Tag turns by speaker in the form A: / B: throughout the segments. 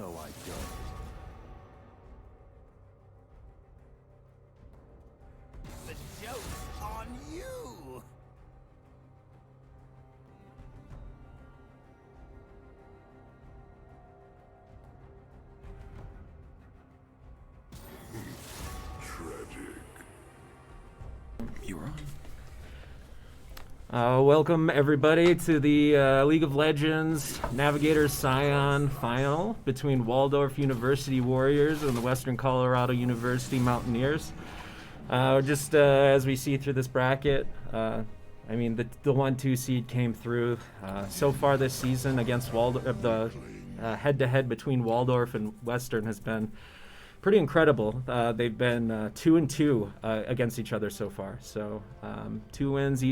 A: So I go.
B: The joke's on you!
C: You're on.
D: Welcome everybody to the League of Legends Navigator Scion final between Waldorf University Warriors and the Western Colorado University Mountaineers. As we see through this bracket, the 1-2 seed came through. So far this season against Waldorf, the head-to-head between Waldorf and Western has been pretty incredible. They've been 2-2 against each other so far. So 2 wins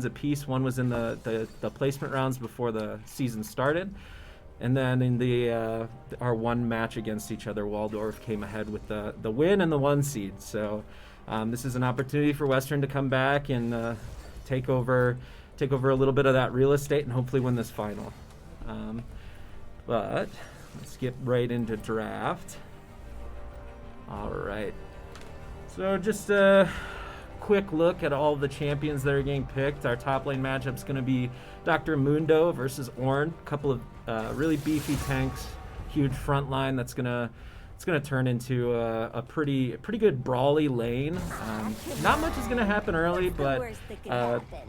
D: apiece. One was in the placement rounds before the season started, and then in our one match against each other, Waldorf came ahead with the win and the 1 seed. So this is an opportunity for Western to come back and take over a little bit of that real estate and hopefully win this final. But let's get right into draft. All right, so just a quick look at all the champions that are getting picked. Our top lane matchup is going to be Dr. Mundo versus Ornn. A couple of really beefy tanks, huge front line that's gonna turn into a pretty good brawly lane. Not much is gonna happen early, but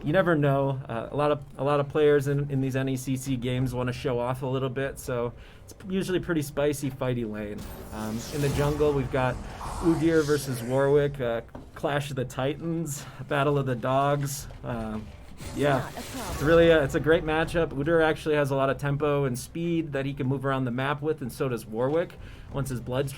D: you never know. A lot of players in these NECC games want to show off a little bit, so it's usually pretty spicy, fighty lane. In the jungle, we've got Udyr versus Warwick, Clash of the Titans, Battle of the Dogs. It's a great matchup. Udyr actually has a lot of tempo and speed that he can move around the map with, and so does Warwick once his blood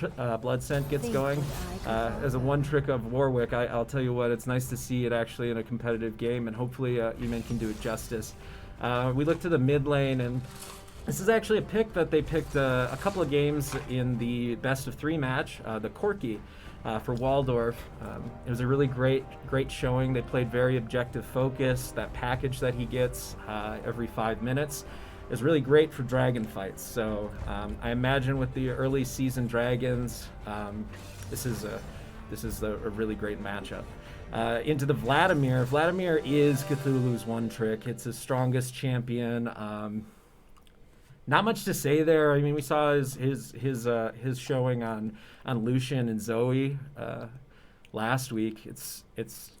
D: scent gets going. As a one trick of Warwick, I'll tell you what, it's nice to see it actually in a competitive game, and hopefully Eamon can do it justice. We look to the mid lane, and this is actually a pick that they picked a couple of games in the best of 3 match, the Corki. For Waldorf. It was a really great showing. They played very objective focus. That package that he gets every 5 minutes is really great for dragon fights. So I imagine with the early season dragons, this is a really great matchup. Into the Vladimir. Vladimir is Cthulhu's one trick. It's his strongest champion. Not much to say there. I mean, we saw his showing on Lucian and Zoe last week. It's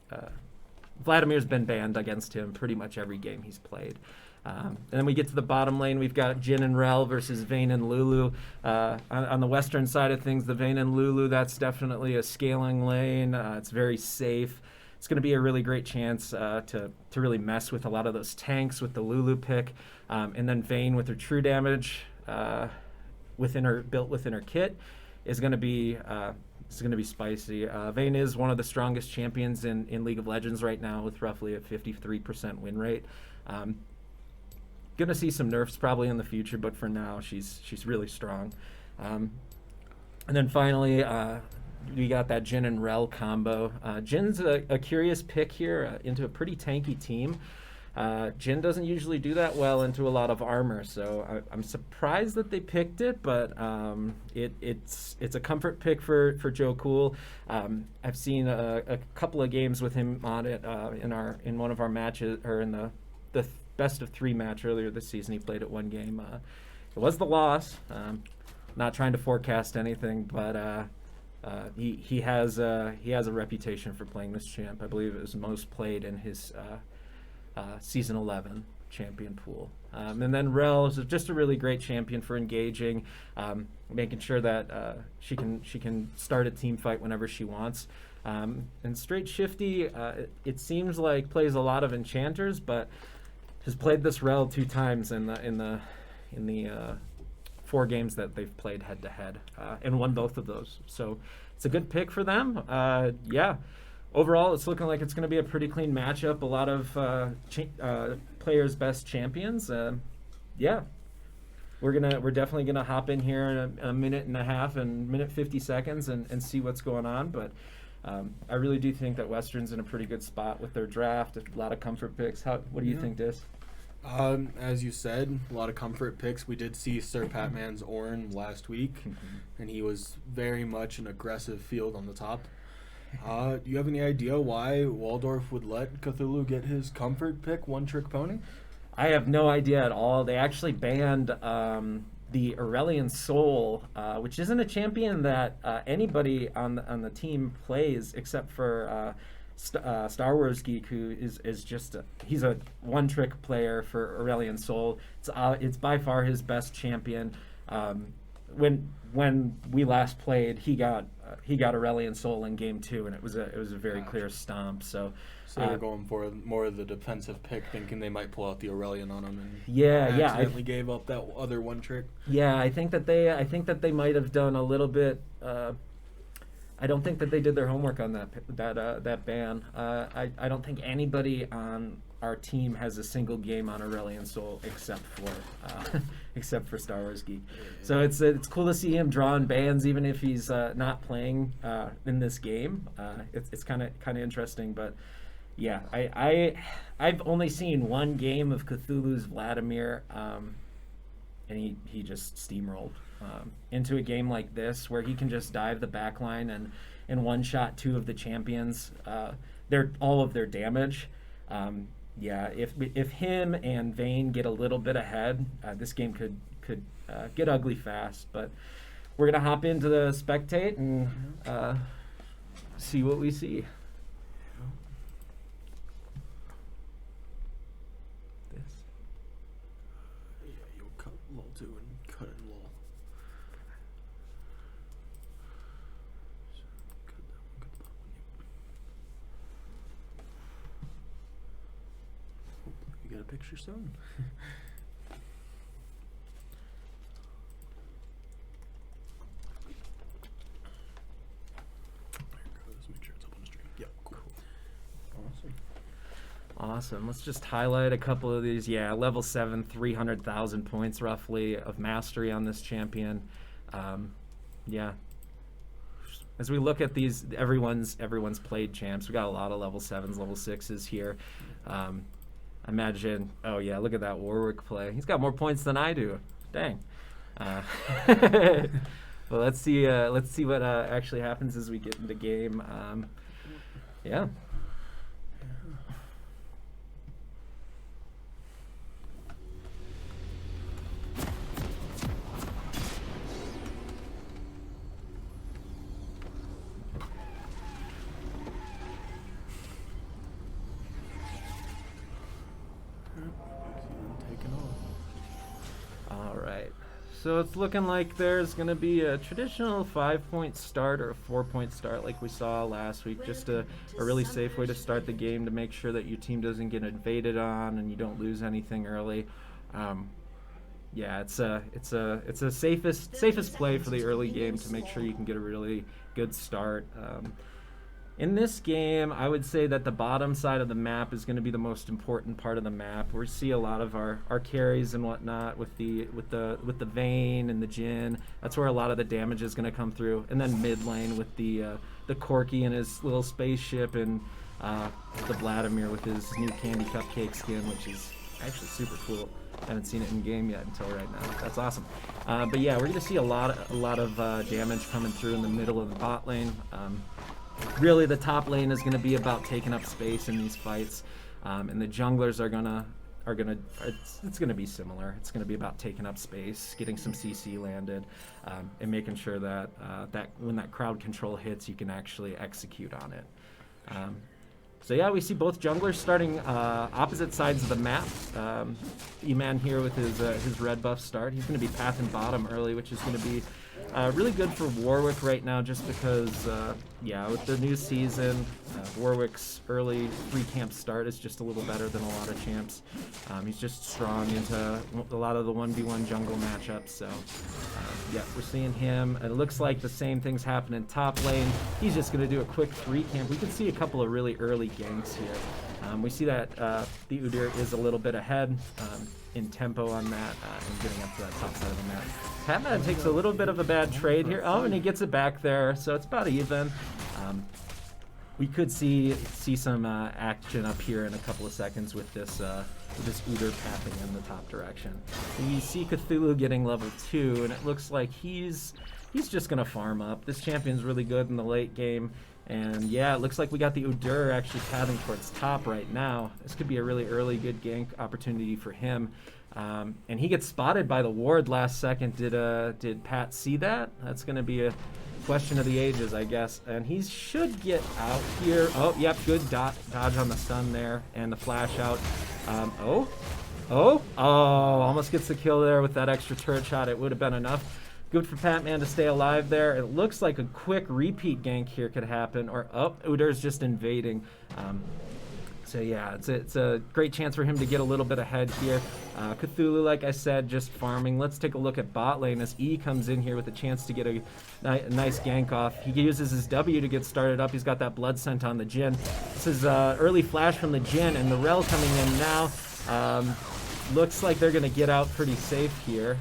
D: Vladimir's been banned against him pretty much every game he's played. And then we get to the bottom lane. We've got Jhin and Rel versus Vayne and Lulu. On the western side of things, the Vayne and Lulu, that's definitely a scaling lane. It's very safe. It's going to be a really great chance to really mess with a lot of those tanks with the Lulu pick. And then Vayne with her true damage built within her kit is going to be spicy. Vayne is one of the strongest champions in League of Legends right now with roughly a 53% win rate. Going to see some nerfs probably in the future, but for now she's really strong. And then finally, we got that Jhin and Rel combo. Jin's a curious pick here into a pretty tanky team. Jhin doesn't usually do that well into a lot of armor, so I'm surprised that they picked it, but it's a comfort pick for Joe Cool. I've seen a couple of games with him on it in one of our matches, or in the best of 3 match earlier this season. He played it one game. It was the loss. Not trying to forecast anything, but he has a reputation for playing this champ. I believe it was most played in his season 11 champion pool. And then Rel is just a really great champion for engaging, making sure that she can start a team fight whenever she wants. And Straight Shifty, it seems like plays a lot of enchanters, but has played this Rel 2 times in the 4 games that they've played head to head, and won both of those. So it's a good pick for them. Overall, it's looking like it's going to be a pretty clean matchup. A lot of players' best champions. We're definitely gonna hop in here in a minute and a half and minute 50 seconds and see what's going on. But I really do think that Western's in a pretty good spot with their draft. A lot of comfort picks. What do you think, Dis?
A: As you said, a lot of comfort picks. We did see Sir Patman's Ornn last week, and he was very much an aggressive field on the top. Do you have any idea why Waldorf would let Cthulhu get his comfort pick, one-trick pony?
D: I have no idea at all. They actually banned the Aurelian Soul, which isn't a champion that anybody on the team plays except for Star Wars Geek, who is just he's a one-trick player for Aurelian Soul. It's by far his best champion. When we last played, he got Aurelian Soul in game 2, and it was a very clear stomp. So
A: they're going for more of the defensive pick, thinking they might pull out the Aurelian on him, and accidentally gave up that other one trick.
D: Yeah, I think that they might have done a little bit. I don't think that they did their homework on that ban. I don't think anybody on our team has a single game on Aurelian Soul except for Star Wars Geek. So it's cool to see him drawing bans even if he's not playing in this game. It's kind of interesting, but yeah, I've only seen one game of Cthulhu's Vladimir, and he just steamrolled into a game like this where he can just dive the back line and one-shot 2 of the champions. They're all of their damage. If him and Vayne get a little bit ahead, this game could get ugly fast. But we're gonna hop into the spectate and see what we see.
A: You'll cut lull too and cut and lull. You got a picture soon? Make sure it's up on the stream. Yep, cool.
D: Awesome. Let's just highlight a couple of these. Yeah, level 7, 300,000 points roughly of mastery on this champion. Yeah. As we look at these, everyone's played champs. We got a lot of level 7s, level 6s here. Imagine, oh yeah, look at that Warwick play. He's got more points than I do. Dang. Well, let's see what actually happens as we get into game. Yeah. All right. So it's looking like there's going to be a traditional 5-point start or a 4-point start like we saw last week. Just a really safe way to start the game to make sure that your team doesn't get invaded on and you don't lose anything early. Yeah, it's a safest play for the early game to make sure you can get a really good start. In this game, I would say that the bottom side of the map is going to be the most important part of the map. We see a lot of our carries and whatnot with the Vayne and the Jin. That's where a lot of the damage is going to come through. And then mid lane with the Corky and his little spaceship, and the Vladimir with his new candy cupcake skin, which is actually super cool. I haven't seen it in game yet until right now. That's awesome. But yeah, we're going to see a lot of damage coming through in the middle of the bot lane. Really, the top lane is going to be about taking up space in these fights, and the junglers it's going to be similar. It's going to be about taking up space, getting some CC landed, and making sure that that when that crowd control hits, you can actually execute on it. So yeah, we see both junglers starting opposite sides of the map. E-Man here with his red buff start. He's going to be pathing bottom early, which is going to be really good for Warwick right now, just because, yeah, with the new season, Warwick's early free camp start is just a little better than a lot of champs. He's just strong into a lot of the 1v1 jungle matchups, so yeah, we're seeing him. It looks like the same thing's happening top lane. He's just going to do a quick 3 camp. We can see a couple of really early ganks here. We see that the Udyr is a little bit ahead in tempo on that and getting up to that top side of the map. Patman takes a little bit of a bad trade here. Oh, and he gets it back there, so it's about even. We could see some action up here in a couple of seconds with this with this Udyr pathing in the top direction. We see Cthulhu getting level 2, and it looks like he's just going to farm up. This champion's really good in the late game. And yeah, it looks like we got the Udyr actually pathing towards top right now. This could be a really early good gank opportunity for him. And he gets spotted by the ward last second. Did Pat see that? That's going to be a question of the ages, I guess. And he should get out here. Oh, yep, good dodge on the stun there and the flash out. Almost gets the kill there with that extra turret shot. It would have been enough. Good for Patman to stay alive there. It looks like a quick repeat gank here could happen. Or, Udyr's just invading. So yeah, it's a great chance for him to get a little bit ahead here. Cthulhu, like I said, just farming. Let's take a look at bot lane as E comes in here with a chance to get a nice gank off. He uses his W to get started up. He's got that blood scent on the Jhin. This is early flash from the Jhin, and the Rel coming in now. Looks like they're going to get out pretty safe here.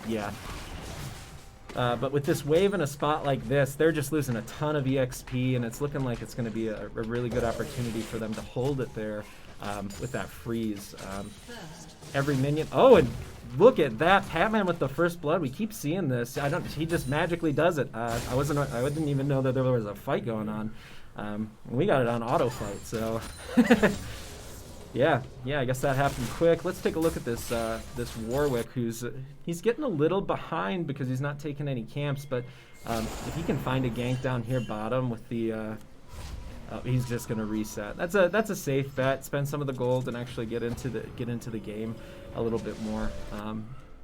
D: Yeah. But with this wave in a spot like this, they're just losing a ton of EXP, and it's looking like it's going to be a really good opportunity for them to hold it there with that freeze. Every minion... Oh, and look at that. Patman with the first blood. We keep seeing this. He just magically does it. I didn't even know that there was a fight going on. We got it on auto fight, so... Yeah, I guess that happened quick. Let's take a look at this this Warwick, he's getting a little behind because he's not taking any camps, but if he can find a gank down here bottom with the he's just gonna reset. That's a safe bet. Spend some of the gold and actually get into the game a little bit more.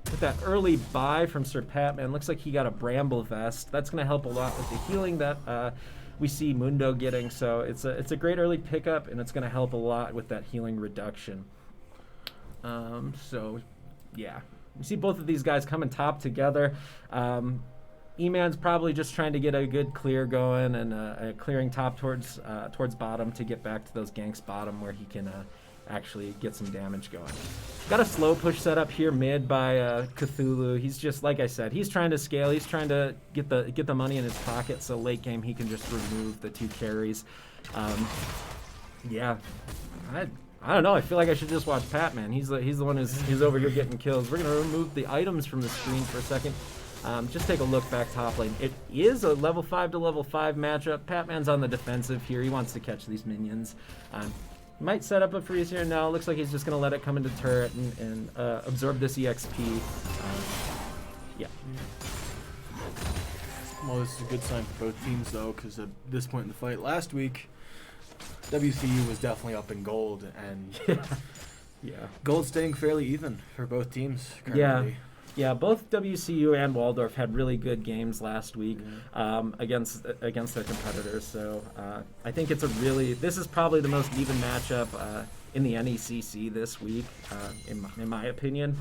D: With that early buy from Sir Patman, looks like he got a Bramble Vest. That's gonna help a lot with the healing that we see Mundo getting, so it's a great early pickup, and it's going to help a lot with that healing reduction. So yeah, we see both of these guys coming top together. E-Man's probably just trying to get a good clear going and clearing top towards bottom to get back to those ganks bottom where he can actually get some damage going. Got a slow push set up here mid by Cthulhu. He's just, like I said, he's trying to scale. He's trying to get the money in his pocket, so late game he can just remove the 2 carries. Yeah, I don't know. I feel like I should just watch Patman. He's the one who's over here getting kills. We're gonna remove the items from the screen for a second. Just take a look back top lane. It is a level 5 to level 5 matchup. Patman's on the defensive here. He wants to catch these minions. Might set up a freeze here. No, looks like he's just going to let it come into turret and absorb this EXP. Yeah.
A: Well, this is a good sign for both teams, though, because at this point in the fight last week, WCU was definitely up in gold, and gold staying fairly even for both teams currently. Yeah, both WCU and Waldorf had really good games last week against their competitors. So I think this is probably the most even matchup in the NECC this week, in my opinion.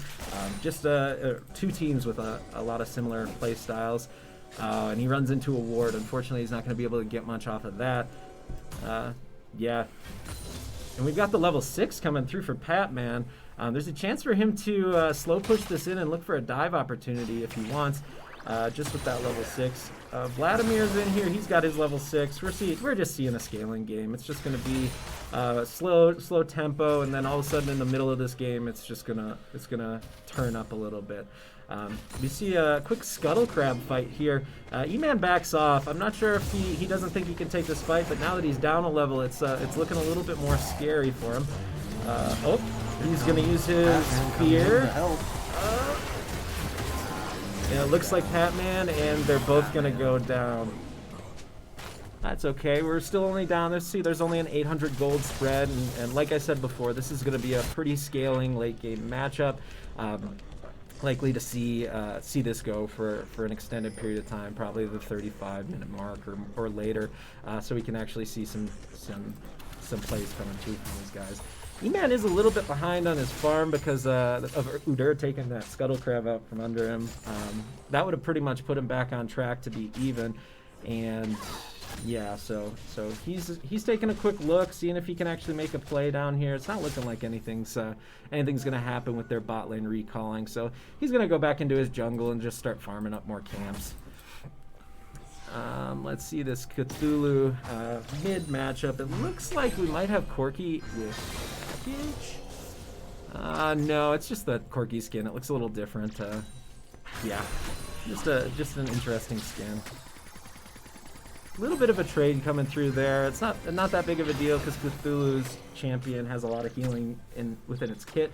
A: Just 2 teams with a lot of similar play styles, and he runs into a ward. Unfortunately, he's not going to be able to get much off of that. Yeah, and we've got the level 6 coming through for Patman. There's a chance for him to slow push this in and look for a dive opportunity if he wants, just with that level 6. Vladimir's in here. He's got his level 6. We're just seeing a scaling game. It's just going to be slow tempo, and then all of a sudden in the middle of this game, it's gonna turn up a little bit. We see a quick Scuttle Crab fight here. E-Man backs off. I'm not sure if he doesn't think he can take this fight, but now that he's down a level, it's looking a little bit more scary for him. He's going to use his spear. And it looks like Patman, and they're both going to go down. That's okay. We're still only down. There's only an 800 gold spread, and like I said before, this is going to be a pretty scaling late game matchup. Likely to see this go for an extended period of time, probably the 35-minute mark or later, so we can actually see some plays coming too from these guys. E-Man is a little bit behind on his farm because of Udyr taking that Scuttle Crab out from under him. That would have pretty much put him back on track to be even, and yeah, so he's taking a quick look, seeing if he can actually make a play down here. It's not looking like anything's gonna happen with their bot lane recalling, so he's gonna go back into his jungle and just start farming up more camps. Let's see this Cthulhu mid matchup. It looks like we might have Corki with package.
D: No, it's just the Corki skin. It looks a little different. Yeah, just an interesting skin. A little bit of a trade coming through there. It's not that big of a deal because Cthulhu's champion has a lot of healing within its kit.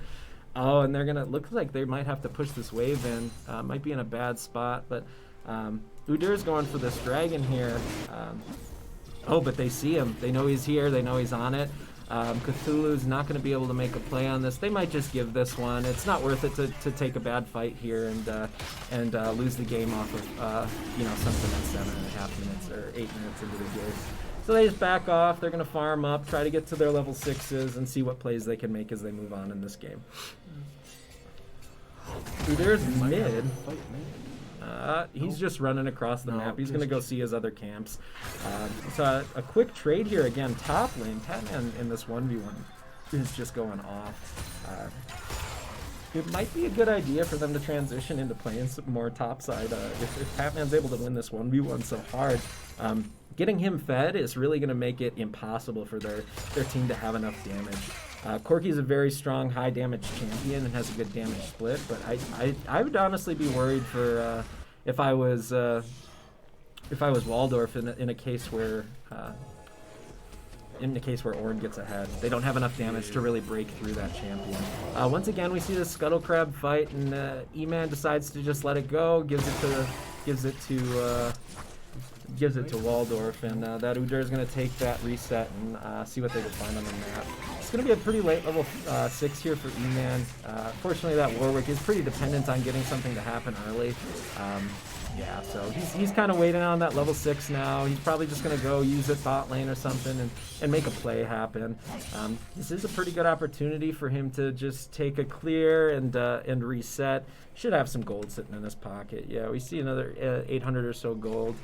D: Oh, and they're gonna look like they might have to push this wave in. Might be in a bad spot, but Udyr's going for this dragon here. Oh, but they see him. They know he's here. They know he's on it. Cthulhu's not going to be able to make a play on this. They might just give this one. It's not worth it to take a bad fight here and lose the game off of something at 7.5 minutes or 8 minutes into the game. So they just back off. They're going to farm up, try to get to their level 6s, and see what plays they can make as they move on in this game. Udyr's mid. He's just running across the map. He's going to go see his other camps. So a quick trade here again. Top lane, Patman in this 1v1 is just going off. It might be a good idea for them to transition into playing some more topside. If Patman's able to win this 1v1 so hard, getting him fed is really going to make it impossible for their team to have enough damage. Corki's a very strong, high damage champion and has a good damage split, but I would honestly be worried for if I was Waldorf in a case where Ornn gets ahead. They don't have enough damage to really break through that champion. Once again, we see the Scuttle Crab fight, and E-Man decides to just let it go, gives it to Waldorf, and that Udyr is going to take that reset and see what they can find on the map. It's going to be a pretty late level 6 here for E-Man. Fortunately, that Warwick is pretty dependent on getting something to happen early. Yeah, so he's kind of waiting on that level 6 now. He's probably just going to go use it bot lane or something and make a play happen. This is a pretty good opportunity for him to just take a clear and reset. Should have some gold sitting in his pocket. Yeah, we see another 800 or so gold.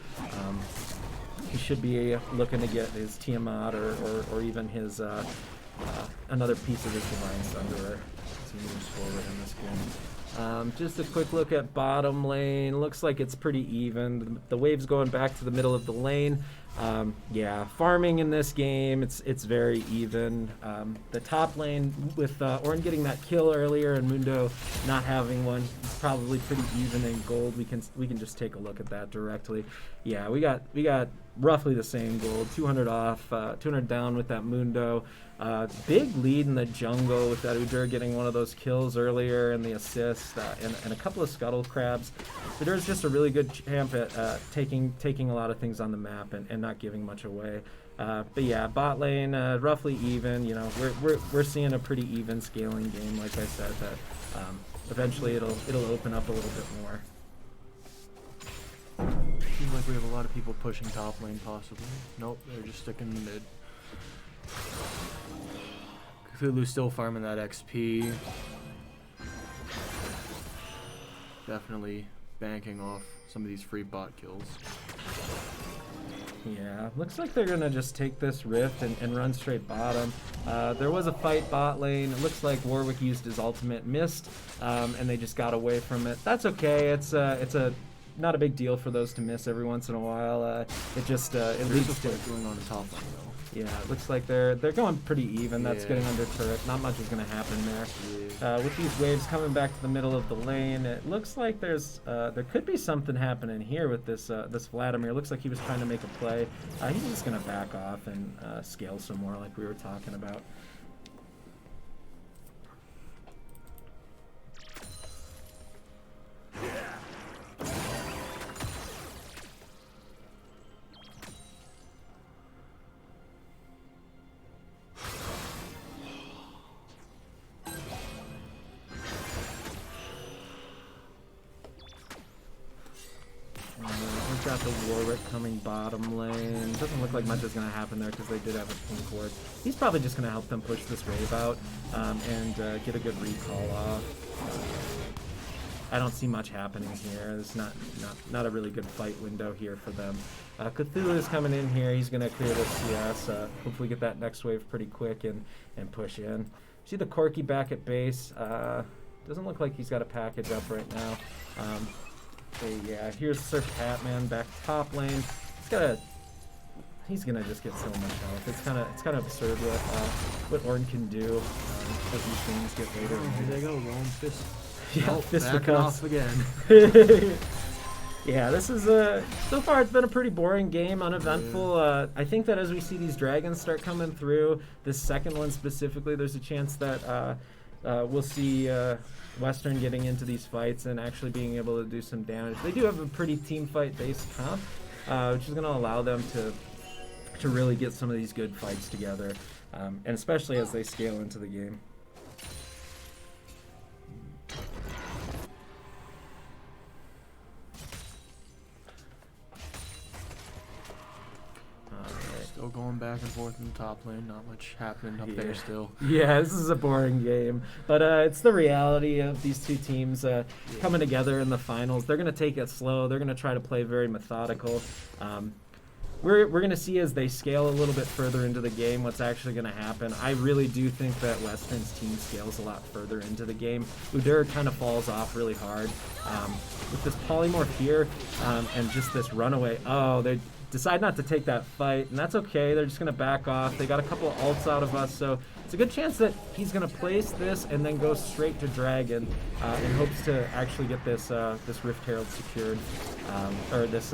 D: He should be looking to get his Tiamat or even his another piece of his Divine Thunderer as he moves forward in this game. Just a quick look at bottom lane. Looks like it's pretty even. The wave's going back to the middle of the lane. Yeah, farming in this game, it's very even. The top lane with Ornn getting that kill earlier and Mundo not having one, it's probably pretty even in gold. We can just take a look at that directly. Yeah, we got roughly the same gold. 200 off, 200 down with that Mundo. Big lead in the jungle with that Udyr getting one of those kills earlier and the assist and a couple of Scuttle Crabs. Udyr's just a really good champ at taking a lot of things on the map and not giving much away. But yeah, bot lane roughly even. You know, we're seeing a pretty even scaling game. Like I said, that eventually it'll open up a little bit more.
A: Seems like we have a lot of people pushing top lane possibly. Nope, they're just sticking mid. Cthulhu's still farming that XP. Definitely banking off some of these free bot kills.
D: Yeah, looks like they're gonna just take this rift and run straight bottom. There was a fight bot lane. It looks like Warwick used his ultimate, missed, and they just got away from it. That's okay. It's a not a big deal for those to miss every once in a while. It just it leads to
A: going on the top lane though.
D: Yeah, it looks like they're going pretty even. That's
A: Yeah.
D: getting under turret. Not much is going to happen there. With these waves coming back to the middle of the lane, it looks like there could be something happening here with this Vladimir. It looks like he was trying to make a play. He's just going to back off and scale some more like we were talking about. We've got the Warwick coming bottom lane. Doesn't look like much is going to happen there because they did have a pink ward. He's probably just going to help them push this wave out and get a good recall off. I don't see much happening here. It's not a really good fight window here for them. Cthulhu is coming in here. He's going to clear this CS. Hopefully get that next wave pretty quick and push in. See the Corki back at base. Doesn't look like he's got a package up right now. Okay, yeah, here's Sir Patman back top lane. He's gonna just get so much health. It's kind of absurd what Ornn can do. as these things get later.
A: Here they go, rolling fist.
D: Yeah,
A: Oh, backing
D: fisticuffs.
A: off again.
D: Yeah, this is so far it's been a pretty boring game, uneventful. I think that as we see these dragons start coming through, this second one specifically, there's a chance that we'll see Western getting into these fights and actually being able to do some damage. They do have a pretty team fight based comp, which is going to allow them to really get some of these good fights together, and especially as they scale into the game.
A: Still going back and forth in the top lane. Not much happening up there still.
D: Yeah, this is a boring game, but it's the reality of these two teams coming together in the finals. They're going to take it slow. They're going to try to play very methodical. We're going to see as they scale a little bit further into the game what's actually going to happen. I really do think that Western's team scales a lot further into the game. Udyr kind of falls off really hard. With this polymorph here and just this runaway. Oh, they decide not to take that fight, and that's okay. They're just going to back off. They got a couple of ults out of us, so it's a good chance that he's going to place this and then go straight to Dragon in hopes to actually get this this Rift Herald secured, or this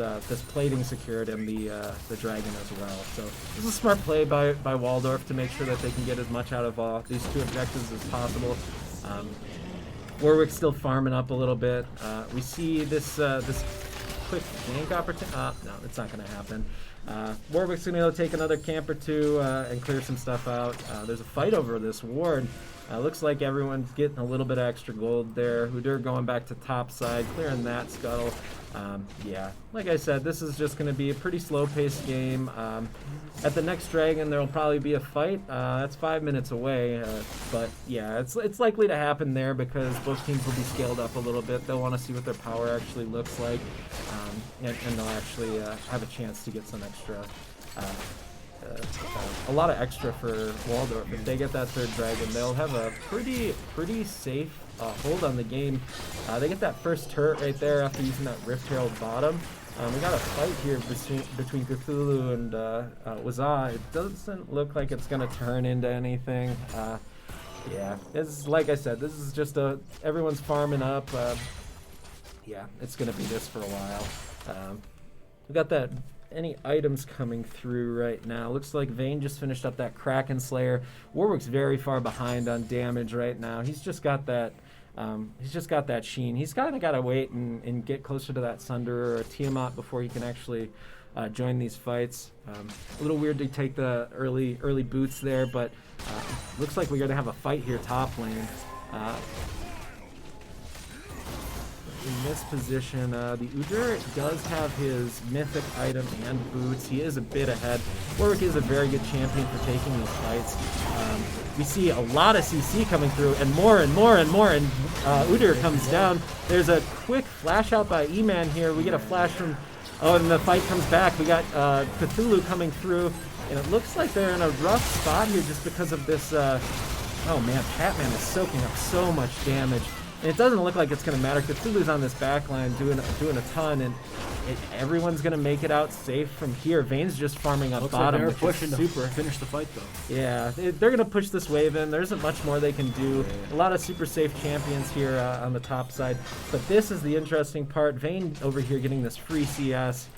D: plating secured and the Dragon as well. So this is a smart play by Waldorf to make sure that they can get as much out of these two objectives as possible. Warwick's still farming up a little bit. We see this quick gank opportunity. No, it's not going to happen. Warwick's going to take another camp or two and clear some stuff out. There's a fight over this ward. Looks like everyone's getting a little bit of extra gold there. Udyr going back to top side, clearing that scuttle. Yeah, like I said, this is just going to be a pretty slow-paced game. At the next dragon, there will probably be a fight. That's 5 minutes away, but yeah, it's likely to happen there because both teams will be scaled up a little bit. They'll want to see what their power actually looks like, and they'll actually have a chance to get some extra. A lot of extra for Waldorf. If they get that third dragon, they'll have a pretty safe hold on the game. They get that first turret right there after using that Rift Herald bottom. We got a fight here between Cthulhu and Wazah. It doesn't look like it's going to turn into anything. Yeah, like I said, this is just everyone's farming up. Yeah, it's going to be this for a while. We got that. Any items coming through right now? Looks like Vayne just finished up that Kraken Slayer. Warwick's very far behind on damage right now. He's just got that. Sheen. He's kind of got to wait and get closer to that Sunder or a Tiamat before he can actually join these fights. A little weird to take the early boots there, but looks like we're gonna have a fight here top lane. In this position, the Udyr does have his mythic item and boots. He is a bit ahead. Warwick is a very good champion for taking these fights. We see a lot of CC coming through, and more, and Udyr comes down. There's a quick flash out by E-Man here. We get a flash from, and the fight comes back. We got Cthulhu coming through, and it looks like they're in a rough spot here just because of this. Oh man, Catman is soaking up so much damage. And it doesn't look like it's going to matter. Cthulhu's on this back line doing a ton, and everyone's going to make it out safe from here. Vayne's just farming up
A: Looks
D: bottom,
A: like they're
D: which
A: pushing
D: is
A: to
D: super.
A: finish the fight, though.
D: Yeah, they're going to push this wave in. There isn't much more they can do. A lot of super safe champions here on the top side. But this is the interesting part. Vayne over here getting this free CS.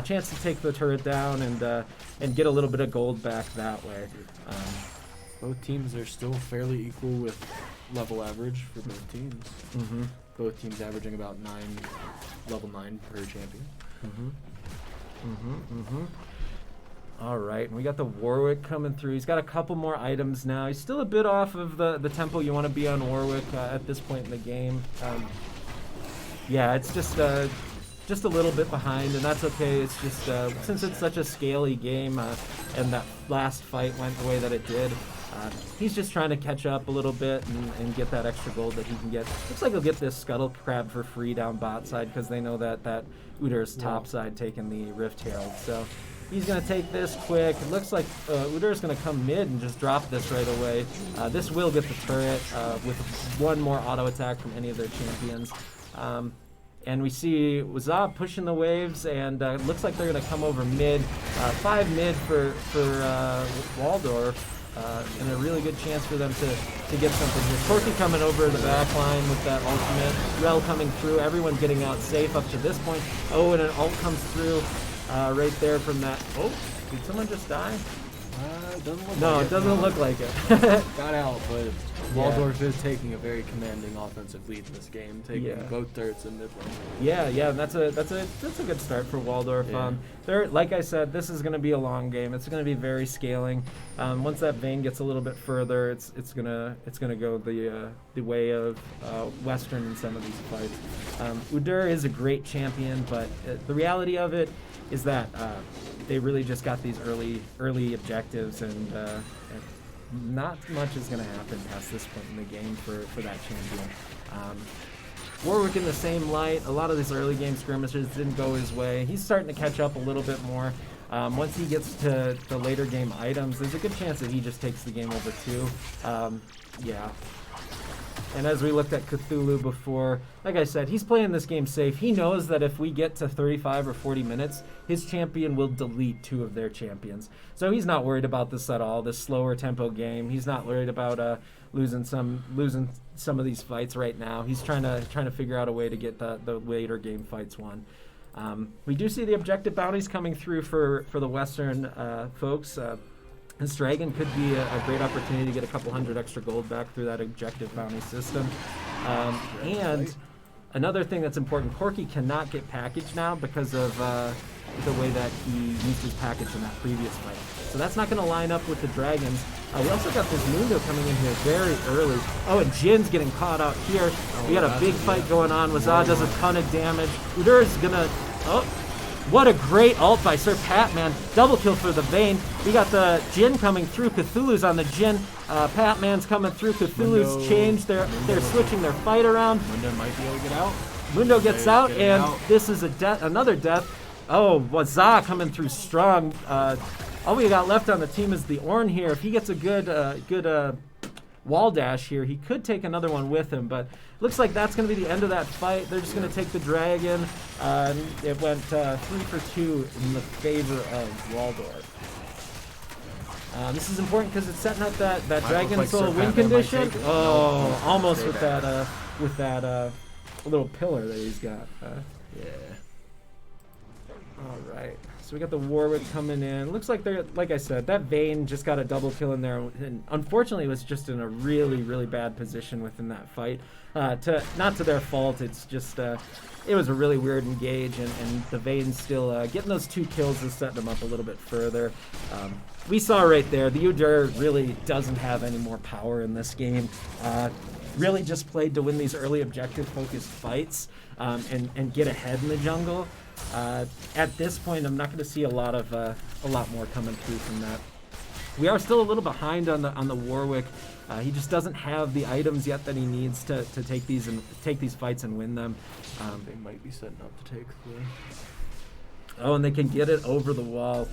D: Chance to take the turret down and get a little bit of gold back that way.
A: Both teams are still fairly equal with level average for both teams.
D: Mm-hmm.
A: Both teams averaging about level 9 per champion.
D: All right, and we got the Warwick coming through. He's got a couple more items now. He's still a bit off of the tempo you want to be on Warwick at this point in the game. Yeah, it's just a little bit behind, and that's okay. It's just since it's such a scaly game, and that last fight went the way that it did. He's just trying to catch up a little bit and get that extra gold that he can get. Looks like he'll get this Scuttle Crab for free down bot side because they know that Udyr's top side taking the Rift Herald. So he's going to take this quick. It looks like Udyr's going to come mid and just drop this right away. This will get the turret with one more auto attack from any of their champions. And we see Wazab pushing the waves, and looks like they're going to come over mid. 5 mid for Waldorf. and a really good chance for them to get something here. Corky coming over the back line with that ultimate. Rel coming through. Everyone getting out safe up to this point. Oh, and an ult comes through right there from that. Oh, did someone just die?
A: It doesn't look like
D: It doesn't look like it.
A: Got out, but Waldorf is taking a very commanding offensive lead in this game, taking both turrets and mid lane.
D: Yeah, that's a good start for Waldorf.
A: Yeah.
D: Like I said, this is going to be a long game. It's going to be very scaling. Once that Vayne gets a little bit further, it's gonna go the way of Western in some of these fights. Udyr is a great champion, but the reality of it is that they really just got these early objectives, and not much is going to happen past this point in the game for that champion. Warwick in the same light. A lot of these early game skirmishes didn't go his way. He's starting to catch up a little bit more. Once he gets to the later game items, there's a good chance that he just takes the game over too. Yeah. And as we looked at Cthulhu before, like I said, he's playing this game safe. He knows that if we get to 35 or 40 minutes, his champion will delete 2 of their champions. So he's not worried about this at all, this slower tempo game. He's not worried about losing some of these fights right now. He's trying to figure out a way to get the later game fights won. We do see the objective bounties coming through for the Western folks. This Dragon could be a great opportunity to get a couple hundred extra gold back through that objective bounty system. And another thing that's important, Corky cannot get packaged now because of the way that he used his package in that previous fight. So that's not going to line up with the Dragons. We also got this Mundo coming in here very early. Oh, and Jin's getting caught out here. We got a big fight going on. Wazah does a ton of damage. Udyr is going to... Oh! What a great ult by Sir Patman. Double kill for the Vayne. We got the Jin coming through. Cthulhu's on the Jin. Patman's coming through. Cthulhu's changed. They're switching their fight around.
A: Mundo might be able to get out.
D: Mundo gets out, and this is another death. Oh, Wazah coming through strong. All we got left on the team is the Ornn here. If he gets a good wall dash here, he could take another one with him, but looks like that's going to be the end of that fight. They're just going to take the Dragon. It went 3 for 2 in the favor of Waldorf. This is important because it's setting up that Dragon Soul win condition. Oh, almost with that little pillar that he's got.
A: Yeah.
D: All right. So we got the Warwick coming in. Looks like they're, like I said, that Vayne just got a double kill in there, and unfortunately was just in a really, really bad position within that fight. Not to their fault. It's just it was a really weird engage, and the Vayne still getting those 2 kills is setting them up a little bit further. We saw right there the Udyr really doesn't have any more power in this game. Really just played to win these early objective-focused fights and get ahead in the jungle. At this point, I'm not going to see a lot more coming through from that. We are still a little behind on the Warwick. He just doesn't have the items yet that he needs to take these fights and win them.
A: They might be setting up to take the...
D: Oh, and they can get it over the wall.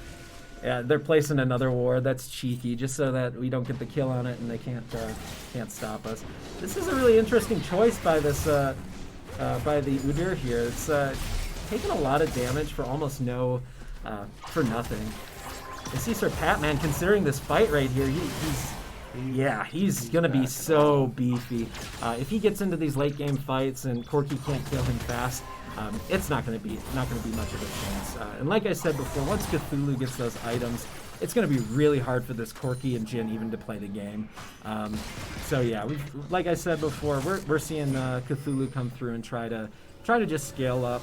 D: Yeah, they're placing another ward. That's cheeky, just so that we don't get the kill on it and they can't stop us. This is a really interesting choice by this by the Udyr here. It's taking a lot of damage for almost for nothing. You see Sir Patman considering this fight right here. He's gonna be so beefy. If he gets into these late game fights and Corky can't kill him fast, it's not gonna be much of a chance. And like I said before, once Cthulhu gets those items, it's gonna be really hard for this Corky and Jin even to play the game. So yeah, like I said before, we're seeing Cthulhu come through and try to just scale up.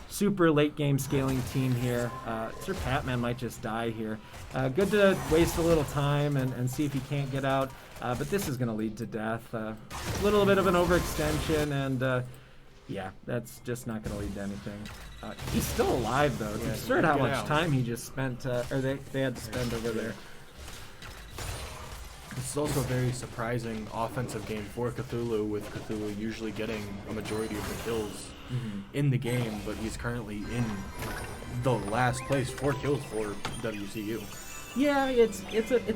D: Super late game scaling team here. Sir Patman might just die here. Good to waste a little time and see if he can't get out, but this is going to lead to death. A little bit of an overextension, and yeah, that's just not going to lead to anything. He's still alive though.
A: Yeah,
D: Consider how much time he just spent, or they had to spend over there.
A: This is also a very surprising offensive game for Cthulhu, with Cthulhu usually getting a majority of the kills in the game, but he's currently in the last place, 4 kills for WCU.
D: Yeah, it's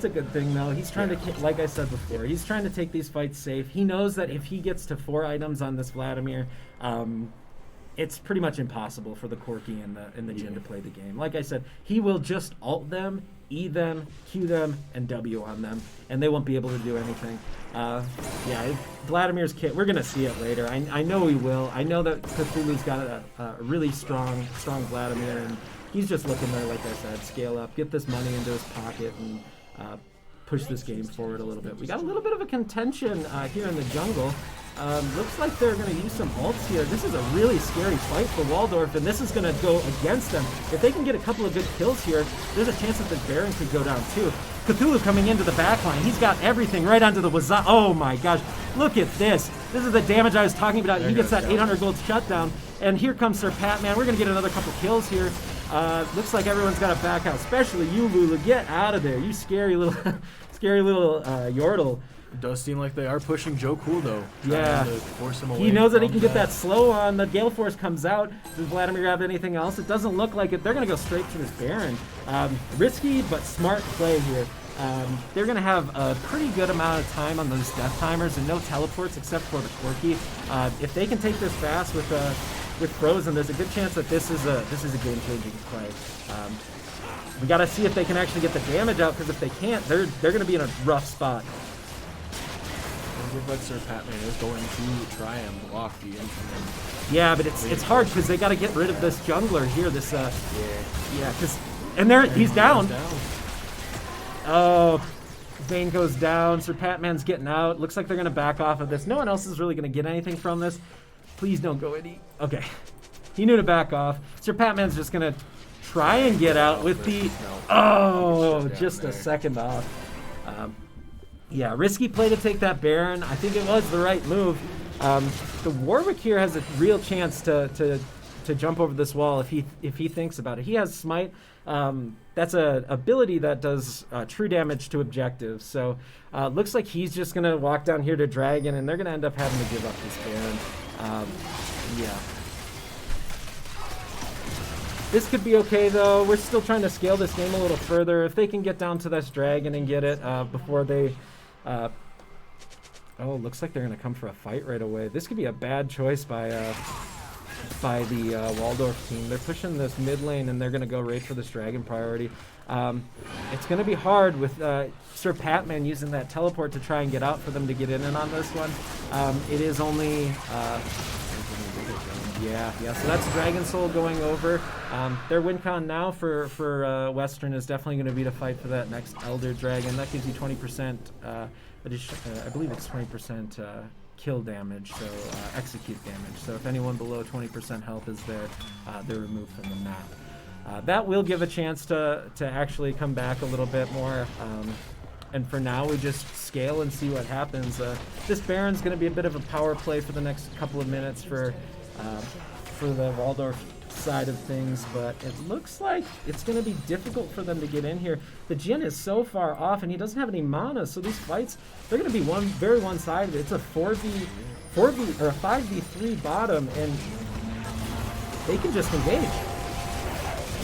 D: a good thing though. He's trying to, like I said before, he's trying to take these fights safe. He knows that if he gets to 4 items on this Vladimir, it's pretty much impossible for the Corky and the Jin to play the game. Like I said, he will just ult them E them, Q them, and W on them, and they won't be able to do anything. Yeah, Vladimir's kit, we're going to see it later. I know he will. I know that Cthulhu's got a really strong Vladimir, and he's just looking to, like I said, scale up, get this money into his pocket, and push this game forward a little bit. We got a little bit of a contention here in the jungle. Looks like they're going to use some ults here. This is a really scary fight for Waldorf, and this is going to go against them. If they can get a couple of good kills here, there's a chance that the Baron could go down too. Cthulhu coming into the backline. He's got everything right onto the Waza. Oh my gosh, look at this. This is the damage I was talking about. He gets that 800 gold shutdown, and here comes Sir Patman. We're going to get another couple kills here. Looks like everyone's got to back out, especially you, Lulu. Get out of there, you scary little, scary little Yordle.
A: It does seem like they are pushing Joe Cool, though.
D: Yeah.
A: To force him away.
D: He knows that he can get that slow on. The Gale Force comes out. Does Vladimir have anything else? It doesn't look like it. They're going to go straight to this Baron. Risky, but smart play here. They're going to have a pretty good amount of time on those death timers and no teleports except for the Corki. If they can take this fast with Frozen, there's a good chance that this is a game-changing play. We got to see if they can actually get the damage out, because if they can't, they're going to be in a rough spot.
A: It looks like Sir Patman is going to try and block the incoming.
D: Yeah, but it's hard because they got to get rid of this jungler here. This he's down. Oh, Vayne goes down. Sir Patman's getting out. Looks like they're gonna back off of this. No one else is really gonna get anything from this. Please don't go any. Okay, he knew to back off. Sir Patman's just gonna try and get out with the. Oh, just a second off. Yeah, risky play to take that Baron. I think it was the right move. The Warwick here has a real chance to jump over this wall if he thinks about it. He has Smite. That's a ability that does true damage to objectives. So looks like he's just gonna walk down here to Dragon, and they're gonna end up having to give up this Baron. Yeah. This could be okay, though. We're still trying to scale this game a little further. If they can get down to this Dragon and get it before they... oh, looks like they're going to come for a fight right away. This could be a bad choice by the Waldorf team. They're pushing this mid lane, and they're going to go right for this Dragon priority. It's going to be hard with Sir Patman using that teleport to try and get out for them to get in and on this one. It is only... Yeah, so that's Dragon Soul going over. Their win con now for Western is definitely going to be to fight for that next Elder Dragon. That gives you 20% addition, I believe it's 20% kill damage, so execute damage. So if anyone below 20% health is there, they're removed from the map. That will give a chance to actually come back a little bit more. And for now, we just scale and see what happens. This Baron's going to be a bit of a power play for the next couple of minutes for the Waldorf side of things, but it looks like it's going to be difficult for them to get in here. The Jhin is so far off, and he doesn't have any mana, so these fights, they're going to be very one-sided. It's a 5v3 bottom, and they can just engage.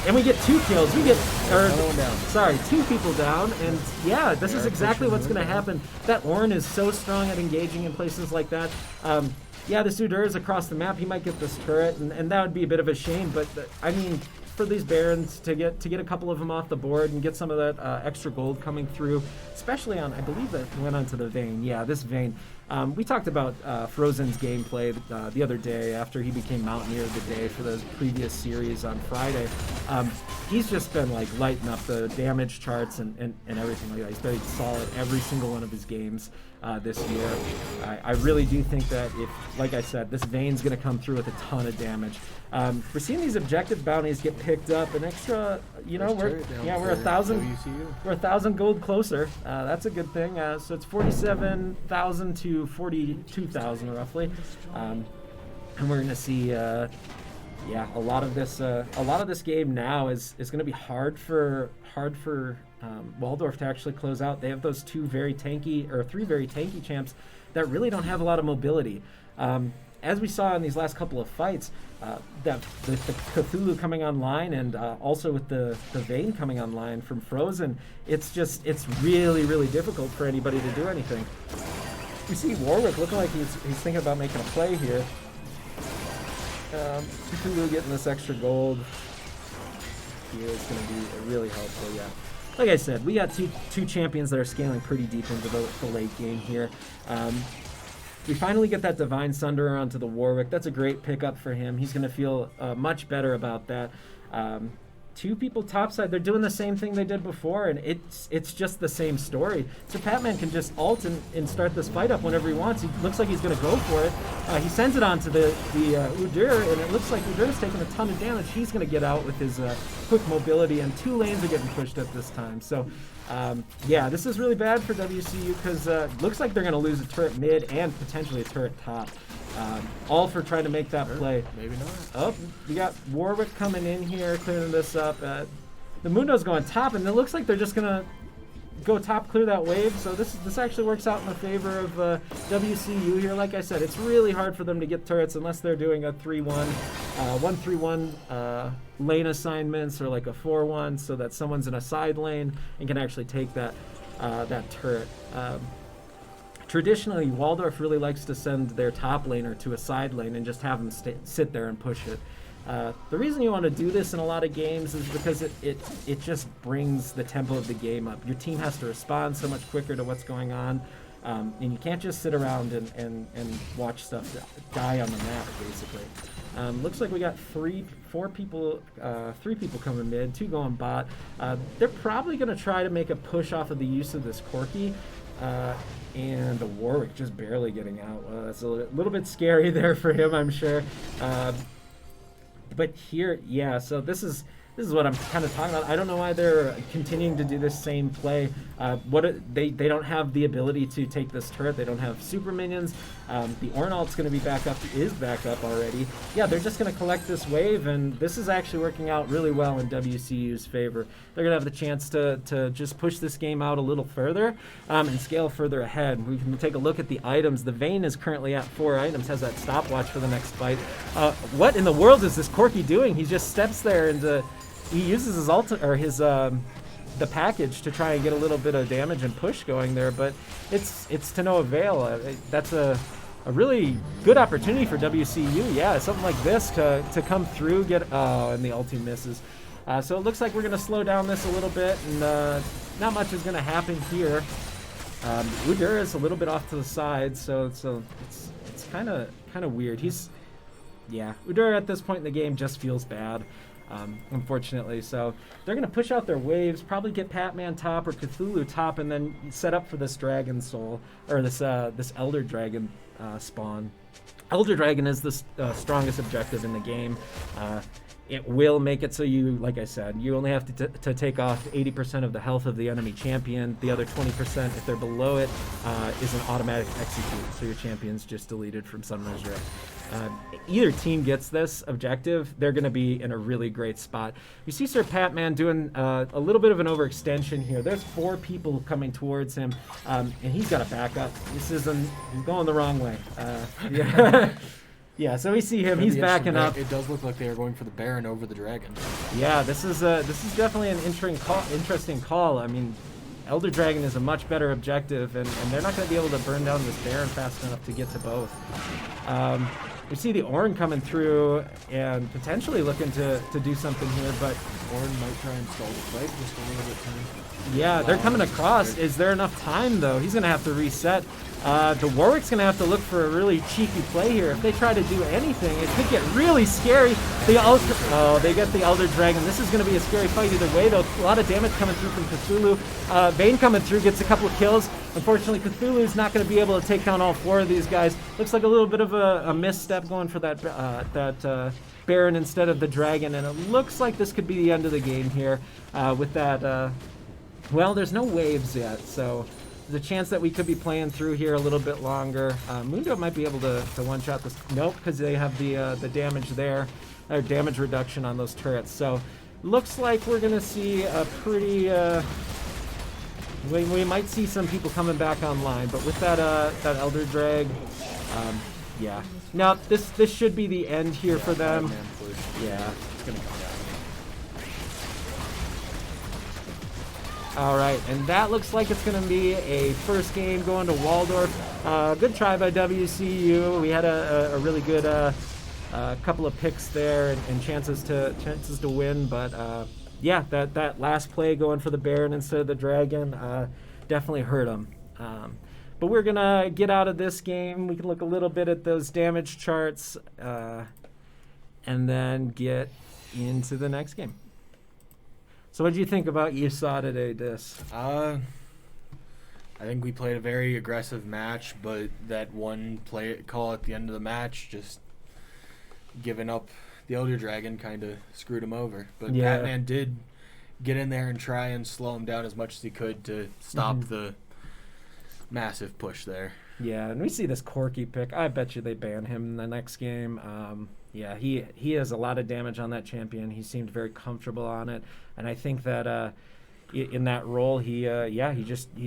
D: And we get 2 kills. We get, sorry, 2 people down, and yeah, this is exactly what's going to happen. That Ornn is so strong at engaging in places like that. Yeah, this Udyr is across the map. He might get this turret, and that would be a bit of a shame. But I mean, for these Barons to get a couple of them off the board and get some of that extra gold coming through, especially on, I believe that went onto the Vayne. Yeah, this Vayne. We talked about Frozen's gameplay the other day after he became Mountaineer of the Day for the previous series on Friday. He's just been like lighting up the damage charts and everything like that. He's very solid every single one of his games this year. I really do think that if, like I said, this Vayne's going to come through with a ton of damage. We're seeing these objective bounties get picked up. An extra, you know, we're 1,000.
A: WCU.
D: We're 1,000 gold closer. That's a good thing. So it's 47,000 to 42,000 roughly, and we're going to see, yeah, a lot of this game now is going to be hard for Waldorf to actually close out. They have those 3 very tanky champs that really don't have a lot of mobility. As we saw in these last couple of fights, that with the Cthulhu coming online and also with the Vayne coming online from Frozen, it's really, really difficult for anybody to do anything. We see Warwick looking like he's thinking about making a play here. Cthulhu getting this extra gold here is going to be really helpful, yeah. like I said, we got two champions that are scaling pretty deep into the late game here. We finally get that Divine Sunderer onto the Warwick. That's a great pickup for him. He's going to feel much better about that. Two people topside. They're doing the same thing they did before, and it's just the same story. So Patman can just ult and start this fight up whenever he wants. He looks like he's going to go for it. He sends it on to the Udyr, and it looks like Udyr's taking a ton of damage. He's going to get out with his quick mobility, and 2 lanes are getting pushed up this time. So, yeah, this is really bad for WCU because looks like they're going to lose a turret mid and potentially a turret top. All for trying to make that play.
A: Maybe not.
D: Oh, we got Warwick coming in here, clearing this up. The Mundo's going top, and it looks like they're just going to go top, clear that wave. So this actually works out in the favor of WCU here. Like I said, it's really hard for them to get turrets unless they're doing a 3-1, 1-3-1 lane assignments or like a 4-1 so that someone's in a side lane and can actually take that turret. Traditionally, Waldorf really likes to send their top laner to a side lane and just have them sit there and push it. The reason you want to do this in a lot of games is because it just brings the tempo of the game up. Your team has to respond so much quicker to what's going on, and you can't just sit around and watch stuff die on the map, basically. Looks like we got three people coming mid, 2 going bot. They're probably going to try to make a push off of the use of this Corki. And the Warwick just barely getting out. That's a little bit scary there for him, I'm sure. But here, yeah, so this is what I'm kind of talking about. I don't know why they're continuing to do this same play. They don't have the ability to take this turret. They don't have super minions. The Ornn ult's going to be back up already. Yeah, they're just going to collect this wave, and this is actually working out really well in WCU's favor. They're going to have the chance to just push this game out a little further and scale further ahead. We can take a look at the items. The Vayne is currently at 4 items, has that stopwatch for the next fight. What in the world is this Corki doing? He just steps there and he uses his ult or his the package to try and get a little bit of damage and push going there, but it's to no avail. That's a really good opportunity for WCU. Yeah, something like this to come through, and the ulti misses. So it looks like we're going to slow down this a little bit, and not much is going to happen here. Udyr is a little bit off to the side, so it's kind of weird. Udyr at this point in the game just feels bad. Unfortunately, so they're going to push out their waves, probably get Patman top or Cthulhu top, and then set up for this Dragon Soul, or this Elder Dragon spawn. Elder Dragon is the strongest objective in the game. It will make it so you, like I said, you only have to take off 80% of the health of the enemy champion. The other 20%, if they're below it, is an automatic execute, so your champion's just deleted from Sunrise Rift. Either team gets this objective, they're going to be in a really great spot. You see Sir Patman doing a little bit of an overextension here. There's 4 people coming towards him, and he's got a backup. He's going the wrong way. Yeah. Yeah, so we see him. He's backing up.
A: It does look like they are going for the Baron over the Dragon.
D: Yeah, this is definitely an interesting call. I mean, Elder Dragon is a much better objective, and they're not going to be able to burn down this Baron fast enough to get to both. We see the Ornn coming through and potentially looking to do something here, but
A: Ornn might try and stall the fight just a little bit time.
D: Yeah, they're coming across. Is there enough time, though? He's going to have to reset. The Warwick's going to have to look for a really cheeky play here. If they try to do anything, it could get really scary. They get the Elder Dragon. This is going to be a scary fight either way, though. A lot of damage coming through from Cthulhu. Vayne coming through, gets a couple of kills. Unfortunately, Cthulhu's not going to be able to take down all 4 of these guys. Looks like a little bit of a misstep going for that Baron instead of the Dragon, and it looks like this could be the end of the game here with that. Well, there's no waves yet, so there's a chance that we could be playing through here a little bit longer. Mundo might be able to one-shot this. Nope, because they have the damage there, or damage reduction on those turrets. So looks like we're going to see a pretty... we might see some people coming back online, but with that Elder Drag, yeah. Now, this should be the end here for them. Yeah.
A: It's going to come down.
D: All right, and that looks like it's going to be a first game going to Waldorf. Good try by WCU. We had a really good couple of picks there and chances to win, but yeah, that last play going for the Baron instead of the Dragon definitely hurt him. But we're going to get out of this game. We can look a little bit at those damage charts and then get into the next game. So what did you think about you saw today, Dis?
A: I think we played a very aggressive match, but that one play call at the end of the match, just giving up the Elder Dragon, kind of screwed him over. But
D: Yeah.
A: Batman did get in there and try and slow him down as much as he could to stop the massive push there.
D: Yeah, and we see this Corky pick. I bet you they ban him in the next game. Yeah, he has a lot of damage on that champion. He seemed very comfortable on it, and I think that in that role, he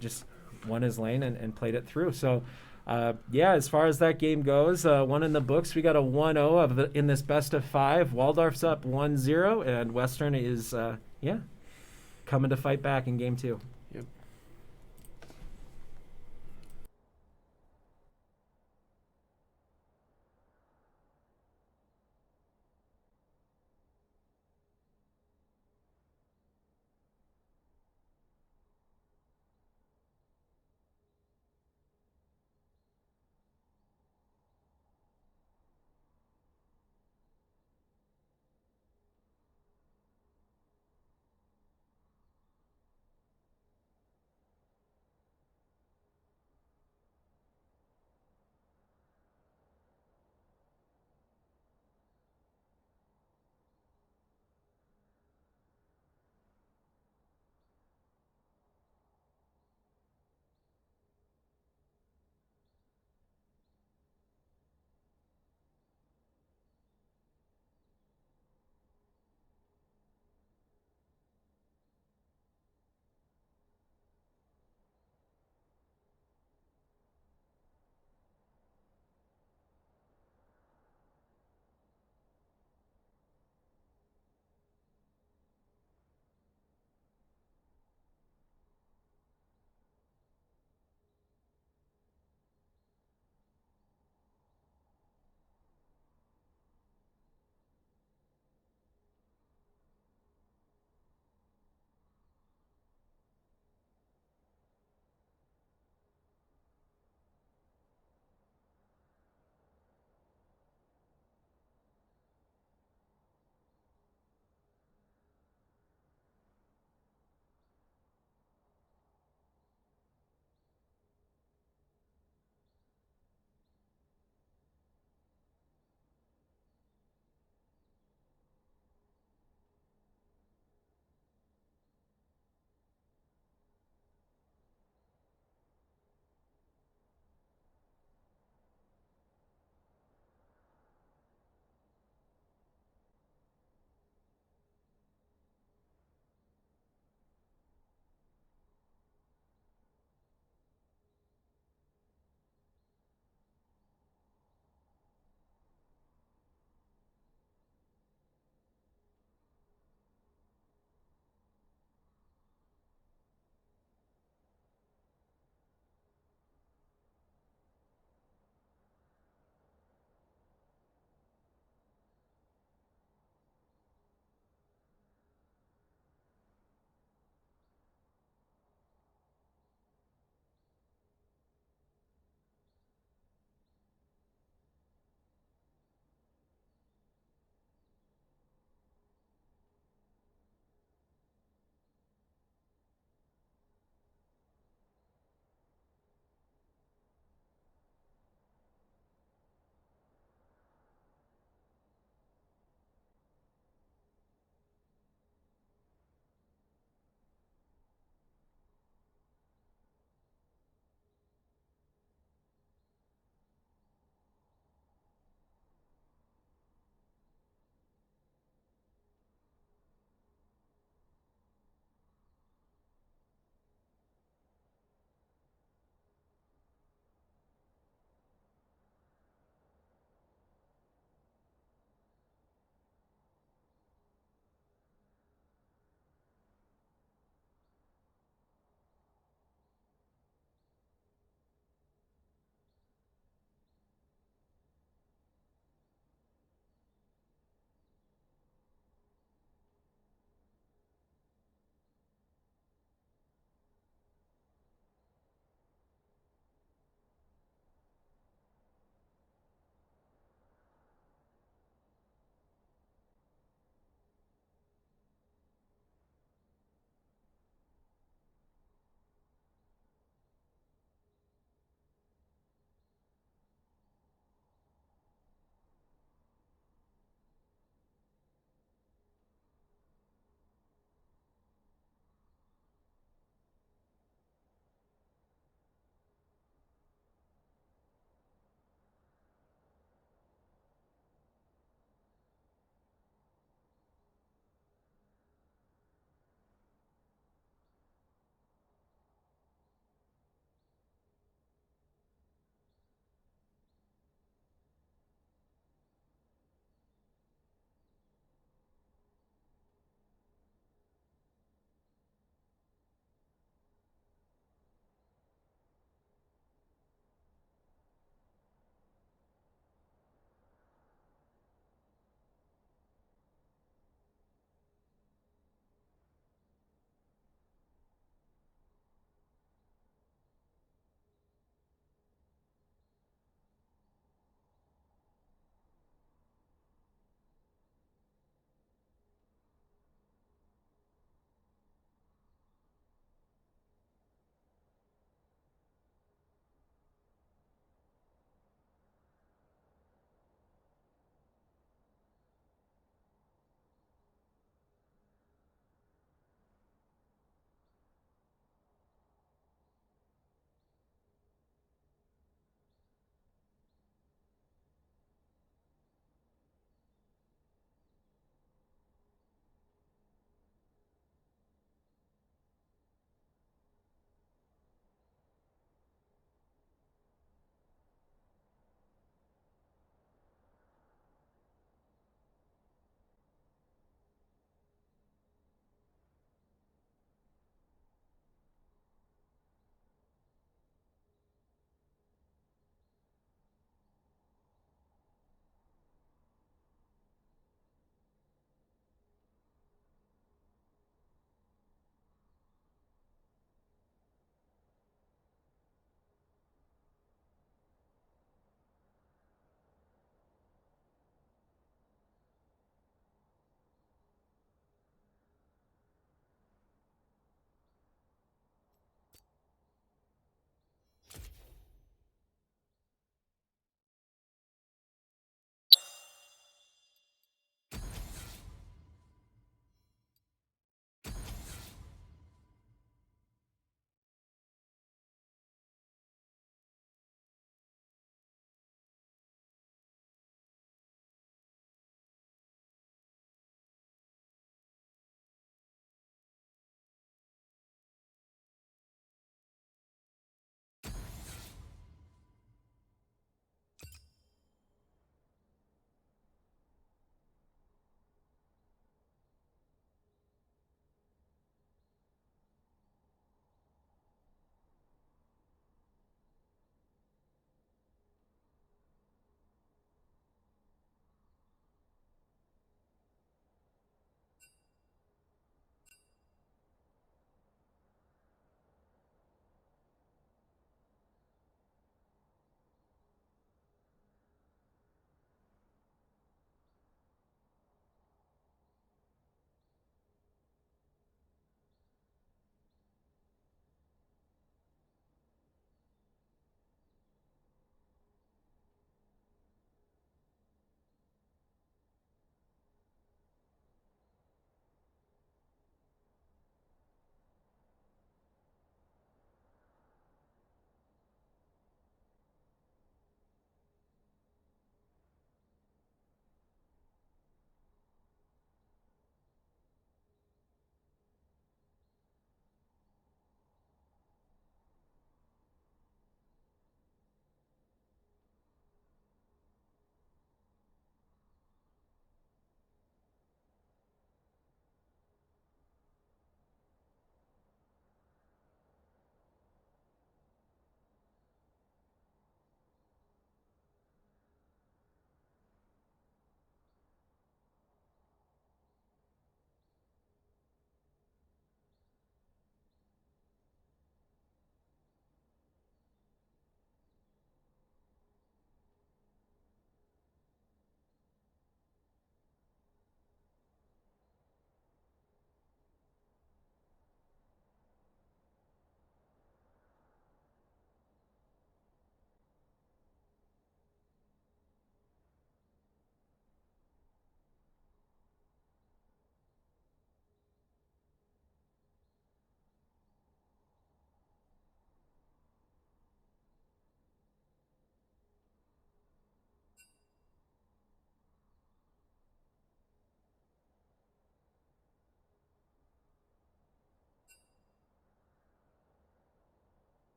D: just won his lane and played it through. So, yeah, as far as that game goes, one in the books. We got a 1-0 in this best of 5. Waldorf's up 1-0, and Western is coming to fight back in game 2.
A: Yep.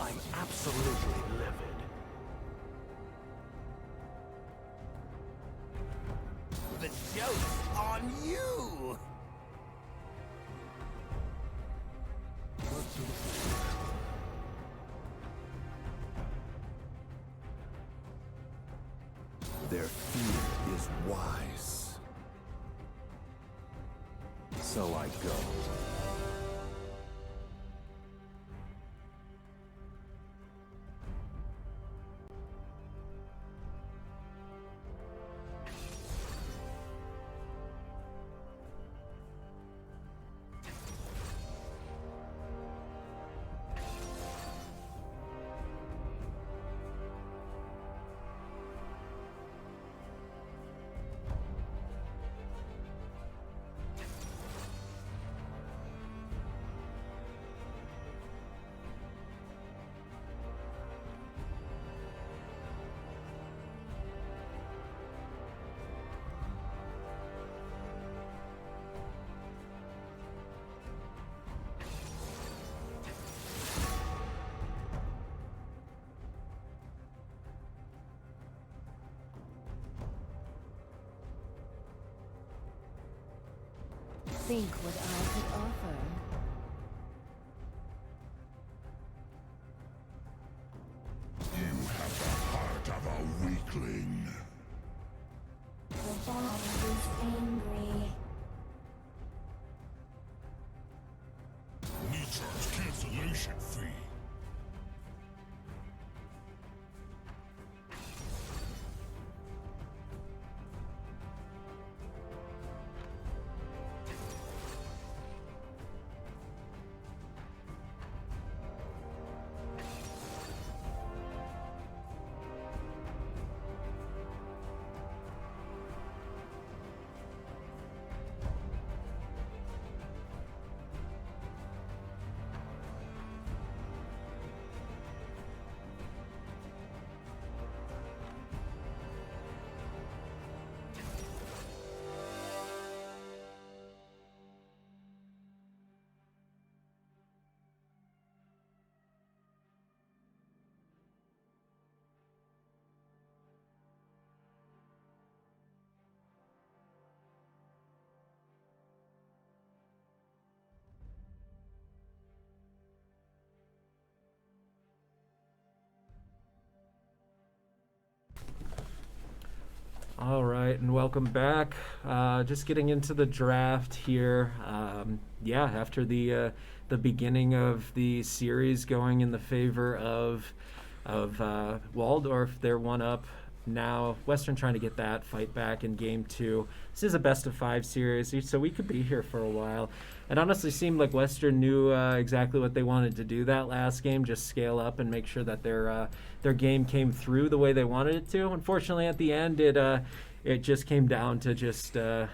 B: I'm absolutely livid. The joke's on you!
C: Their fear is wise. So I go.
E: Think what I could offer.
F: You have the heart of a weakling.
E: The body is angry.
F: We charge cancellation fee.
D: All right, and welcome back. Just getting into the draft here. Yeah, after the beginning of the series going in the favor of Waldorf, they're 1-up. Now Western trying to get that fight back in game 2. This is a best of 5 series, so we could be here for a while. It honestly seemed like Western knew exactly what they wanted to do that last game, just scale up and make sure that their game came through the way they wanted it to. Unfortunately, at the end, it just came down to just that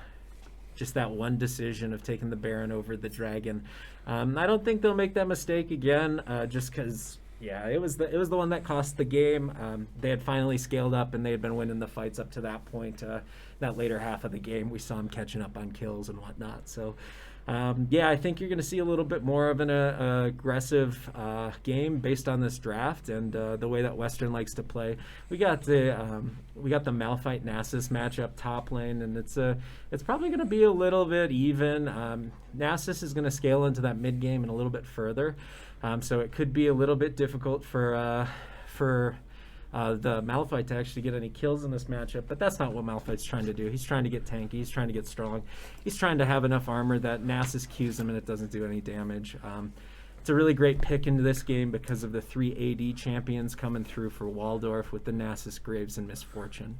D: one decision of taking the Baron over the Dragon. I don't think they'll make that mistake again, just because. Yeah, it was the one that cost the game. They had finally scaled up, and they had been winning the fights up to that point. That later half of the game, we saw them catching up on kills and whatnot. So, yeah, I think you're going to see a little bit more of an aggressive game based on this draft and the way that Western likes to play. We got the Malphite Nasus matchup top lane, and it's probably going to be a little bit even. Nasus is going to scale into that mid game and a little bit further. So it could be a little bit difficult for the Malphite to actually get any kills in this matchup, but that's not what Malphite's trying to do. He's trying to get tanky. He's trying to get strong. He's trying to have enough armor that Nasus Qs him and it doesn't do any damage. It's a really great pick into this game because of the 3 AD champions coming through for Waldorf with the Nasus, Graves, and Misfortune.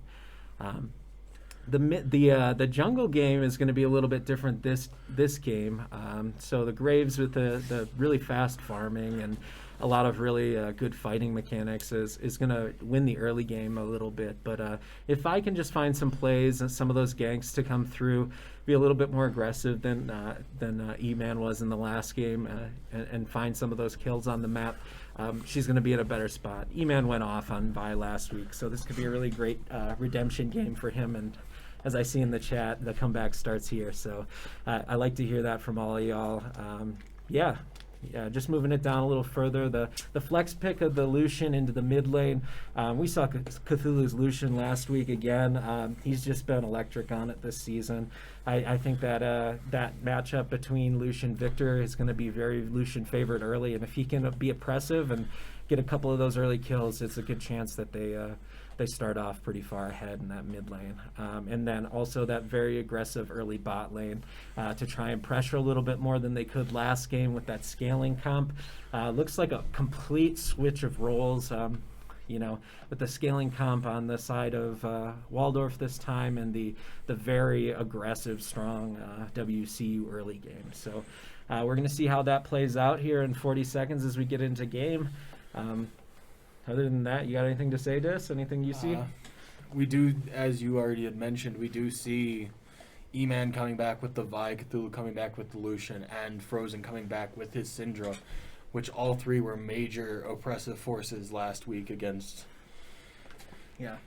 D: The jungle game is going to be a little bit different this game. So the Graves with the really fast farming and a lot of really good fighting mechanics is going to win the early game a little bit. But if I can just find some plays and some of those ganks to come through, be a little bit more aggressive than E-Man was in the last game, and find some of those kills on the map, she's going to be at a better spot. E-Man went off on Vi last week, so this could be a really great redemption game for him as I see in the chat, the comeback starts here. So I like to hear that from all of y'all. Yeah, just moving it down a little further. The flex pick of the Lucian into the mid lane. We saw Cthulhu's Lucian last week again. He's just been electric on it this season. I think that that matchup between Lucian and Victor is going to be very Lucian favored early, and if he can be oppressive and get a couple of those early kills, it's a good chance that they start off pretty far ahead in that mid lane. And then also that very aggressive early bot lane to try and pressure a little bit more than they could last game with that scaling comp. Looks like a complete switch of roles, with the scaling comp on the side of Waldorf this time and the very aggressive, strong WCU early game. So we're going to see how that plays out here in 40 seconds as we get into game. Other than that, you got anything to say, Dis? Anything you see?
A: We do, as you already had mentioned, we do see E-Man coming back with the Vi, Cthulhu coming back with the Lucian, and Frozen coming back with his Syndra, which all three were major oppressive forces last week against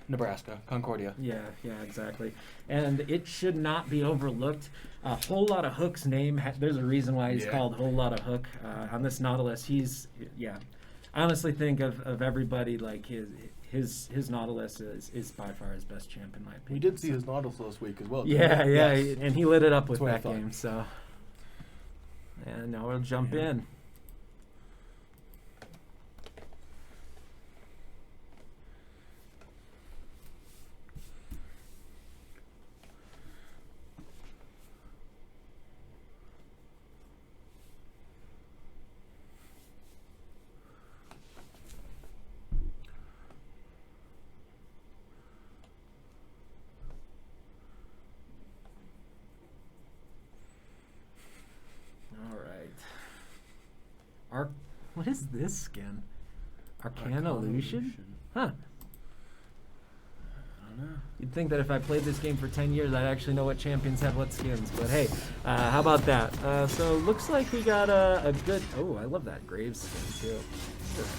A: Nebraska, Concordia.
D: Yeah, exactly. And it should not be overlooked. A Whole Lot of Hook's name, there's a reason why he's called Whole Lot of Hook on this Nautilus. I honestly think of everybody, like his Nautilus is by far his best champ in my opinion.
A: We did see his Nautilus last week as well.
D: Yeah,
A: Yes.
D: and he lit it up with
A: That's
D: that
A: what I thought.
D: game. So, and now we'll jump in. What is this skin? Arcana Lucian? Huh.
A: I don't know.
D: You'd think that if I played this game for 10 years, I'd actually know what champions have what skins. But hey, how about that? So looks like we got a good... Oh, I love that Graves skin too. That's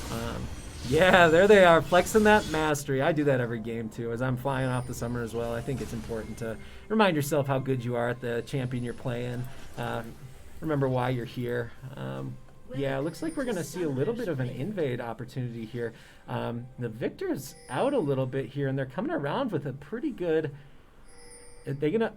D: fun. Yeah, there they are, flexing that mastery. I do that every game too, as I'm flying off the summer as well. I think it's important to remind yourself how good you are at the champion you're playing. Remember why you're here. Yeah, it looks like we're going to see a little bit of an invade opportunity here. The Victor's out a little bit here, and they're coming around with a pretty good... Are they going to...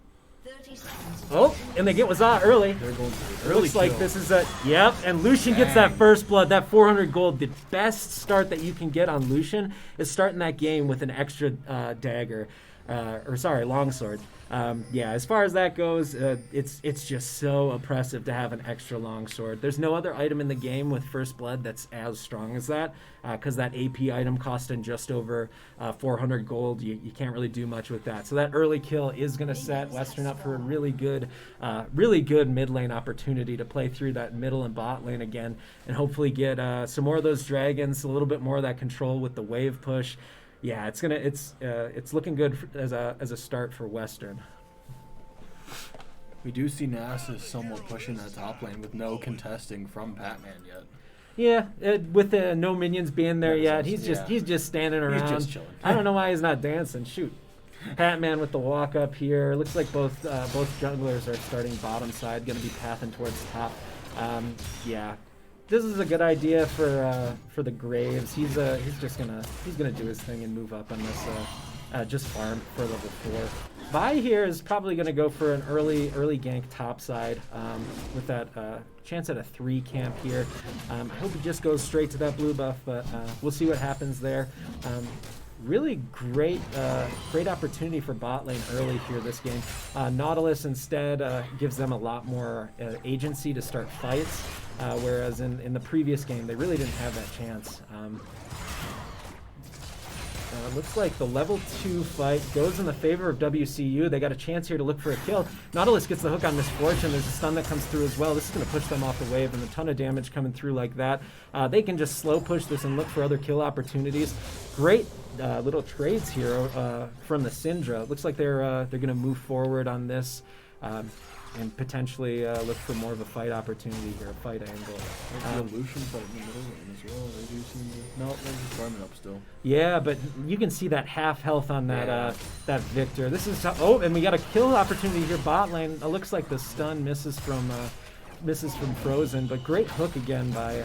D: Oh, and they get Wazah early.
A: They're going
D: It looks like this is a... Yep, and Lucian gets that first blood, that 400 gold. The best start that you can get on Lucian is starting that game with an extra dagger. Longsword. As far as that goes, it's just so oppressive to have an extra longsword. There's no other item in the game with First Blood that's as strong as that, because that AP item costing just over 400 gold, you can't really do much with that. So that early kill is going to set Western up for a really good mid lane opportunity to play through that middle and bot lane again, and hopefully get some more of those dragons, a little bit more of that control with the wave push. Yeah, it's looking good as a start for Western.
A: We do see NASA somewhat pushing that top lane with no contesting from Batman yet.
D: Yeah, with no minions being there yet, he's
A: Yeah.
D: just standing around.
A: He's just chilling.
D: I don't know why he's not dancing. Shoot, Batman with the walk up here. Looks like both junglers are starting bottom side, going to be pathing towards top. This is a good idea for the Graves. He's gonna do his thing and move up on this. Just farm for level 4. Vi here is probably gonna go for an early gank top side with that chance at a 3 camp here. I hope he just goes straight to that blue buff, but we'll see what happens there. Really great opportunity for bot lane early here this game. Nautilus instead gives them a lot more agency to start fights, whereas in the previous game they really didn't have that chance. Looks like the level 2 fight goes in the favor of WCU. They got a chance here to look for a kill. Nautilus gets the hook on Misfortune. There's a stun that comes through as well. This is going to push them off the wave, and a ton of damage coming through like that. They can just slow push this and look for other kill opportunities. Great little trades here from the Syndra. Looks like they're going to move forward on this and potentially look for more of a fight opportunity here, a fight angle.
A: The Lucian fight in the middle lane as well. They do seem to No, there's a Garmin up still.
D: Yeah, but you can see that half health on that
A: Yeah.
D: that Victor. This is and we got a kill opportunity here bot lane. It looks like the stun misses from Frozen, but great hook again by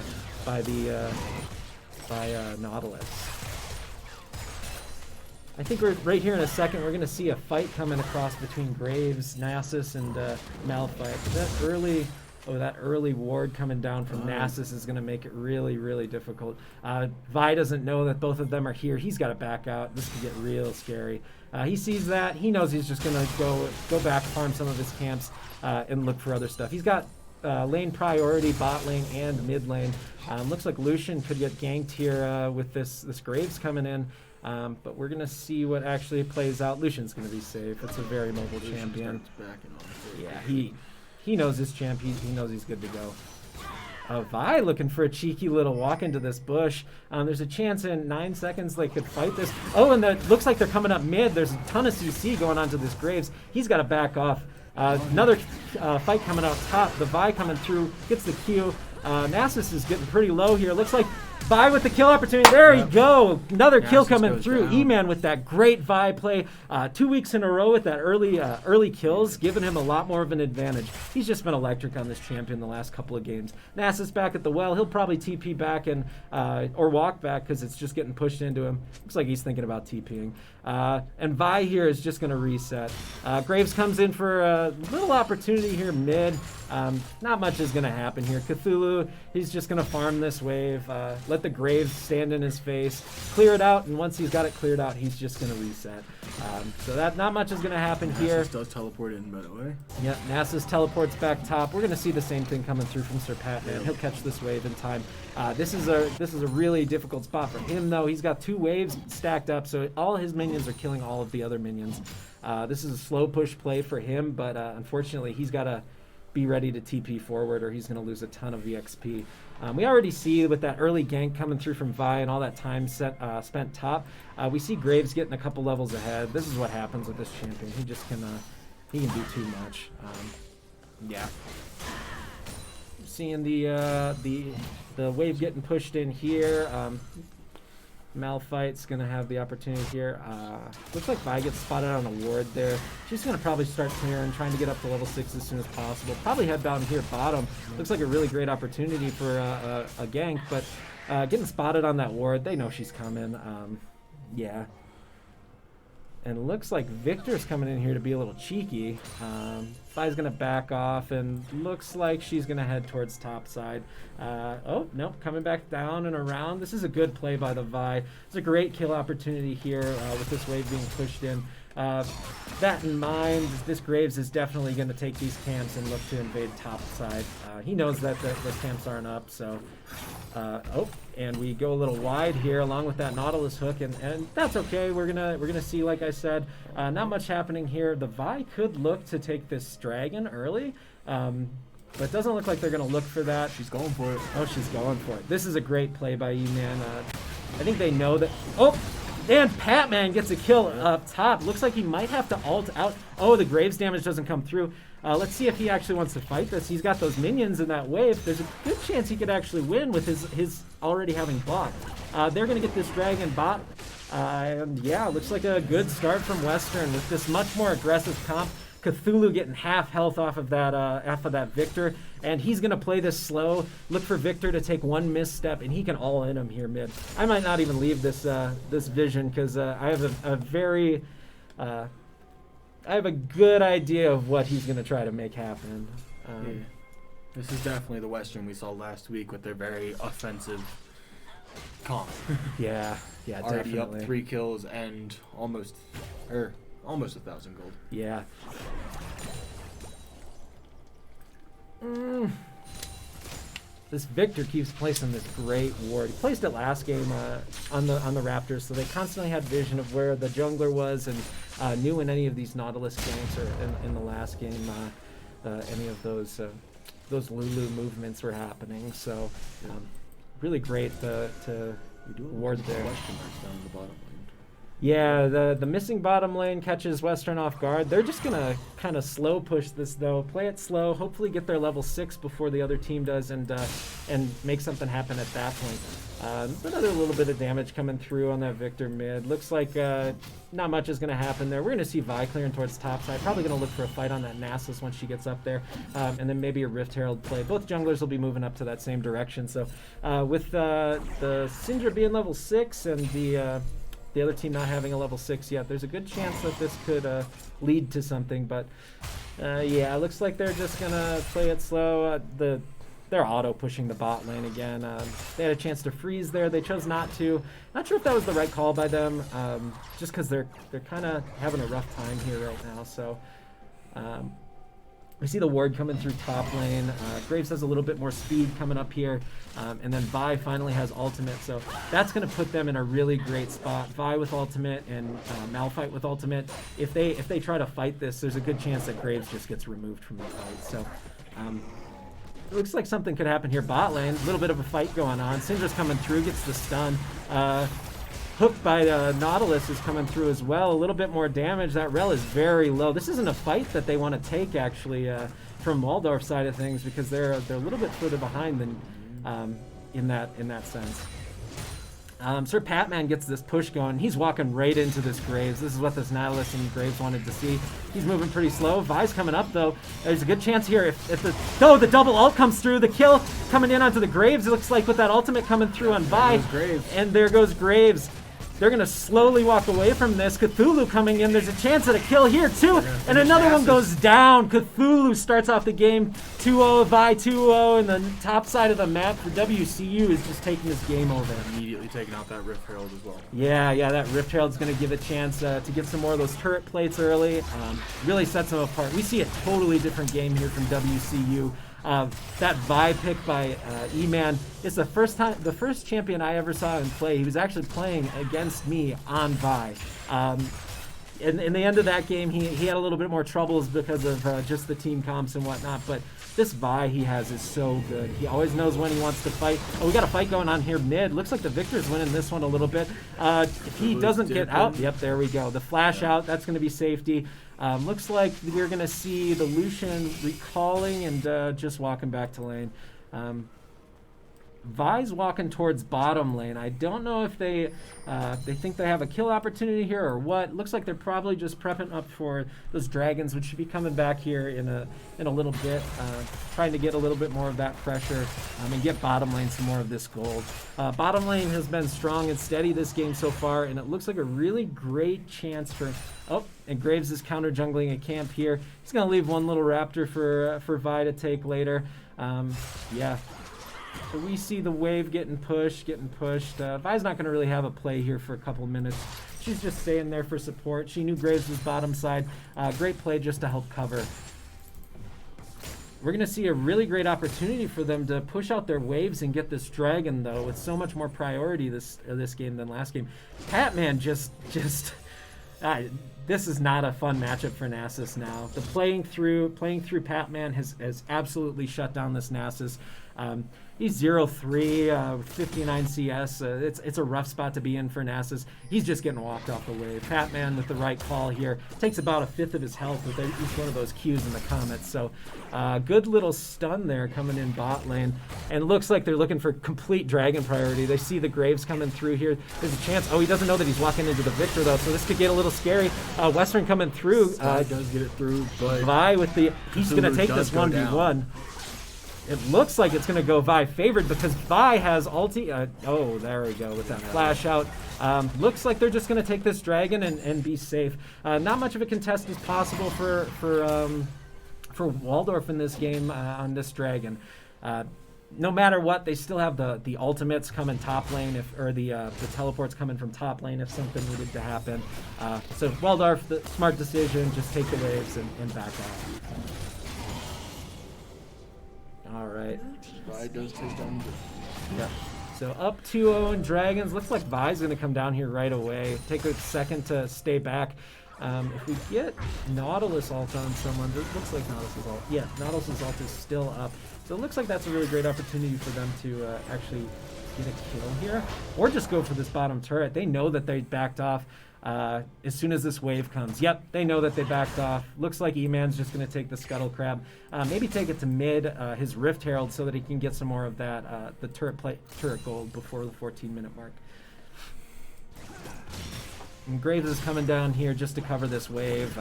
D: Nautilus. I think we're right here in a second. We're gonna see a fight coming across between Graves, Nasus, and Malphite. That early ward coming down from Nasus is going to make it really, really difficult. Vi doesn't know that both of them are here. He's got to back out. This could get real scary. He sees that. He knows he's just going to go back, farm some of his camps, and look for other stuff. He's got lane priority, bot lane, and mid lane. Looks like Lucian could get ganked here with this Graves coming in. But we're going to see what actually plays out. Lucian's going to be safe. It's a very mobile champion. Yeah, he knows his champ. He knows he's good to go. Vi looking for a cheeky little walk into this bush. There's a chance in 9 seconds they could fight this. Oh, and it looks like they're coming up mid. There's a ton of CC going onto this Graves. He's got to back off. Another fight coming out top. The Vi coming through, gets the Q. Nasus is getting pretty low here. Looks like Vi with the kill opportunity. There you go. Another kill coming through. E-Man with that great Vi play. 2 weeks in a row with that early kills, giving him a lot more of an advantage. He's just been electric on this champion the last couple of games. Nasus back at the well. He'll probably TP back and or walk back because it's just getting pushed into him. Looks like he's thinking about TPing. And Vi here is just going to reset. Graves comes in for a little opportunity here mid. Not much is going to happen here. Cthulhu, he's just going to farm this wave. Let the Graves stand in his face. Clear it out, and once he's got it cleared out, he's just going to reset. So that not much is going to happen here.
A: Nasus does teleport in, by the way.
D: Yeah, Nasus teleports back top. We're going to see the same thing coming through from Sir Patman. He'll catch this wave in time. This is a really difficult spot for him, though. He's got 2 waves stacked up, so all his minions are killing all of the other minions. This is a slow push play for him, but unfortunately, he's got to be ready to TP forward or he's going to lose a ton of EXP. We already see with that early gank coming through from Vi and all that time spent top, we see Graves getting a couple levels ahead. This is what happens with this champion. He just can do too much. Yeah. Seeing the wave getting pushed in here. Malphite's going to have the opportunity here. Looks like Vi gets spotted on a ward there. She's going to probably start clearing, trying to get up to level 6 as soon as possible. Probably head down here bottom. Looks like a really great opportunity for a gank, but getting spotted on that ward, they know she's coming. Yeah. And it looks like Victor's coming in here to be a little cheeky. Vi's going to back off, and looks like she's going to head towards top side. Oh, nope, coming back down and around. This is a good play by the Vi. It's a great kill opportunity here with this wave being pushed in. That in mind, this Graves is definitely going to take these camps and look to invade top side. He knows that the camps aren't up, so... and we go a little wide here along with that Nautilus hook, and that's okay. We're gonna see, like I said, not much happening here. The Vi could look to take this dragon early, but it doesn't look like they're gonna look for that.
A: She's going for it.
D: Oh, she's going for it. This is a great play by E-Man. I think they know that. Oh, and Patman gets a kill up top. Looks like he might have to ult out. Oh, the Graves damage doesn't come through. Let's see if he actually wants to fight this. He's got those minions in that wave. There's a good chance he could actually win with his already having block. They're going to get this dragon bot. And yeah, looks like a good start from Western with this much more aggressive comp. Cthulhu getting half health off of that Victor, and he's gonna play this slow. Look for Victor to take one misstep, and he can all in him here mid. I might not even leave this this vision because I have I have a good idea of what he's gonna try to make happen.
A: Yeah. This is definitely the Western we saw last week with their very offensive comp.
D: Yeah,
A: Already
D: definitely.
A: up 3 kills and almost 1,000 gold.
D: Yeah. This Victor keeps placing this great ward. He placed it last game on the Raptors, so they constantly had vision of where the jungler was and knew when any of these Nautilus ganks or in the last game any of those Lulu movements were happening. So really great to ward there.
A: Down the bottom lane.
D: Yeah, the missing bottom lane catches Western off guard. They're just going to kind of slow push this, though. Play it slow, hopefully get their level 6 before the other team does, and make something happen at that point. Another little bit of damage coming through on that Victor mid. Looks like not much is going to happen there. We're going to see Vi clearing towards top side. Probably going to look for a fight on that Nasus once she gets up there. And then maybe a Rift Herald play. Both junglers will be moving up to that same direction. So with the Syndra being level 6 and the other team not having a level 6 yet, there's a good chance that this could lead to something. But yeah, it looks like they're just going to play it slow. They're auto-pushing the bot lane again. They had a chance to freeze there. They chose not to. Not sure if that was the right call by them, just because they're kind of having a rough time here right now. So we see the ward coming through top lane. Graves has a little bit more speed coming up here. And then Vi finally has ultimate. So that's going to put them in a really great spot. Vi with ultimate and Malphite with ultimate. If they try to fight this, there's a good chance that Graves just gets removed from the fight. So it looks like something could happen here. Bot lane, a little bit of a fight going on. Syndra's coming through, gets the stun. Hooked by Nautilus is coming through as well. A little bit more damage. That rel is very low. This isn't a fight that they want to take, actually, from Waldorf's side of things, because they're a little bit further behind than in that sense. Sir Patman gets this push going. He's walking right into this Graves. This is what this Nautilus and Graves wanted to see. He's moving pretty slow. Vi's coming up, though. There's a good chance here. If the double ult comes through, the kill coming in onto the Graves, it looks like, with that ultimate coming through on Vi. And there goes Graves. They're going to slowly walk away from this. Cthulhu coming in. There's a chance at a kill here, too. And another one goes down. Cthulhu starts off the game 2-0, Vi 2-0. And the top side of the map for WCU is just taking this game over.
A: Immediately taking out that Rift Herald as well.
D: Yeah, that Rift Herald's going to give a chance to get some more of those turret plates early. Really sets them apart. We see a totally different game here from WCU. That Vi pick by E-Man is the first champion I ever saw him play. He was actually playing against me on Vi. In the end of that game, he had a little bit more troubles because of just the team comps and whatnot, but this Vi he has is so good. He always knows when he wants to fight. Oh, we got a fight going on here mid. Looks like the Victor's winning this one a little bit. If he doesn't get out, yep, there we go. The flash out, that's going to be safety. Looks like we're going to see the Lucian recalling and just walking back to lane. Vi's walking towards bottom lane. I don't know if they think they have a kill opportunity here or what. Looks like they're probably just prepping up for those dragons, which should be coming back here in a little bit, trying to get a little bit more of that pressure and get bottom lane some more of this gold. Bottom lane has been strong and steady this game so far, and it looks like a really great chance for... Oh, and Graves is counter jungling a camp here. He's going to leave one little raptor for Vi to take later. Yeah. So we see the wave getting pushed. Vi's not going to really have a play here for a couple minutes. She's just staying there for support. She knew Graves was bottom side. Great play just to help cover. We're going to see a really great opportunity for them to push out their waves and get this dragon, though, with so much more priority this game than last game. Patman just this is not a fun matchup for Nasus now. The playing through Patman has absolutely shut down this Nasus. He's 0-3 with 59 CS. It's a rough spot to be in for Nasus. He's just getting walked off the wave. Patman with the right call here takes about a fifth of his health with each one of those Qs in the Comet. So good little stun there coming in bot lane. And it looks like they're looking for complete dragon priority. They see the Graves coming through here. There's a chance. Oh, he doesn't know that he's walking into the Victor, though, so this could get a little scary. Western coming through.
A: Does get it through, but
D: Vi with the... He's going to take this 1v1. It looks like it's going to go Vi favored because Vi has ulti. Oh, there we go with that flash out. Looks like they're just going to take this dragon and be safe. Not much of a contest is possible for Waldorf in this game on this dragon. No matter what, they still have the ultimates coming top lane or the teleports coming from top lane if something needed to happen. So Waldorf, the smart decision, just take the waves and back off. All right.
A: Vi does take down the...
D: Yep. So up 2-0 in Dragons. Looks like Vi's going to come down here right away. Take a second to stay back. If we get Nautilus ult on someone, it looks like Nautilus' ult. Yeah, Nautilus' ult is still up. So it looks like that's a really great opportunity for them to actually get a kill here, or just go for this bottom turret. They know that they backed off as soon as this wave comes. Yep, they know that they backed off. Looks like E-Man's just going to take the Scuttle Crab. Maybe take it to mid, his Rift Herald, so that he can get some more of that, the turret gold before the 14-minute mark. And Graves is coming down here just to cover this wave.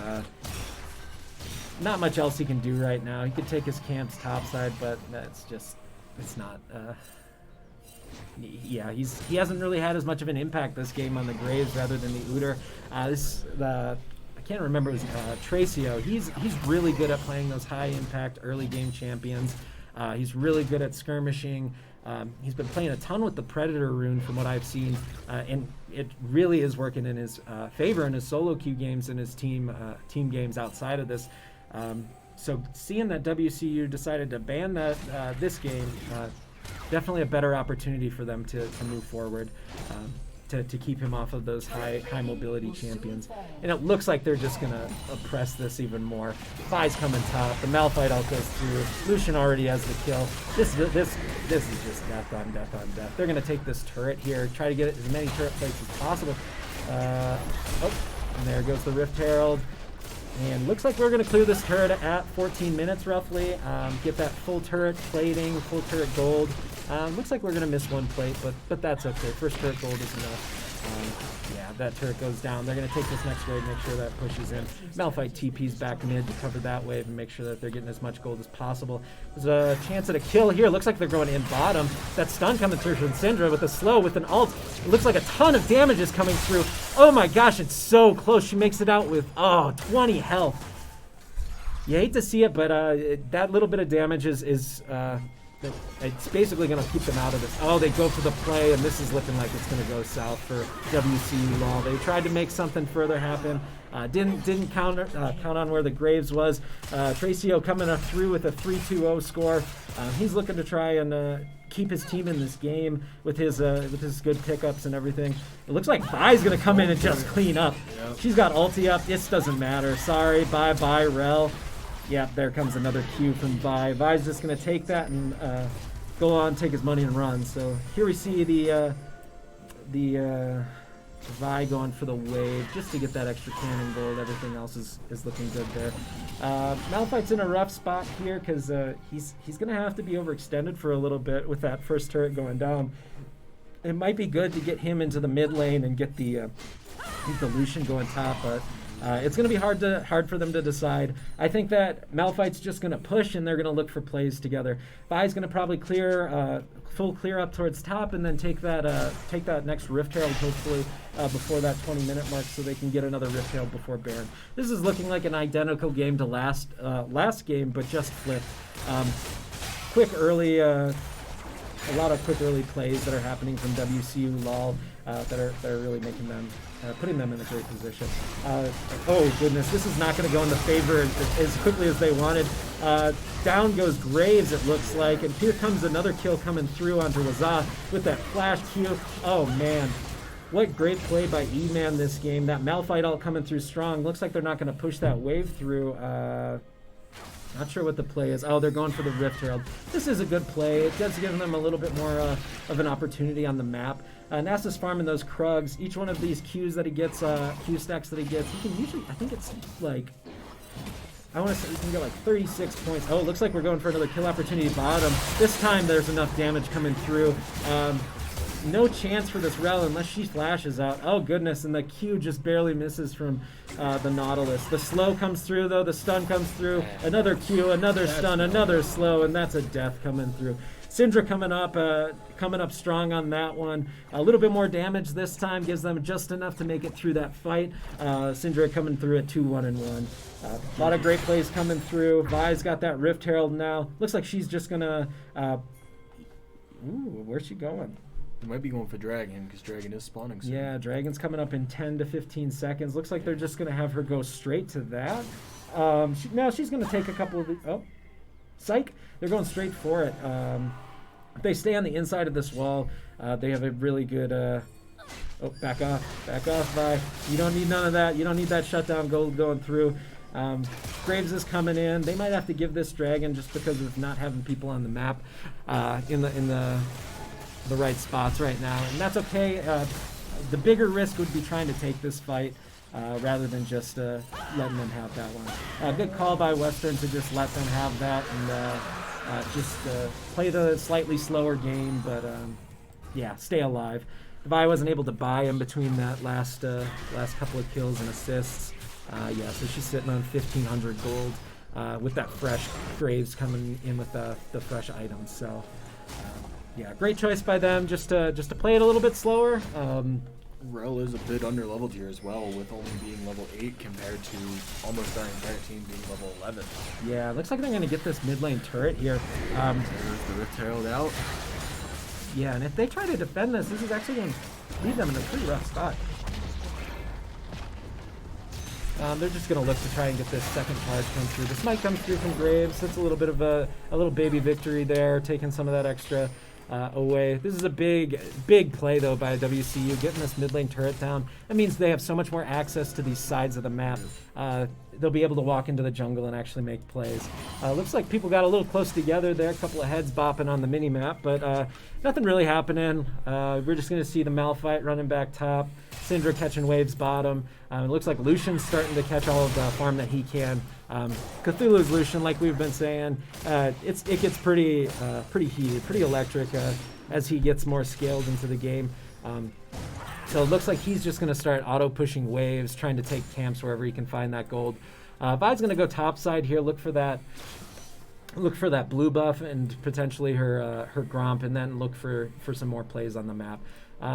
D: Not much else he can do right now. He could take his camps topside, but that's just, it's not. Yeah, he hasn't really had as much of an impact this game on the Graves rather than the Udyr. I can't remember, it was Tracio. He's really good at playing those high impact early game champions. He's really good at skirmishing. He's been playing a ton with the Predator rune from what I've seen, and it really is working in his favor in his solo queue games and his team games outside of this. So seeing that WCU decided to ban that this game, definitely a better opportunity for them to move forward, to keep him off of those high mobility champions. And it looks like they're just gonna oppress this even more. Vi's coming top. The Malphite ult goes through. Lucian already has the kill. This is just death on death on death. They're gonna take this turret here, try to get as many turret plates as possible. And there goes the Rift Herald. And looks like we're going to clear this turret at 14 minutes roughly. Get that full turret plating, full turret gold. Looks like we're going to miss one plate, but that's okay. First turret gold is enough. Yeah, that turret goes down. They're going to take this next wave, make sure that pushes in. Malphite TP's back mid to cover that wave and make sure that they're getting as much gold as possible. There's a chance at a kill here. Looks like they're going in bottom. That stun coming through from Syndra with a slow, with an ult. It looks like a ton of damage is coming through. Oh my gosh, it's so close. She makes it out with, 20 health. You hate to see it, but that little bit of damage is it's basically going to keep them out of this. Oh, they go for the play, and this is looking like it's going to go south for WCU Law. They tried to make something further happen. Didn't count on where the Graves was. Tracio coming up through with a 3-2-0 score. He's looking to try and keep his team in this game with his good pickups and everything. It looks like Vi's going to come in and just clean up. Yep. She's got ulti up. This doesn't matter. Sorry. Bye, Rel. Yeah, there comes another Q from Vi. Vi's just going to take that and go on, take his money and run. So here we see the Vi going for the wave just to get that extra cannon gold. Everything else is looking good there. Malphite's in a rough spot here because he's going to have to be overextended for a little bit with that first turret going down. It might be good to get him into the mid lane and get the Lucian going top, but it's going to be hard for them to decide. I think that Malphite's just going to push, and they're going to look for plays together. Vi's going to probably full clear up towards top, and then take that next Rift Herald hopefully before that 20-minute mark, so they can get another Rift Herald before Baron. This is looking like an identical game to last game, but just flipped. Quick early. A lot of quick early plays that are happening from WCU LOL that are really making them, putting them in a great position. Oh goodness, this is not going to go in the favor as quickly as they wanted. Down goes Graves, it looks like, and here comes another kill coming through onto Wazah with that flash Q. Oh man, what great play by E-Man this game. That Malphite ult coming through strong. Looks like they're not going to push that wave through. Not sure what the play is. Oh, they're going for the Rift Herald. This is a good play. It does give them a little bit more of an opportunity on the map. Nasa's farming those Krugs. Each one of these Qs that he gets, Q stacks that he gets, he can usually, I think it's like, I want to say he can get like 36 points. Oh, it looks like we're going for another kill opportunity bottom. This time there's enough damage coming through. No chance for this Rel unless she flashes out. Oh goodness, and the Q just barely misses from the Nautilus. The slow comes through though, the stun comes through. Another Q, another stun, another slow, and that's a death coming through. Syndra coming up strong on that one. A little bit more damage this time, gives them just enough to make it through that fight. Syndra coming through at 2-1-1. A lot of great plays coming through. Vi's got that Rift Herald now. Looks like she's just gonna, where's she going?
A: They might be going for Dragon, because Dragon is spawning soon.
D: Yeah, Dragon's coming up in 10 to 15 seconds. Looks like they're just going to have her go straight to that. Now she's going to take a couple of the... Oh, psych! They're going straight for it. They stay on the inside of this wall. They have a really good... Oh, back off, Vi. You don't need none of that. You don't need that shutdown gold going through. Graves is coming in. They might have to give this Dragon just because of not having people on the map. the right spots right now, and that's okay. The bigger risk would be trying to take this fight rather than just letting them have that one. Good call by Western to just let them have that and just play the slightly slower game, but yeah, stay alive. Vi wasn't able to buy him between that last couple of kills and assists. Yeah, so she's sitting on 1,500 gold with that fresh Graves coming in with the fresh items. So yeah, great choice by them just to play it a little bit slower.
A: Rel is a bit underleveled here as well, with only being level 8 compared to almost our entire team being level 11.
D: Yeah, looks like they're going to get this mid lane turret here.
A: They're tailed out.
D: Yeah, and if they try to defend this is actually going to leave them in a pretty rough spot. They're just going to look to try and get this second charge come through. This might come through from Graves. That's a little bit of a little baby victory there, taking some of that extra away. This is a big play, though, by WCU, getting this mid lane turret down. That means they have so much more access to these sides of the map. They'll be able to walk into the jungle and actually make plays. Looks like people got a little close together there, a couple of heads bopping on the mini-map, but nothing really happening. We're just going to see the Malphite running back top, Syndra catching waves bottom. It looks like Lucian's starting to catch all of the farm that he can. Cthulhu's Lucian, like we've been saying, it gets pretty heated, pretty electric as he gets more scaled into the game. So it looks like he's just going to start auto-pushing waves, trying to take camps wherever he can find that gold. Vi's going to go topside here, look for that blue buff and potentially her Gromp, and then look for some more plays on the map.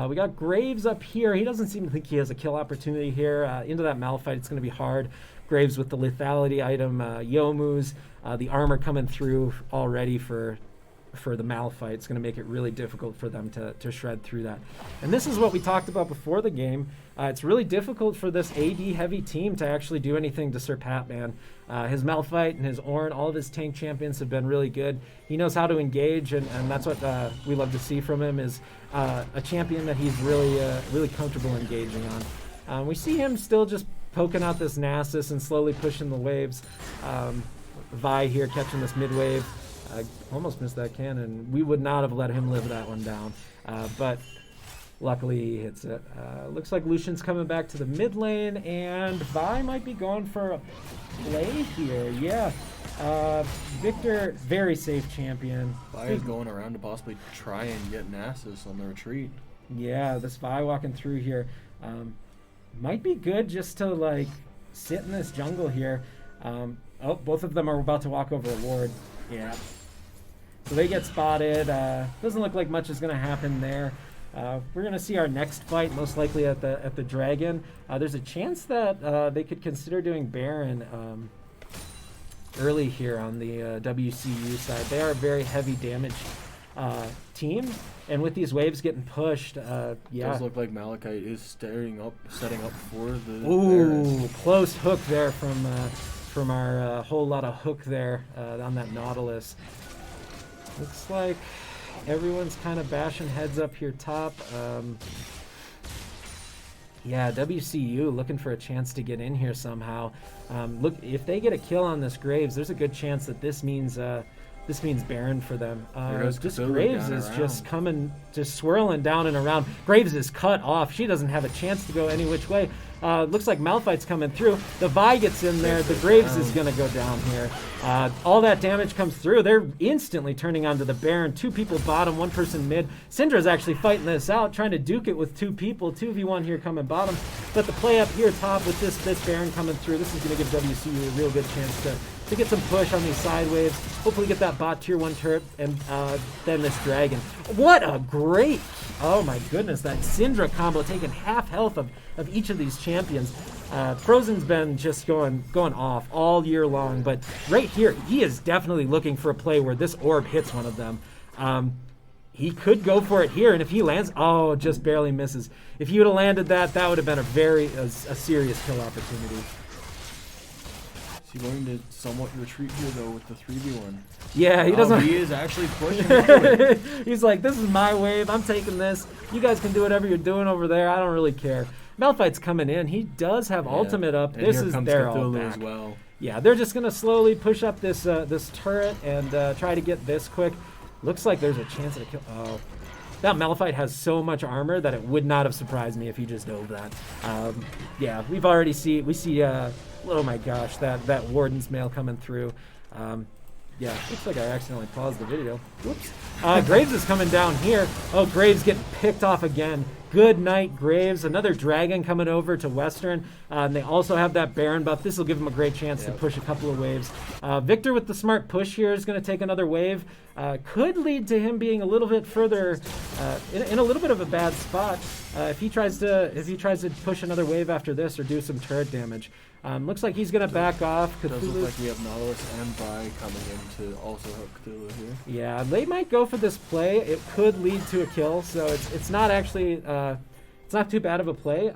D: We got Graves up here. He doesn't seem to think he has a kill opportunity here. Into that Malphite, it's going to be hard. Graves with the lethality item, Yomu's, the armor coming through already for the Malphite. It's going to make it really difficult for them to shred through that. And this is what we talked about before the game. It's really difficult for this AD-heavy team to actually do anything to Sir Patman. His Malphite and his Ornn, all of his tank champions have been really good. He knows how to engage, and that's what we love to see from him, is a champion that he's really comfortable engaging on. We see him still just poking out this Nasus and slowly pushing the waves. Vi here catching this mid-wave. I almost missed that cannon. We would not have let him live that one down, but luckily he hits it. Looks like Lucian's coming back to the mid lane, and Vi might be going for a play here. Yeah, Victor, very safe champion.
A: Vi is going around to possibly try and get Nasus on the retreat.
D: Yeah, this Vi walking through here might be good just to like sit in this jungle here. Oh, both of them are about to walk over a ward. Yeah. So they get spotted. Doesn't look like much is going to happen there. We're going to see our next fight, most likely at the Dragon. There's a chance that they could consider doing Baron early here on the WCU side. They are a very heavy damage team, and with these waves getting pushed, yeah.
A: It does look like Malachite is setting up for the
D: Ooh,
A: Baron.
D: close hook there from our whole lot of hook there on that Nautilus. Looks like everyone's kind of bashing heads up here top. Yeah, WCU looking for a chance to get in here somehow. Look, if they get a kill on this Graves, there's a good chance that this means Baron for them. This Graves is just coming, just swirling down and around. Graves is cut off. She doesn't have a chance to go any which way. Looks like Malphite's coming through. The Vi gets in there. The Graves is going to go down here. All that damage comes through. They're instantly turning onto the Baron. 2 people bottom, 1 person mid. Syndra's actually fighting this out, trying to duke it with 2 people. 2v1 here coming bottom. But the play up here top with this Baron coming through, this is going to give WCU a real good chance to get some push on these side waves. Hopefully get that bot tier 1 turret, and then this Dragon. What a great, oh my goodness, that Syndra combo taking half health of each of these champions. Frozen's been just going off all year long, but right here, he is definitely looking for a play where this orb hits one of them. He could go for it here, and if he lands, oh, just barely misses. If he would have landed that, that would have been a serious kill opportunity.
A: Is he going to somewhat retreat here, though, with the 3v1?
D: Yeah, he doesn't.
A: He is actually pushing into it.
D: He's like, this is my wave. I'm taking this. You guys can do whatever you're doing over there. I don't really care. Malphite's coming in. He does have ultimate up.
A: And
D: this
A: here
D: is
A: comes
D: their
A: Cthulhu
D: all back.
A: as well.
D: Yeah, they're just gonna slowly push up this this turret and try to get this quick. Looks like there's a chance at a kill. Oh, that Malphite has so much armor that it would not have surprised me if he just dove that. Yeah, we see oh my gosh, that Warden's mail coming through. Yeah, looks like I accidentally paused the video. Whoops. Graves is coming down here. Oh, Graves getting picked off again. Good night, Graves. Another dragon coming over to Western. And they also have that Baron buff. This will give him a great chance to push a couple of waves. Victor with the smart push here is going to take another wave. Could lead to him being a little bit further in a little bit of a bad spot if he tries to push another wave after this or do some turret damage. Looks like he's going to back off.
A: Does look like we have Nautilus and Vi coming in to also help Cthulhu here.
D: Yeah, they might go for this play. It could lead to a kill, so it's not actually it's not too bad of a play.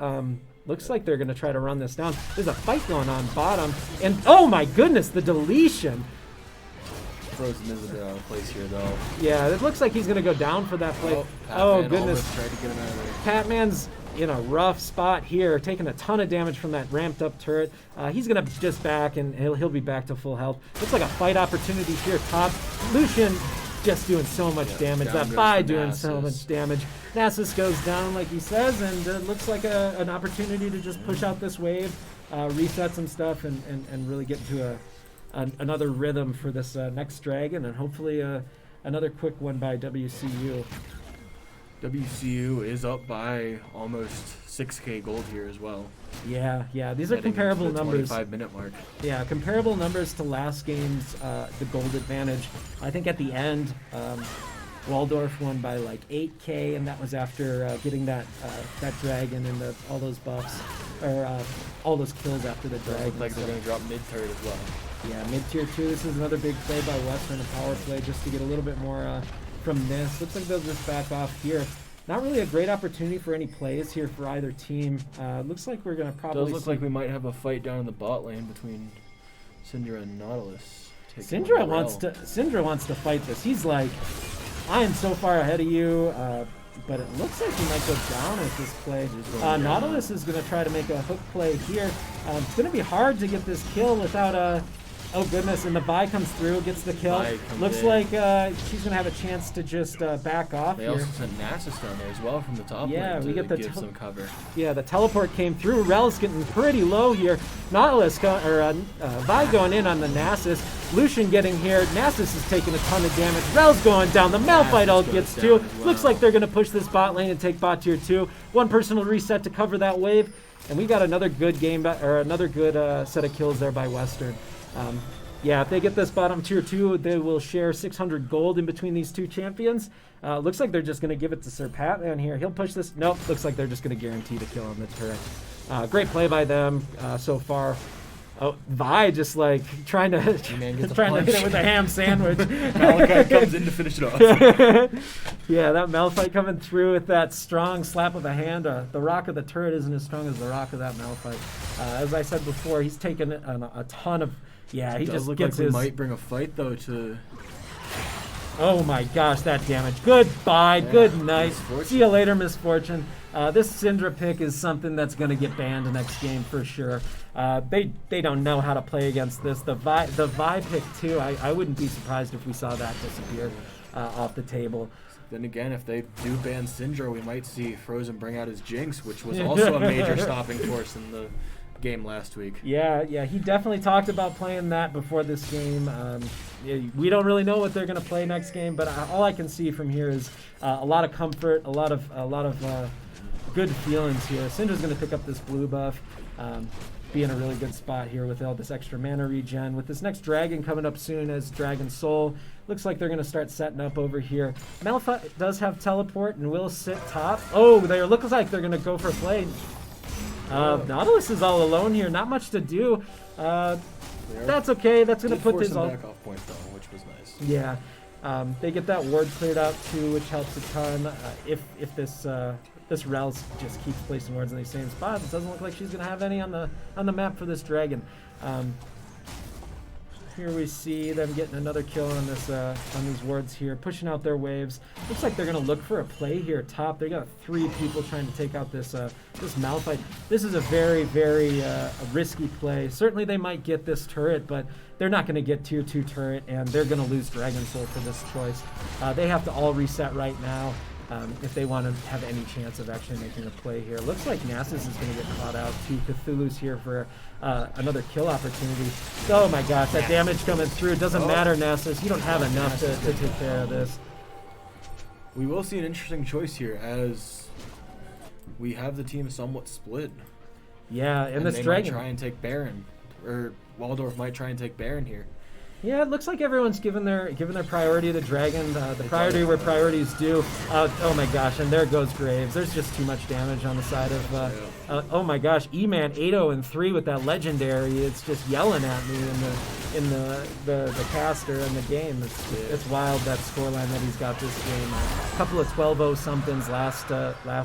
D: Looks like they're going to try to run this down. There's a fight going on bottom, and oh my goodness, the deletion.
A: Frozen is a bit out of place here, though.
D: Yeah, it looks like he's going to go down for that play.
A: Oh,
D: Goodness.
A: Tried to get him out of there.
D: Patman's in a rough spot here, taking a ton of damage from that ramped up turret. He's going to just back, and he'll be back to full health. Looks like a fight opportunity here top. Lucian just doing so much damage. That Vi doing so much damage. Nasus goes down, like he says, and looks like an opportunity to just push out this wave, reset some stuff, and really get into another rhythm for this next dragon, and hopefully another quick one by WCU.
A: WCU is up by almost 6k gold here as well.
D: Yeah, these are comparable numbers.
A: 25-minute mark.
D: Yeah, comparable numbers to last game's the gold advantage. I think at the end, Waldorf won by like 8k, and that was after getting that dragon and all those buffs, or all those kills after the dragon.
A: Looks like they're going to drop mid-turret as well.
D: Yeah, mid-tier 2. This is another big play by Western, a power play just to get a little bit more from this. Looks like they'll just back off here. Not really a great opportunity for any plays here for either team. Looks like we're going to probably
A: Does look like we might have a fight down in the bot lane between Syndra and Nautilus.
D: Syndra wants to fight this. He's like, I am so far ahead of you, but it looks like he might go down with this play. Nautilus is going to try to make a hook play here. It's going to be hard to get this kill without a... Oh goodness, and the Vi comes through, gets the kill. Looks like she's going to have a chance to just back off
A: They
D: here.
A: also sent Nasus down there as well from the top
D: Yeah,
A: lane
D: we
A: to
D: get the
A: give some cover.
D: Yeah, the teleport came through. Rel's getting pretty low here. Nautilus, Vi going in on the Nasus. Lucian getting here. Nasus is taking a ton of damage. Rel's going down. The Malphite ult gets 2.
A: Well.
D: Looks like they're going to push this bot lane and take bot tier 2. One person will reset to cover that wave. And we got another good game, or another good set of kills there by Western. Yeah, if they get this bottom tier 2, they will share 600 gold in between these two champions. Looks like they're just going to give it to Sir Patman here. He'll push this. Nope, looks like they're just going to guarantee the kill on the turret. Great play by them so far. Oh, Vi just like trying to hit it with a ham sandwich.
A: Malachi comes in to finish it off.
D: Yeah, that Malphite coming through with that strong slap of the hand. The rock of the turret isn't as strong as the rock of that Malphite. As I said before, he's taken a ton of... Yeah, he just
A: look
D: gets
A: like
D: his...
A: we might bring a fight though to...
D: Oh my gosh, that damage. Goodbye, good night.
A: Misfortune.
D: See you later, Misfortune. This Syndra pick is something that's going to get banned next game for sure. They don't know how to play against this. The Vi pick too, I wouldn't be surprised if we saw that disappear off the table.
A: Then again, if they do ban Syndra, we might see Frozen bring out his Jinx, which was also a major stopping force in the game last week.
D: Yeah, he definitely talked about playing that before this game. We don't really know what they're going to play next game, but all I can see from here is a lot of comfort, a lot of good feelings here. Syndra's going to pick up this blue buff, be in a really good spot here with all this extra mana regen. With this next dragon coming up soon as Dragon Soul, looks like they're going to start setting up over here. Malphite does have teleport and will sit top. Oh, they looks like they're going to go for a play. Nautilus is all alone here, not much to do. That's okay. That's going to put this all
A: back off point though, which was nice.
D: Yeah, they get that ward cleared out too, which helps a ton. If this Rels just keeps placing wards in these same spots, it doesn't look like she's going to have any on the map for this dragon. Here we see them getting another kill on this on these wards here, pushing out their waves. Looks like they're going to look for a play here top. They got 3 people trying to take out this Malphite. This is a very, very risky play. Certainly they might get this turret, but they're not going to get tier 2 turret, and they're going to lose Dragon Soul for this choice. They have to all reset right now. if they want to have any chance of actually making a play here. Looks like Nasus is going to get caught out to Cthulhu's here for another kill opportunity. Oh my gosh, that damage coming through. Doesn't matter, Nasus. You don't have enough to take care of this.
A: We will see an interesting choice here as we have the team somewhat split.
D: Yeah, and this
A: they
D: Dragon.
A: might try and take Baron, or Waldorf might try and take Baron here.
D: Yeah, it looks like everyone's given their priority to the Dragon, the priority where priorities due. Oh my gosh, and there goes Graves. There's just too much damage on the side of. Oh my gosh, E-Man 8-0-3 with that legendary. It's just yelling at me in the caster and the game. It's wild, that scoreline that he's got this game. A couple of 12-0 somethings last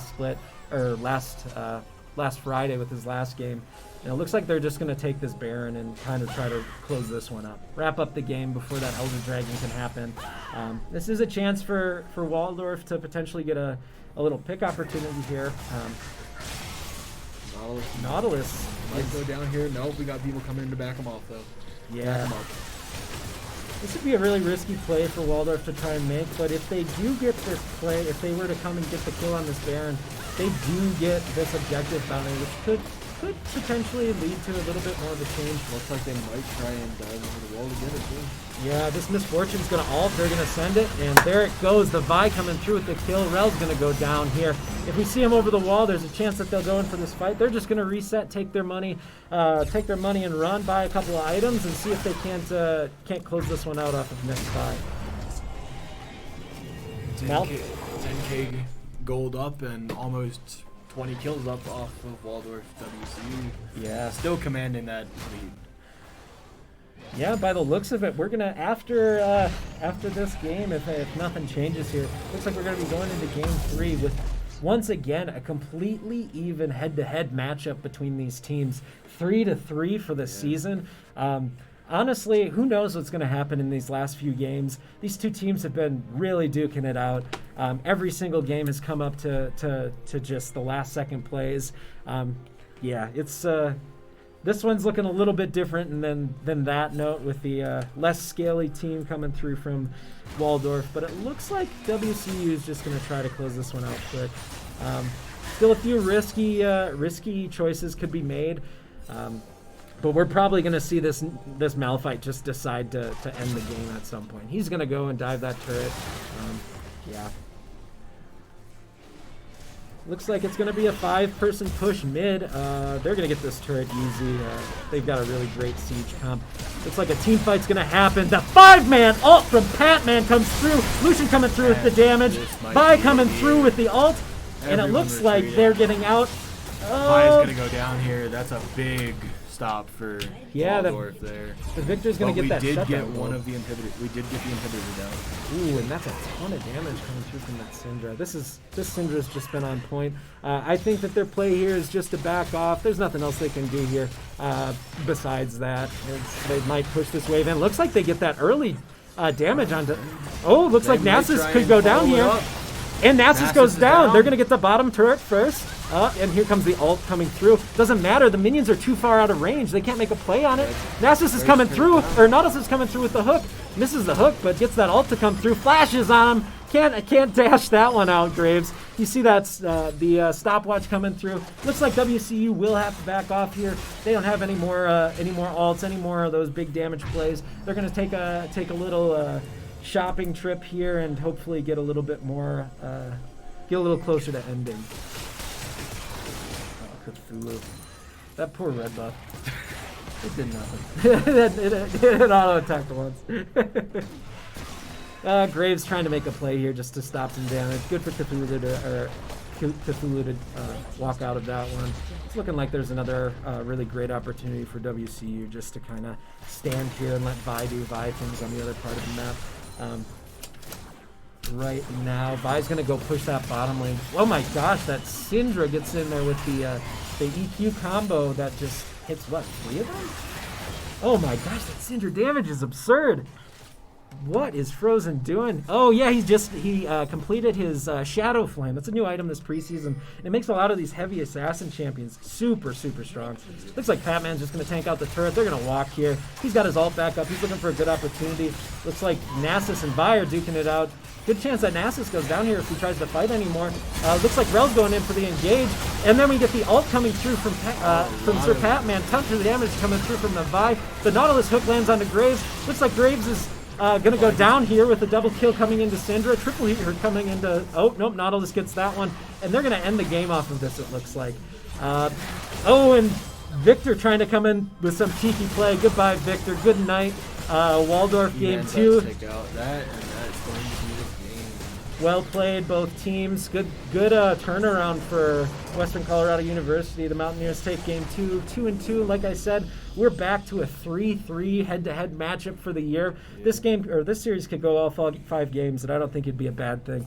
D: split or last Friday with his last game. And it looks like they're just going to take this Baron and kind of try to close this one up. Wrap up the game before that Elder Dragon can happen. This is a chance for Waldorf to potentially get a little pick opportunity here. Nautilus.
A: Might go down here. Nope, we got people coming in to back him off, though.
D: Yeah.
A: Back him up.
D: This would be a really risky play for Waldorf to try and make, but if they do get this play, if they were to come and get the kill on this Baron, they do get this objective bounty, which could potentially lead to a little bit more of a change.
A: Looks like they might try and dive over the wall to get it, too.
D: Yeah, this Misfortune's going to ult. They're going to send it, and there it goes. The Vi coming through with the kill. Rel's going to go down here. If we see him over the wall, there's a chance that they'll go in for this fight. They're just going to reset, take their money and run, buy a couple of items, and see if they can't close this one out off of next Vi.
A: 10K gold up and almost 20 kills up off of Waldorf WCU.
D: Yeah.
A: Still commanding that lead.
D: Yeah, by the looks of it, we're gonna after this game, if nothing changes here, looks like we're gonna be going into Game 3 with once again a completely even head-to-head matchup between these teams, 3-3 for the season. Honestly, who knows what's going to happen in these last few games? These two teams have been really duking it out. Every single game has come up to just the last second plays. Yeah, it's this one's looking a little bit different than that note with the less scaly team coming through from Waldorf. But it looks like WCU is just going to try to close this one out quick. Still a few risky choices could be made. But we're probably going to see this Malphite just decide to end the game at some point. He's going to go and dive that turret. Yeah. Looks like it's going to be a 5-person push mid. They're going to get this turret easy. They've got a really great siege comp. Looks like a team fight's going to happen. The 5-man ult from Patman comes through. Lucian coming through with the damage. Vi coming through with the ult. And it looks like they're getting out.
A: Vi's going to go down here. That's a big stop for Waldorf there.
D: The Victor's going to get that shutdown.
A: We did get one of the inhibitors. We did get the inhibitor down.
D: Ooh, and that's a ton of damage coming through from that Syndra. This Syndra's just been on point. I think that their play here is just to back off. There's nothing else they can do here besides that. They might push this wave in. Looks like they get that early damage onto... Oh, looks like Nasus could go down here. And Nasus goes down. They're going to get the bottom turret first. And here comes the ult coming through. Doesn't matter. The minions are too far out of range. They can't make a play on it. Nasus is coming through, or Nautilus is coming through with the hook. Misses the hook, but gets that ult to come through. Flashes on him. Can't dash that one out, Graves. You see that's the stopwatch coming through. Looks like WCU will have to back off here. They don't have any more ults, any more of those big damage plays. They're going to take a little shopping trip here and hopefully get a little bit more, get a little closer to ending. Cthulhu. That poor red buff. It did nothing. it auto-attacked once. Graves trying to make a play here just to stop some damage. Good for Cthulhu to walk out of that one. It's looking like there's another really great opportunity for WCU just to kind of stand here and let Vi do Vi things on the other part of the map. Right now, Vi's gonna go push that bottom lane. Oh my gosh, that Syndra gets in there with the EQ combo that just hits what, 3 of them? Oh my gosh, that Syndra damage is absurd. What is Frozen doing? Oh yeah, he completed his Shadow Flame. That's a new item this preseason. It makes a lot of these heavy assassin champions super strong. Looks like Patman's just gonna tank out the turret. They're gonna walk here. He's got his ult back up. He's looking for a good opportunity. Looks like Nasus and Vi are duking it out. Good chance that Nasus goes down here if he tries to fight anymore. Looks like Rel's going in for the engage. And then we get the ult coming through from Sir Patman. Tons of damage coming through from the Vi. The Nautilus hook lands onto Graves. Looks like Graves is going to go down here with a double kill coming into Syndra. Triple here coming into... Oh, nope, Nautilus gets that one. And they're going to end the game off of this, it looks like. Oh, and Victor trying to come in with some cheeky play. Goodbye, Victor. Good night. Waldorf game 2.
A: Take out that, and that's going to be the game.
D: Well played, both teams. Good turnaround for Western Colorado University. The Mountaineers take game 2, 2-2. Like I said, we're back to a 3-3 head-to-head matchup for the year. Yeah. This series could go all 5 games, and I don't think it'd be a bad thing.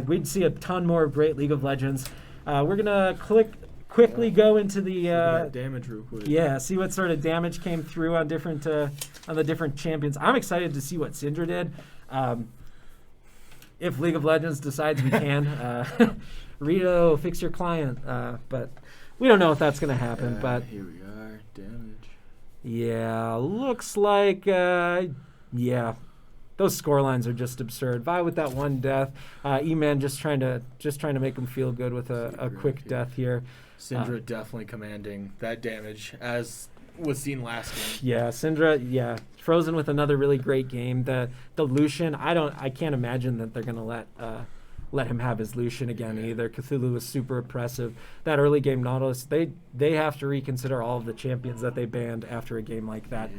D: We'd see a ton more of great League of Legends. We're gonna quickly go into the
A: damage real quick.
D: Yeah, see what sort of damage came through on the different champions. I'm excited to see what Syndra did. If League of Legends decides we can, Rito, fix your client. But we don't know if that's going to happen. But
A: here we are, damage.
D: Yeah, looks like those score lines are just absurd. Vi with that one death. E-Man just trying to make him feel good with a quick death here.
A: Syndra definitely commanding that damage as was seen last game.
D: Yeah, Syndra, Frozen with another really great game. The Lucian, I can't imagine that they're gonna let him have his Lucian again either. Cthulhu was super oppressive. That early game Nautilus, they have to reconsider all of the champions that they banned after a game like that.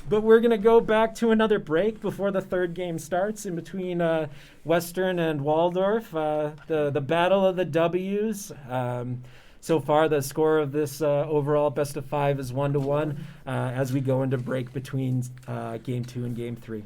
D: But we're going to go back to another break before the third game starts in between Western and Waldorf. The battle of the W's. So far, the score of this overall best of 5 is 1-1 as we go into break between game 2 and game 3.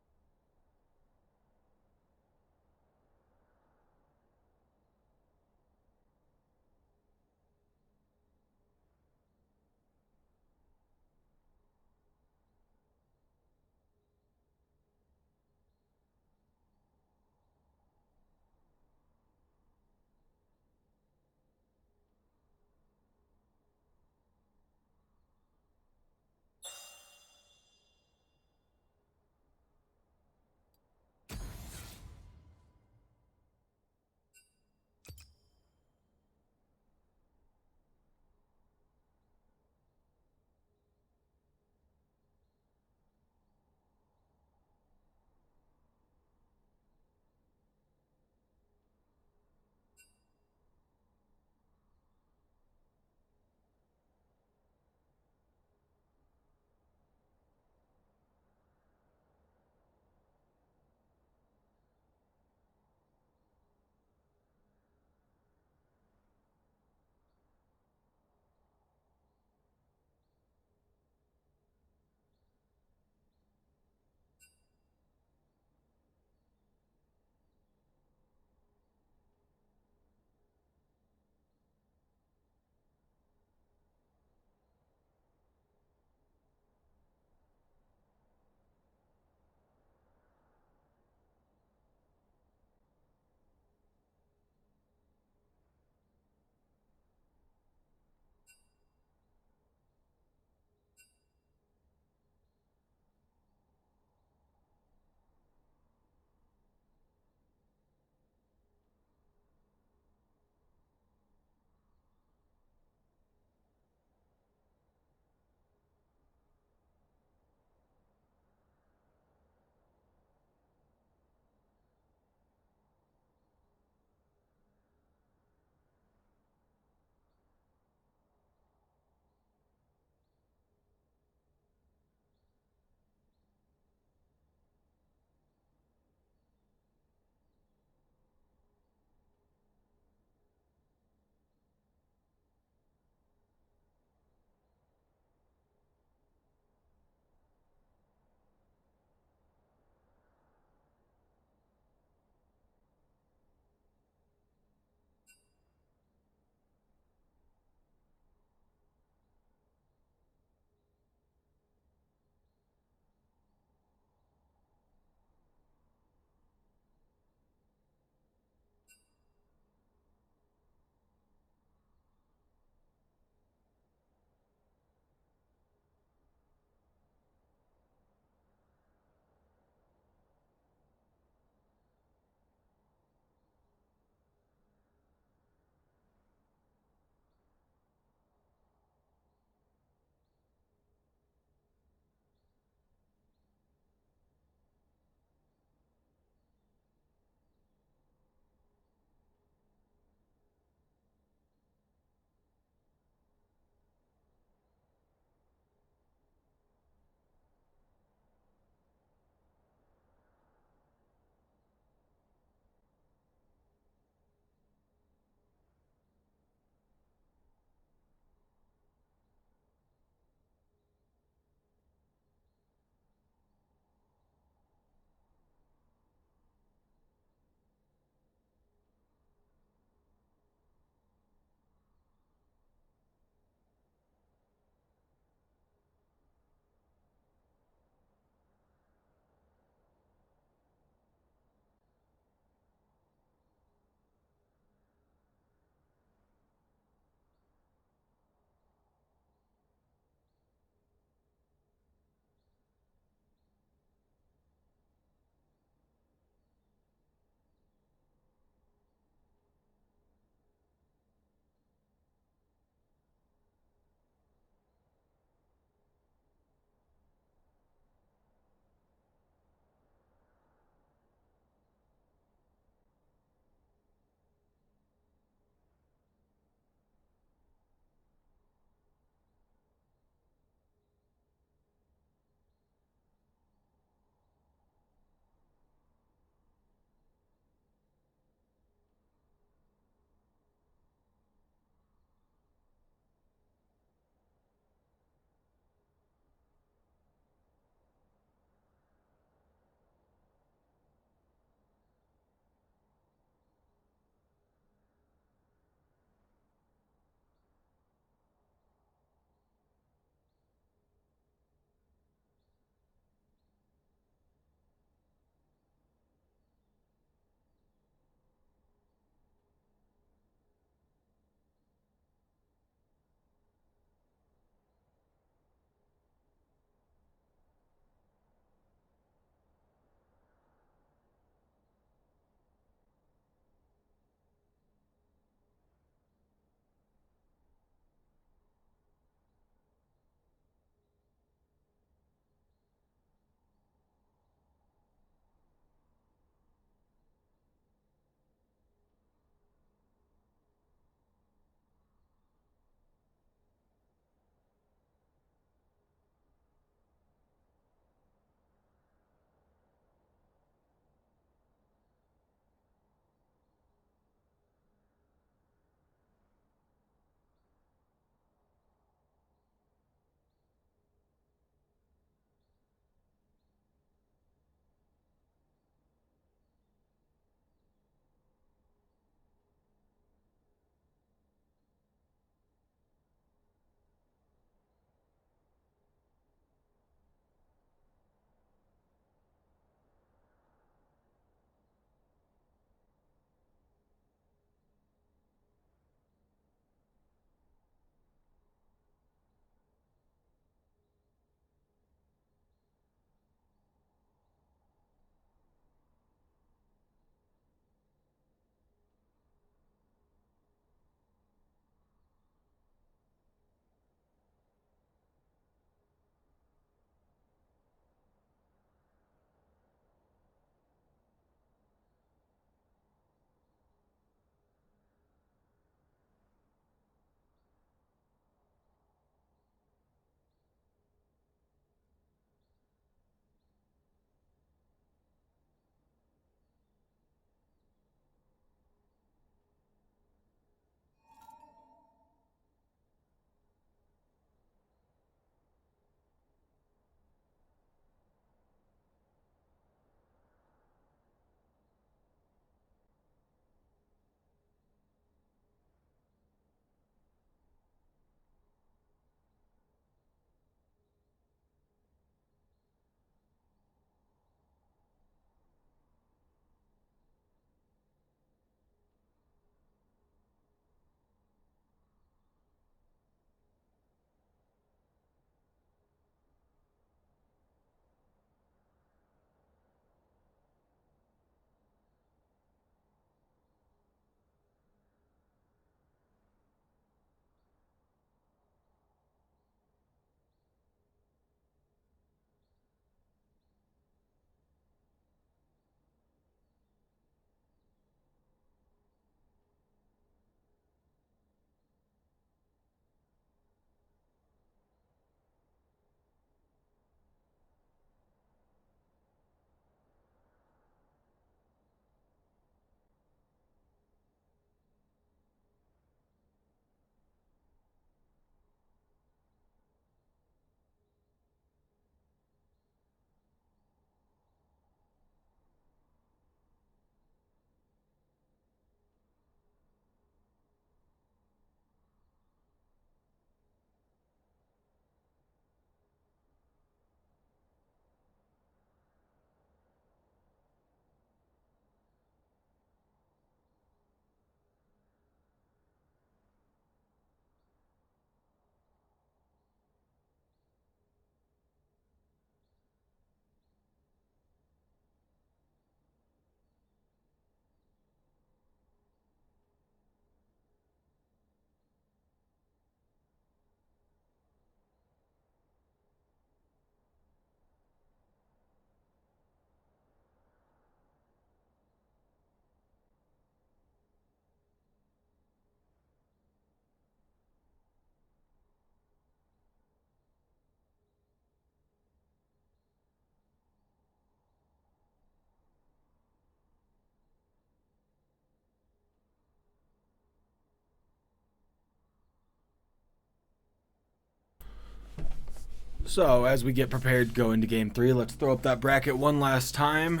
A: So, as we get prepared to go into Game 3, let's throw up that bracket one last time.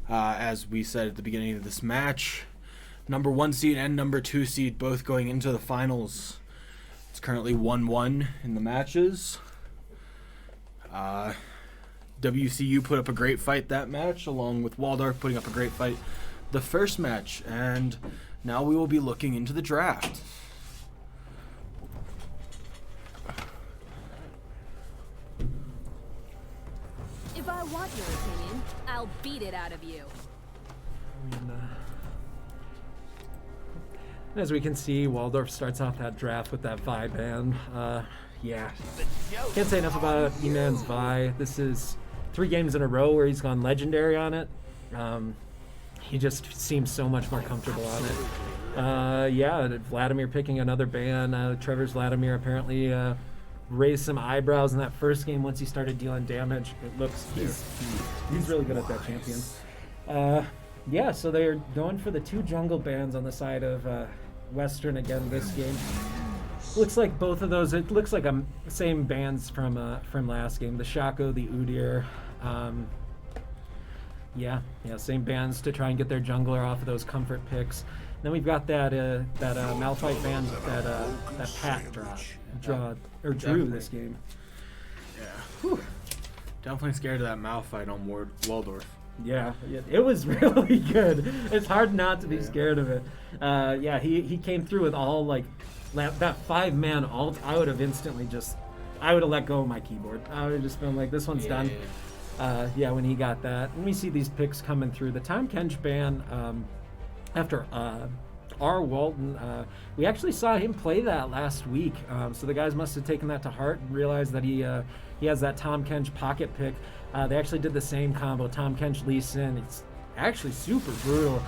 A: As we said at the beginning of this match, number 1 seed and number 2 seed both going into the finals. It's currently 1-1 in the matches. WCU put up a great fight that match, along with Waldorf putting up a great fight the first match. And now we will be looking into the draft.
G: If I want your opinion, I'll beat it out of you.
D: As we can see, Waldorf starts off that draft with that Vi band. Yeah, can't say enough about E-Man's Vi. This is 3 games in a row where he's gone legendary on it. He just seems so much more comfortable on it. Yeah, Vladimir picking another band. Trevor's Vladimir apparently raised some eyebrows in that first game once he started dealing damage. It looks he's really good at that champion. Yeah, so they're going for the 2 jungle bands on the side of Western again this game. Looks like both of those. It looks like same bands from last game. The Shaco, the Udyr. Yeah, same bands to try and get their jungler off of those comfort picks. Then we've got that Malphite band that Pat drew this game.
A: Yeah. Whew. Definitely scared of that Malphite on Waldorf.
D: Yeah, it was really good. It's hard not to be scared of it. Yeah, he came through with all like that 5-man ult. I would have instantly I would have let go of my keyboard. I would have just been like, this one's done. Yeah, when he got that. And we see these picks coming through. The Tom Kench ban after R. Walton, we actually saw him play that last week. So the guys must have taken that to heart and realized that he has that Tom Kench pocket pick. They actually did the same combo, Tom Kench, Lee Sin. It's actually super brutal.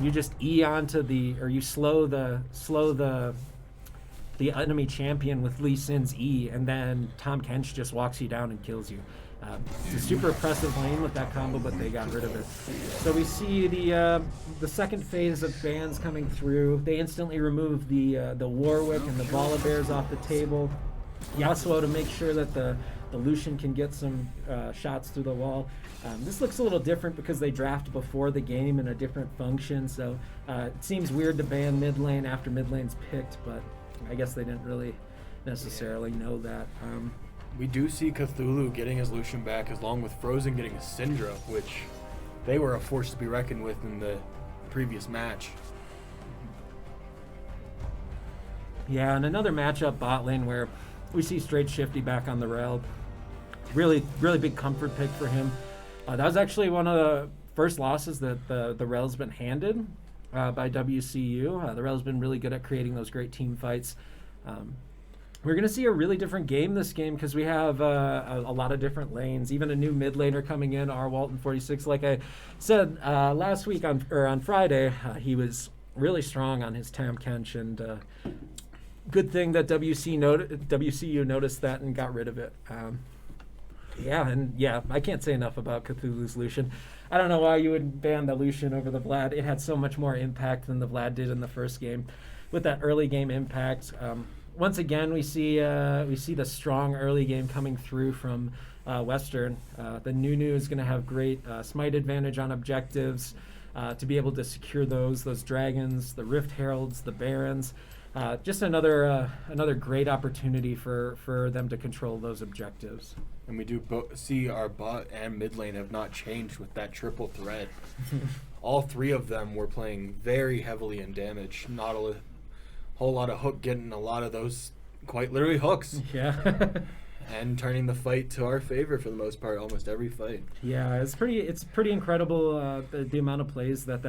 D: You just E onto you slow the enemy champion with Lee Sin's E, and then Tom Kench just walks you down and kills you. It's a super oppressive lane with that combo, but they got rid of it. So we see the second phase of bans coming through. They instantly remove the Warwick and the Volibears off the table. Yasuo to make sure that the Lucian can get some shots through the wall. This looks a little different because they draft before the game in a different function, so it seems weird to ban mid lane after mid lane's picked, but I guess they didn't really necessarily know that.
A: We do see Cthulhu getting his Lucian back, along with Frozen getting a Syndra, which they were a force to be reckoned with in the previous match.
D: Yeah, and another matchup bot lane where we see straight Shifty back on the rail. Really, really big comfort pick for him. That was actually one of the first losses that the rail's been handed by WCU. The rail's been really good at creating those great team fights. We're going to see a really different game this game because we have a lot of different lanes, even a new mid laner coming in, R. Walton 46. Like I said last week on Friday, he was really strong on his Tam Kench, and good thing that WCU noticed that and got rid of it. I can't say enough about Cthulhu's Lucian. I don't know why you would ban the Lucian over the Vlad. It had so much more impact than the Vlad did in the first game. With that early game impact, once again we see the strong early game coming through from Western. The Nunu is going to have great smite advantage on objectives to be able to secure those dragons, the Rift Heralds, the Barons. Just another great opportunity for them to control those objectives.
A: And we do see our bot and mid lane have not changed with that triple threat. All 3 of them were playing very heavily in damage. Not a whole lot of hook, getting a lot of those quite literally hooks.
D: Yeah.
A: And turning the fight to our favor for the most part, almost every fight.
D: Yeah, it's pretty incredible the amount of plays that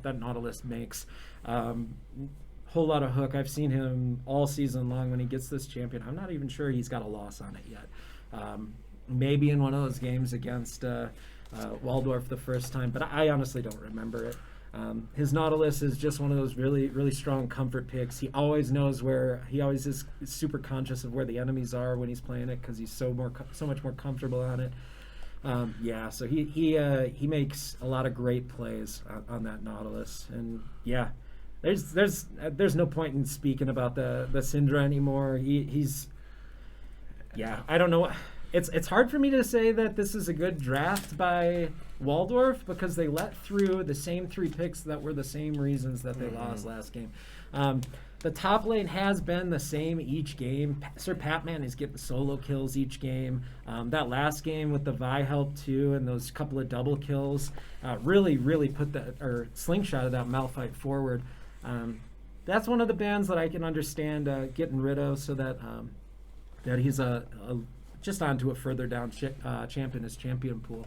D: Nautilus makes. Whole lot of hook. I've seen him all season long when he gets this champion. I'm not even sure he's got a loss on it yet. Maybe in one of those games against Waldorf the first time, but I honestly don't remember it. His Nautilus is just one of those really, really strong comfort picks. He always knows he always is super conscious of where the enemies are when he's playing it because he's so much more comfortable on it. So he makes a lot of great plays on that Nautilus, and yeah. There's no point in speaking about the Syndra anymore. Yeah, I don't know. It's hard for me to say that this is a good draft by Waldorf because they let through the same 3 picks that were the same reasons that they lost last game. The top lane has been the same each game. Sir Patman is getting solo kills each game. That last game with the Vi help too, and those couple of double kills really put slingshotted that Malphite forward. That's one of the bands that I can understand getting rid of, so that that he's just onto a further down champion, his champion pool.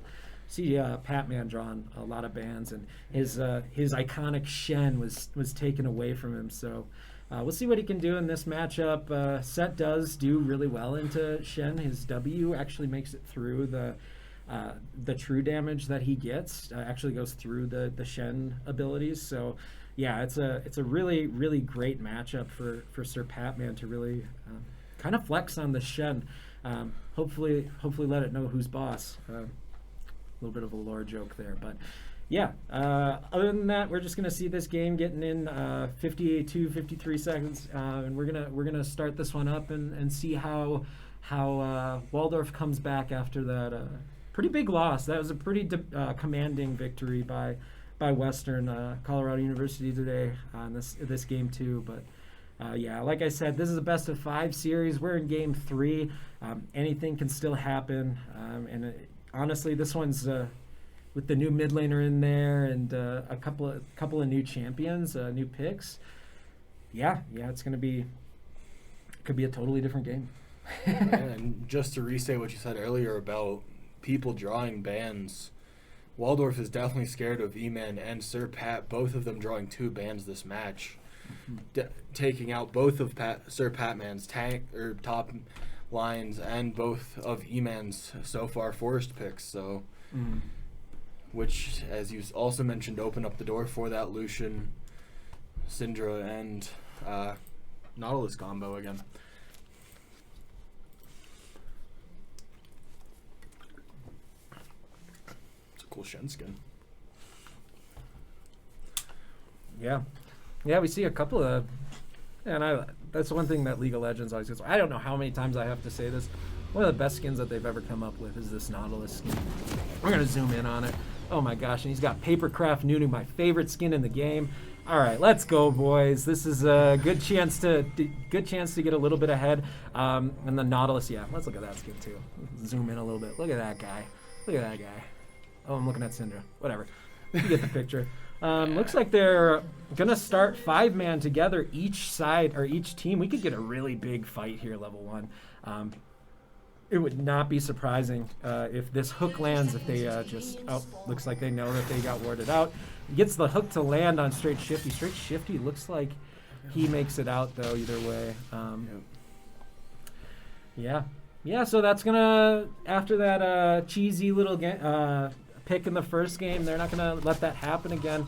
D: See Patman drawing a lot of bans, and his iconic Shen was taken away from him. So we'll see what he can do in this matchup. Set does do really well into Shen. His W actually makes it through the true damage that he gets. Actually goes through the Shen abilities. So yeah, it's a really great matchup for Sir Patman to really kind of flex on the Shen. Hopefully let it know who's boss. A little bit of a lore joke there, but yeah. Other than that, we're just gonna see this game getting in 53 seconds, and we're gonna start this one up and see how Waldorf comes back after that pretty big loss. That was a pretty commanding victory by Western Colorado University today on this game too, but. Yeah, like I said, this is a best of 5 series. We're in game 3. Anything can still happen. Honestly, this one's with the new mid laner in there and a couple of new champions, new picks. Yeah, it's could be a totally different game.
A: And just to restate what you said earlier about people drawing bans, Waldorf is definitely scared of E-Man and Sir Pat, both of them drawing 2 bans this match. Taking out both of Sir Patman's top lines and both of E-Man's so far forest picks. So, which, as you also mentioned, open up the door for that Lucian, Syndra, and Nautilus combo again. It's a cool Shen skin.
D: Yeah, we see a couple of, and that's one thing that League of Legends always gets. I don't know how many times I have to say this. One of the best skins that they've ever come up with is this Nautilus skin. We're going to zoom in on it. Oh my gosh, and he's got Papercraft Nunu, my favorite skin in the game. All right, let's go, boys. This is a good chance to get a little bit ahead. And the Nautilus, yeah, let's look at that skin too. Zoom in a little bit. Look at that guy. Oh, I'm looking at Syndra. Whatever. You get the picture. Looks like they're gonna start 5-man together each side or each team. We could get a really big fight here, level 1. It would not be surprising if this hook lands. If they looks like they know that they got warded out. Gets the hook to land on Straight Shifty. Straight Shifty looks like he makes it out though. Either way, yeah. So that's gonna, after that cheesy little pick in the first game, they're not going to let that happen again.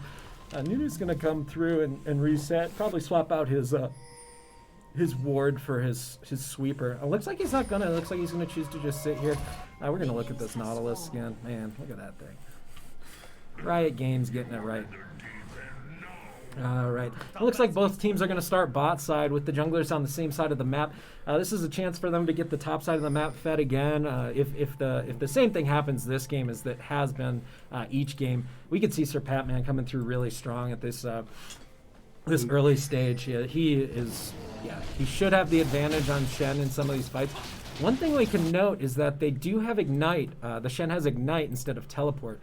D: Nunu's going to come through and reset, probably swap out his ward for his sweeper. It looks like he's not going to. It looks like he's going to choose to just sit here. We're going to look at this Nautilus again. Man, look at that thing. Riot Games getting it right. All right. It looks like both teams are going to start bot side with the junglers on the same side of the map. This is a chance for them to get the top side of the map fed again. If the same thing happens this game as that has been each game, we could see Sir Patman coming through really strong at this early stage. He should have the advantage on Shen in some of these fights. One thing we can note is that they do have Ignite. The Shen has Ignite instead of Teleport.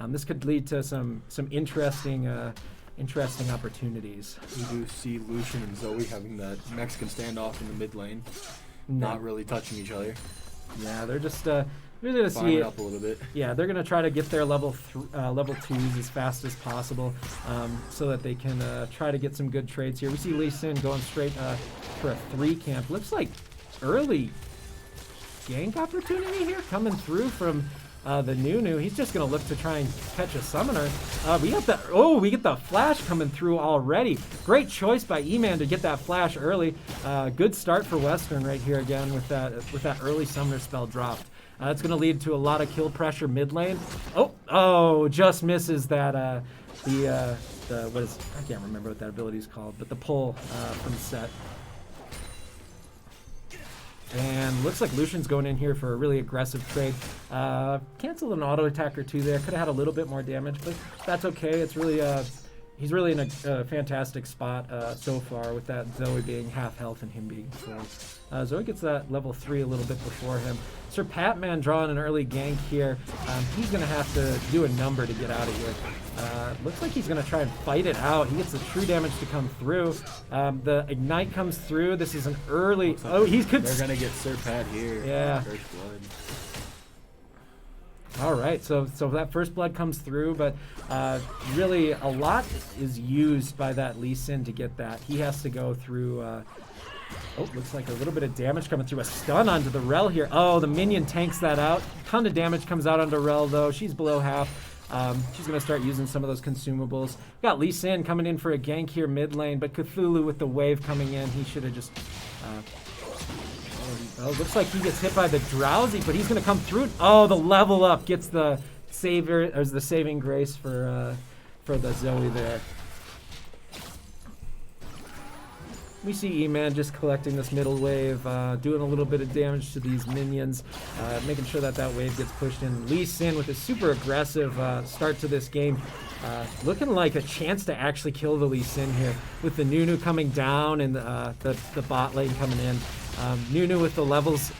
D: This could lead to some interesting opportunities.
A: We do see Lucian and Zoe having that Mexican standoff in the mid lane, not really touching each other.
D: Yeah, they're just we're gonna see
A: it up a little bit. Yeah,
D: they're gonna try to get their level 2s as fast as possible, so that they can try to get some good trades here. We see Lee Sin going straight for a 3 camp. Looks like early gank opportunity here coming through from the Nunu. He's just going to look to try and catch a summoner. We get the flash coming through already. Great choice by E-Man to get that flash early. Good start for Western right here again with that early summoner spell dropped. It's going to lead to a lot of kill pressure mid lane. Oh, just misses that I can't remember what that ability is called, but the pull from set. And looks like Lucian's going in here for a really aggressive trade. Canceled an auto attack or two there. Could have had a little bit more damage, but that's okay. It's really he's really in a fantastic spot so far, with that Zoe being half health and him being full. Zoe gets that level 3 a little bit before him. Sir Patman drawing an early gank here. He's going to have to do a number to get out of here. Looks like he's going to try and fight it out. He gets the true damage to come through. The ignite comes through. This is an early... Oh, he's good.
A: They're going to get Sir Pat here.
D: Yeah.
A: First blood.
D: All right, so that first blood comes through, but really a lot is used by that Lee Sin to get that. He has to go through... oh, looks like a little bit of damage coming through. A stun onto the Rel here. Oh, the minion tanks that out. Ton of damage comes out onto Rel, though. She's below half. She's going to start using some of those consumables. Got Lee Sin coming in for a gank here mid lane, but Cthulhu with the wave coming in, he should have just... oh, looks like he gets hit by the Drowsy, but he's going to come through. Oh, the level up gets the savior, or the saving grace for the Zoe there. We see E-Man just collecting this middle wave, doing a little bit of damage to these minions, making sure that wave gets pushed in. Lee Sin with a super aggressive start to this game. Looking like a chance to actually kill the Lee Sin here, with the Nunu coming down and the bot lane coming in. Nunu with the levels,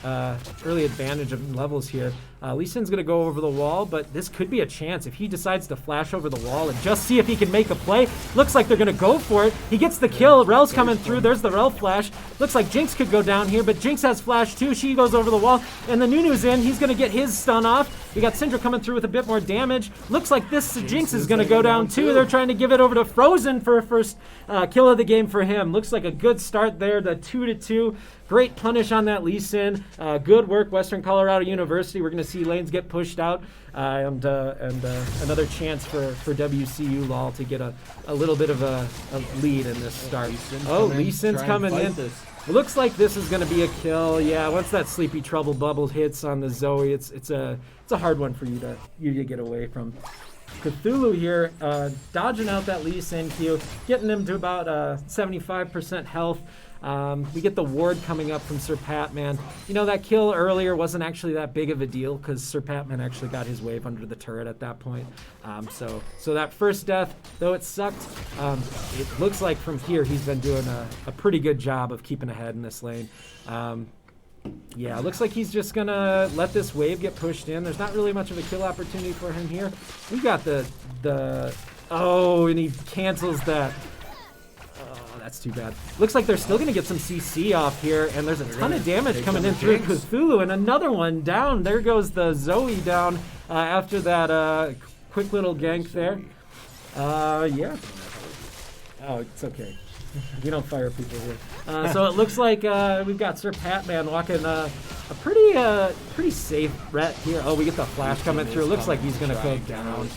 D: early advantage of levels here. Lee Sin's going to go over the wall, but this could be a chance if he decides to flash over the wall and just see if he can make a play. Looks like they're going to go for it. He gets the kill. Rel's coming through. There's the Rel flash. Looks like Jinx could go down here, but Jinx has flash too. She goes over the wall, and the Nunu's in. He's going to get his stun off. We got Syndra coming through with a bit more damage. Looks like this Jinx is going to go down too. They're trying to give it over to Frozen for a first kill of the game for him. Looks like a good start there, the 2-2. Great punish on that Lee Sin. Good work, Western Colorado University. We're going to see lanes get pushed out, and another chance for WCU LOL to get a little bit of a lead in this start. Lee Sin's coming in. It looks like this is going to be a kill. Yeah, once that Sleepy Trouble bubble hits on the Zoe, it's a hard one for you to get away from. Cthulhu here, dodging out that Lee Sin Q, getting him to about 75% health. We get the ward coming up from Sir Patman. You know, that kill earlier wasn't actually that big of a deal because Sir Patman actually got his wave under the turret at that point. So that first death, though it sucked, it looks like from here he's been doing a pretty good job of keeping ahead in this lane. Yeah, it looks like he's just going to let this wave get pushed in. There's not really much of a kill opportunity for him here. We got oh, and he cancels that. That's too bad. Looks like they're still going to get some CC off here, and there's a ton of damage coming in through Cthulhu, and another one down. There goes the Zoe down after that quick little gank there. Yeah. Oh, it's okay. We don't fire people here. So it looks like we've got Sir Patman walking a pretty safe ret here. Oh, we get the flash coming through. It looks like he's going to go down.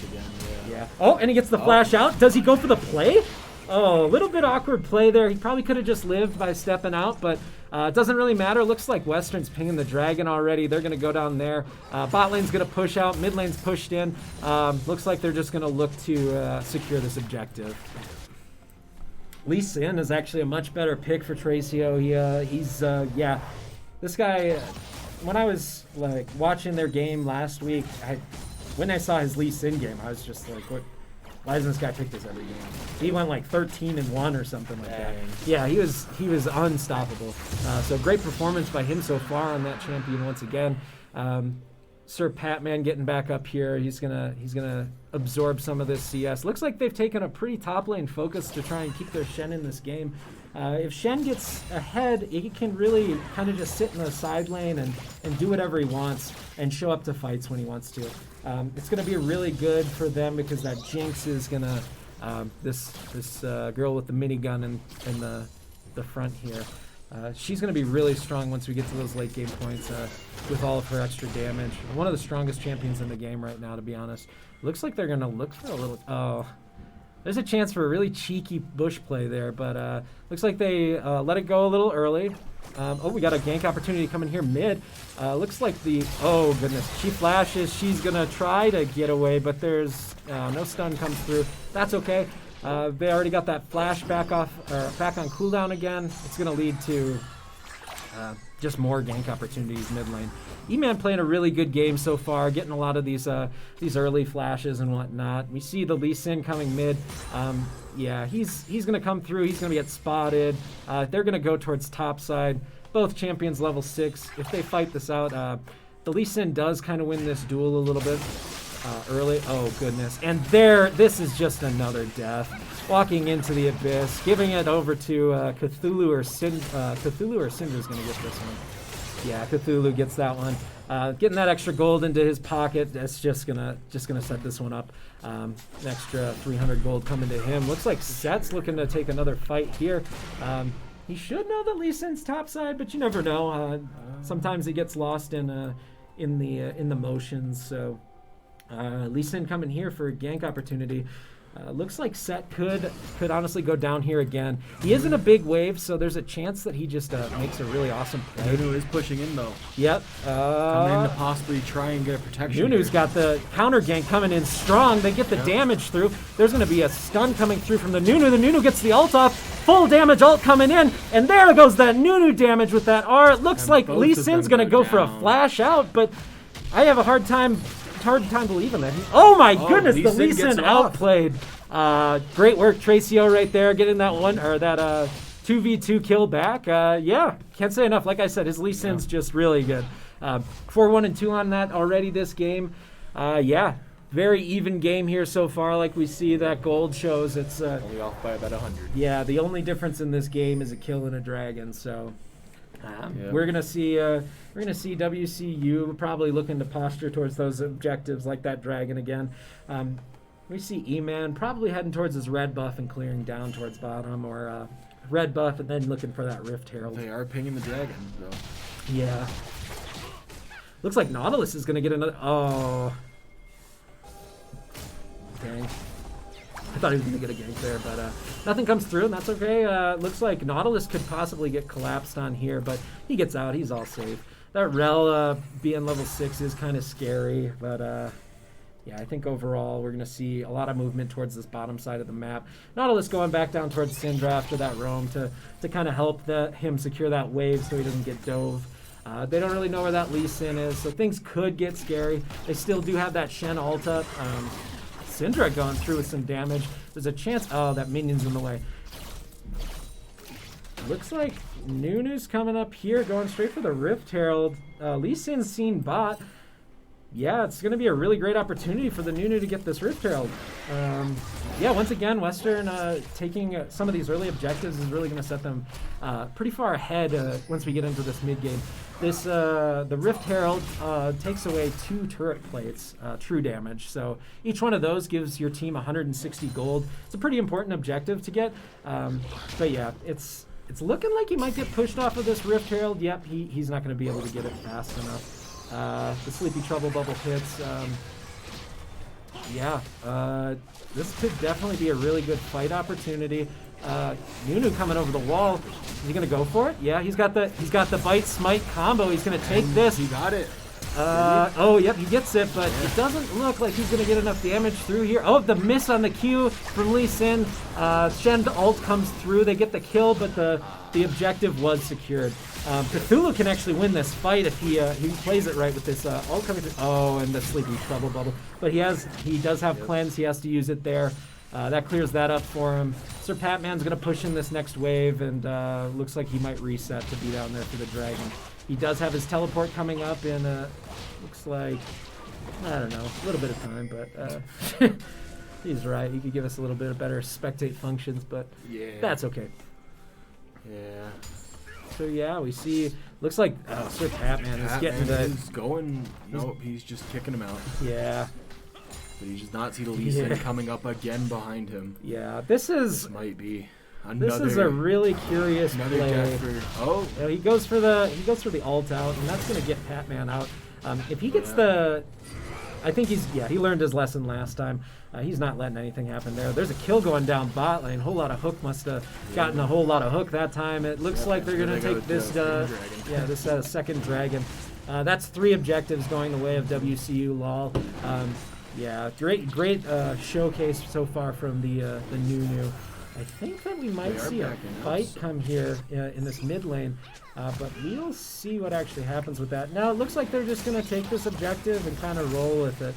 D: Yeah. Oh, and he gets the flash out. Does he go for the play? Oh, a little bit awkward play there. He probably could have just lived by stepping out, but it doesn't really matter. Looks like Western's pinging the dragon already. They're going to go down there. Bot lane's going to push out. Mid lane's pushed in. Looks like they're just going to look to secure this objective. Lee Sin is actually a much better pick for Tracio. Yeah. This guy, when I was like watching their game last week, when I saw his Lee Sin game, I was just like, what? Why doesn't this guy pick this every game? He went like 13-1 or something like that. Yeah, he was unstoppable. So great performance by him so far on that champion once again. Sir Patman getting back up here. He's gonna absorb some of this CS. Looks like they've taken a pretty top lane focus to try and keep their Shen in this game. If Shen gets ahead, he can really kind of just sit in the side lane and do whatever he wants and show up to fights when he wants to. It's going to be really good for them because that Jinx is going to, this girl with the minigun in the front here, she's going to be really strong once we get to those late game points with all of her extra damage. One of the strongest champions in the game right now, to be honest. Looks like they're going to look for a little... Oh, there's a chance for a really cheeky bush play there, but looks like they let it go a little early. Oh, we got a gank opportunity coming here mid. Looks like oh goodness, she flashes. She's gonna try to get away, but there's no stun comes through. That's okay. They already got that flash back on cooldown again. It's gonna lead to just more gank opportunities mid lane. E-Man playing a really good game so far, getting a lot of these early flashes and whatnot. We see the Lee Sin coming mid. Yeah, he's going to come through. He's going to get spotted. They're going to go towards top side. Both champions level 6. If they fight this out, the Lee Sin does kind of win this duel a little bit early. Oh, goodness. And this is just another death. Walking into the abyss, giving it over to Cthulhu or Syndra's going to get this one. Yeah, Cthulhu gets that one. Getting that extra gold into his pocket, that's just gonna set this one up. An extra 300 gold coming to him. Looks like Set's looking to take another fight here. He should know that Lee Sin's topside, but you never know. Sometimes he gets lost in the motions. So Lee Sin coming here for a gank opportunity. Looks like Set could honestly go down here again. He is in a big wave, so there's a chance that he just makes a really awesome play.
A: Nunu is pushing in though.
D: Yep.
A: Coming in to possibly try and get a protection.
D: Nunu's got the counter gank coming in strong. They get the damage through. There's going to be a stun coming through from the Nunu. The Nunu gets the ult off. Full damage ult coming in, and there goes that Nunu damage with that R. It looks like Lee Sin's going to go for a flash out, but I have a hard time believing that. Oh my goodness, the Lee Sin outplayed. Great work, Tracio right there, getting that 2v2 kill back. Yeah, can't say enough. Like I said, his Lee Sin's just really good. 4-1-2 on that already this game. Yeah, very even game here so far. Like we see that gold shows, it's
A: only off by about 100.
D: Yeah, the only difference in this game is a kill and a dragon. So we're gonna see WCU probably looking to posture towards those objectives like that dragon again. We see E-Man probably heading towards his red buff and clearing down towards bottom, or red buff and then looking for that Rift Herald.
A: They are pinging the dragon, though.
D: Yeah. Looks like Nautilus is going to get another... Oh. Dang. I thought he was going to get a gank there, but nothing comes through, and that's okay. Looks like Nautilus could possibly get collapsed on here, but he gets out. He's all safe. That Rel being level 6 is kind of scary, but... yeah, I think overall we're going to see a lot of movement towards this bottom side of the map. Nautilus going back down towards Syndra after that roam to kind of help him secure that wave so he doesn't get dove. They don't really know where that Lee Sin is, so things could get scary. They still do have that Shen ult up. Syndra going through with some damage. There's a chance... Oh, that minion's in the way. Looks like Nunu's coming up here, going straight for the Rift Herald. Lee Sin's seen bot. Yeah, it's going to be a really great opportunity for the Nunu to get this Rift Herald. Yeah, once again, Western taking some of these early objectives is really going to set them pretty far ahead once we get into this mid-game. The Rift Herald takes away 2 turret plates, true damage. So each one of those gives your team 160 gold. It's a pretty important objective to get. But yeah, it's looking like he might get pushed off of this Rift Herald. Yep, he's not going to be able to get it fast enough. The Sleepy Trouble bubble hits. This could definitely be a really good fight opportunity. Nunu coming over the wall. Is he gonna go for it? Yeah, he's got the bite smite combo. He's gonna take this.
A: He got it.
D: Oh, yep, he gets it, but it doesn't look like he's going to get enough damage through here. Oh, the miss on the Q from Lee Sin. Shen ult comes through. They get the kill, but the objective was secured. Cthulhu can actually win this fight if he plays it right with this ult coming through. Oh, and the Sleepy Trouble bubble. But he does have cleanse. He has to use it there. That clears that up for him. Sir Patman's going to push in this next wave, and looks like he might reset to be down there for the dragon. He does have his teleport coming up in, looks like, I don't know, a little bit of time, but he's right. He could give us a little bit of better spectate functions, but that's okay.
A: Yeah.
D: So yeah, we see, looks like Sir Patman is getting the...
A: He's going, nope, he's just kicking him out.
D: Yeah.
A: But he does not see the Lee Sin coming up again behind him.
D: Yeah, this
A: might be...
D: This is a really curious play. He goes for the ult out, and that's gonna get Patman out. If he gets I think he learned his lesson last time. He's not letting anything happen there. There's a kill going down bot lane. Whole lot of hook must have gotten a whole lot of hook that time. It looks like they're gonna take this this second dragon. That's 3 objectives going the way of WCU lol. Yeah, great showcase so far from the Nunu. I think that we might
A: They are
D: see a
A: backing up,
D: fight
A: so-
D: come here in this mid lane, but we'll see what actually happens with that. Now, it looks like they're just going to take this objective and kind of roll with it.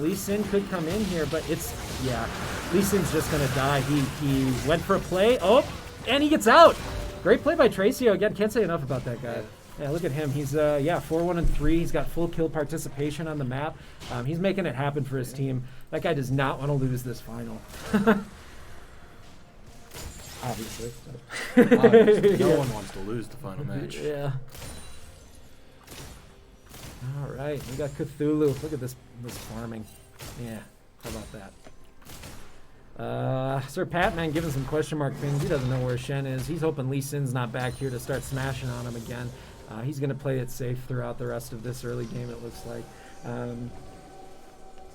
D: Lee Sin could come in here, but Lee Sin's just going to die. He went for a play. Oh, and he gets out. Great play by Tracio. Again, can't say enough about that guy. Yeah, look at him. He's 4-1-3. He's got full kill participation on the map. He's making it happen for his team. That guy does not want to lose this final. Obviously.
A: Obviously, no one wants to lose the final match.
D: Yeah. All right, we got Cthulhu. Look at this farming. Yeah, how about that? Sir Patman giving some question mark things. He doesn't know where Shen is. He's hoping Lee Sin's not back here to start smashing on him again. He's going to play it safe throughout the rest of this early game, it looks like.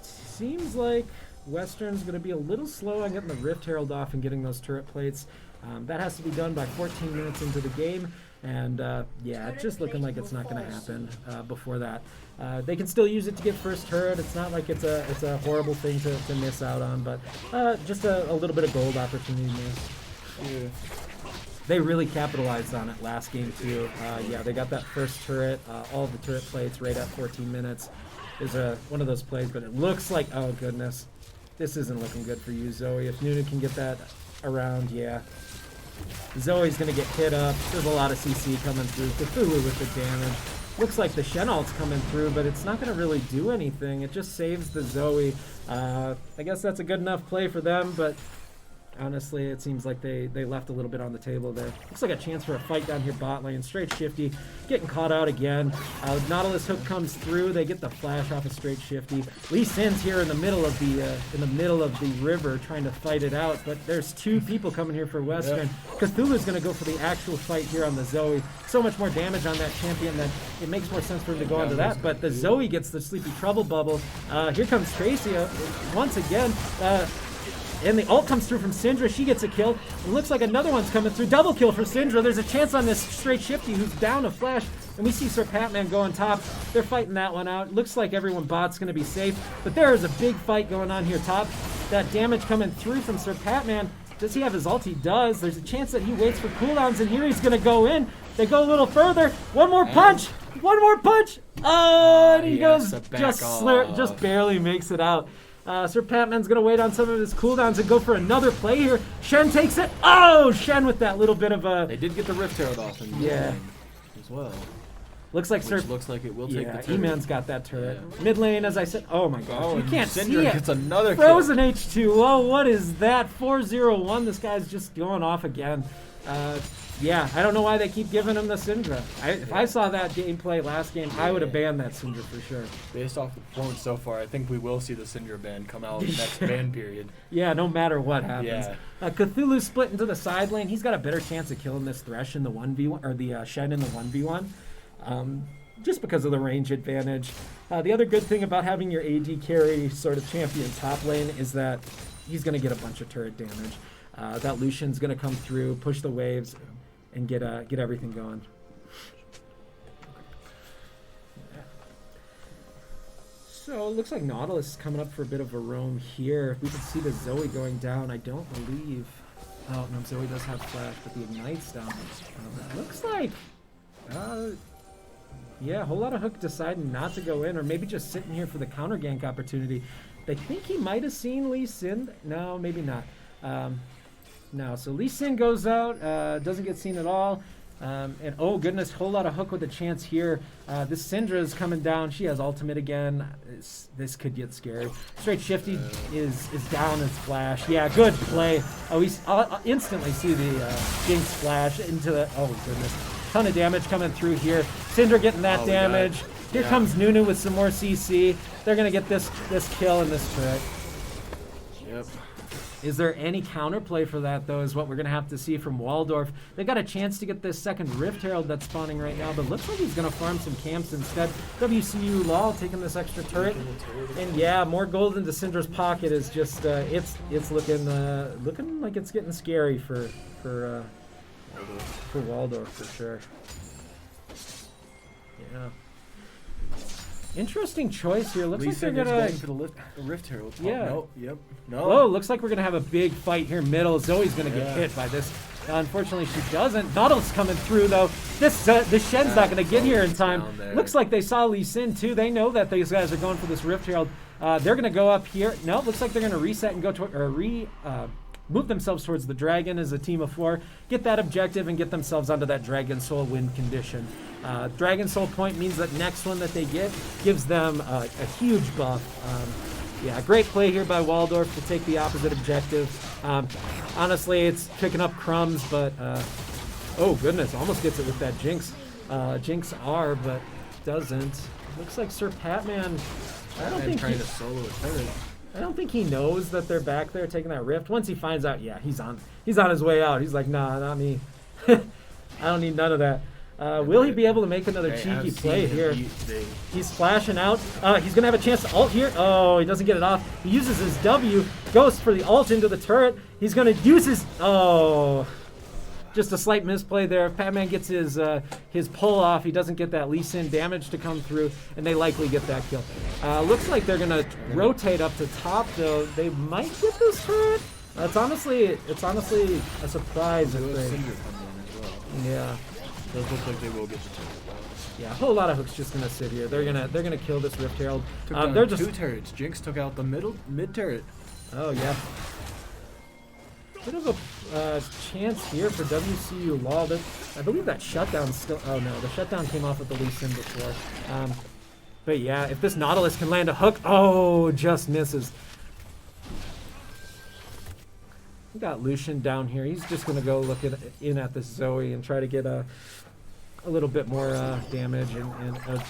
D: Seems like Western's going to be a little slow on getting the Rift Herald off and getting those turret plates. That has to be done by 14 minutes into the game. And it's just looking like it's not going to happen before that. They can still use it to get first turret. It's not like it's a horrible thing to miss out on, but just a little bit of gold opportunity miss. Yeah. They really capitalized on it last game too. They got that first turret, all of the turret plates right at 14 minutes. Is one of those plays, but it looks like, oh goodness, this isn't looking good for you, Zoe. If Nuna can get that around, Zoe's going to get hit up. There's a lot of CC coming through. Cthulhu with the damage. Looks like the Shen ult's coming through, but it's not going to really do anything. It just saves the Zoe. I guess that's a good enough play for them, but honestly, it seems like they left a little bit on the table there. Looks like a chance for a fight down here bot lane. Straight Shifty getting caught out again. Nautilus hook comes through. They get the flash off of Straight Shifty. Lee Sin's here in the middle of the river trying to fight it out, but there's two people coming here for Western. Cthulhu's going to go for the actual fight here on the Zoe. So much more damage on that champion that it makes more sense for him to go into that, but the Zoe gets the Sleepy Trouble bubble. Here comes Tracy once again. And the ult comes through from Syndra. She gets a kill. It looks like another one's coming through. Double kill for Syndra. There's a chance on this Straight Shifty who's down a flash. And we see Sir Patman go on top. They're fighting that one out. Looks like everyone bot's going to be safe. But there is a big fight going on here top. That damage coming through from Sir Patman. Does he have his ult? He does. There's a chance that he waits for cooldowns. And here he's going to go in. They go a little further. One more punch. One more punch. Oh, and he goes just barely makes it out. Sir Patman's going to wait on some of his cooldowns and go for another play here. Shen takes it. Oh, Shen with that little bit of a...
A: They did get the Rift Herald off in the lane as well.
D: Looks like Sir...
A: looks like it will take the turret.
D: E-Man's got that turret. Yeah. Mid lane, as I said... Oh my gosh, you can't see it.
A: Gets another
D: Frozen kill. H2O, what is that? 4-0-1, this guy's just going off again. I don't know why they keep giving him the Syndra. If I saw that gameplay last game, I would have banned that Syndra for sure.
A: Based off the performance so far, I think we will see the Syndra ban come out next ban period.
D: Yeah, no matter what happens.
A: Yeah.
D: Cthulhu split into the side lane. He's got a better chance of killing this Thresh in the 1v1, or the Shen in the 1v1. Just because of the range advantage. The other good thing about having your AD carry sort of champion top lane is that he's going to get a bunch of turret damage. That Lucian's going to come through, push the waves, and get everything going. So it looks like Nautilus is coming up for a bit of a roam here. We can see the Zoe going down. I don't believe... Oh, no, Zoe does have flash, but the Ignite's down. It looks like... a whole lot of Hook deciding not to go in, or maybe just sitting here for the counter gank opportunity. They think he might have seen Lee Sin. No, maybe not. No, so Lee Sin goes out, doesn't get seen at all. And oh goodness, whole lot of Hook with a chance here. This Syndra is coming down. She has ultimate again. This could get scary. Straight Shifty is down as flash. Yeah, good play. Oh, we instantly see the Jinx flash into the... Oh goodness. Ton of damage coming through here. Syndra getting that damage. Here comes Nunu with some more CC. They're going to get this kill and this turret.
A: Yep.
D: Is there any counterplay for that, though, is what we're going to have to see from Waldorf. They got a chance to get this second Rift Herald that's spawning right now, but looks like he's going to farm some camps instead. WCU LOL taking this extra turret. And yeah, more gold into Syndra's pocket is just, it's looking like it's getting scary for Waldorf for sure. Yeah. Interesting choice here. Looks
A: Lee
D: like they're
A: Sin is
D: gonna.
A: going for the Rift Herald. Oh,
D: Yeah.
A: no, yep. No.
D: Whoa, looks like we're gonna have a big fight here middle. Zoe's gonna get
A: Yeah.
D: hit by this. Unfortunately, she doesn't. Nautilus coming through though. This Shen's not gonna get here in time.
A: down there.
D: Looks like they saw Lee Sin too. They know that these guys are going for this Rift Herald. They're gonna go up here. No, looks like they're gonna reset and go to move themselves towards the dragon as a team of 4, get that objective, and get themselves onto that Dragon Soul win condition. Dragon Soul point means that next one that they get gives them a huge buff. Yeah, great play here by Waldorf to take the opposite objective. Honestly, it's picking up crumbs, but oh goodness, almost gets it with that Jinx. Jinx R, but doesn't. Looks like Sir Patman. I don't think
A: trying to solo a turret.
D: I don't think he knows that they're back there taking that rift. Once he finds out, yeah, he's on his way out. He's like, nah, not me. I don't need none of that. Will he be able to make another cheeky play here? He's flashing out. He's going to have a chance to ult here. Oh, he doesn't get it off. He uses his W, goes for the ult into the turret. He's going to use his... Oh, just a slight misplay there. If Patman gets his pull off, he doesn't get that Lee Sin damage to come through, and they likely get that kill. Looks like they're going to rotate up to top, though. They might get this turret. It's honestly a surprise if they...
A: Cinder come in as well.
D: Yeah.
A: Does look like they will get the turret.
D: Yeah, a whole lot of hooks just gonna sit here. They're gonna kill this Rift Herald.
A: Took down
D: They're just
A: 2 turrets. Jinx took out the mid turret.
D: oh yeah. Bit of a chance here for WCU Law. I believe that shutdown still. Oh no, the shutdown came off with the Lee Sin before. But yeah, if this Nautilus can land a hook, oh, just misses. We got Lucian down here. He's just gonna go look in at this Zoe and try to get a little bit more damage and a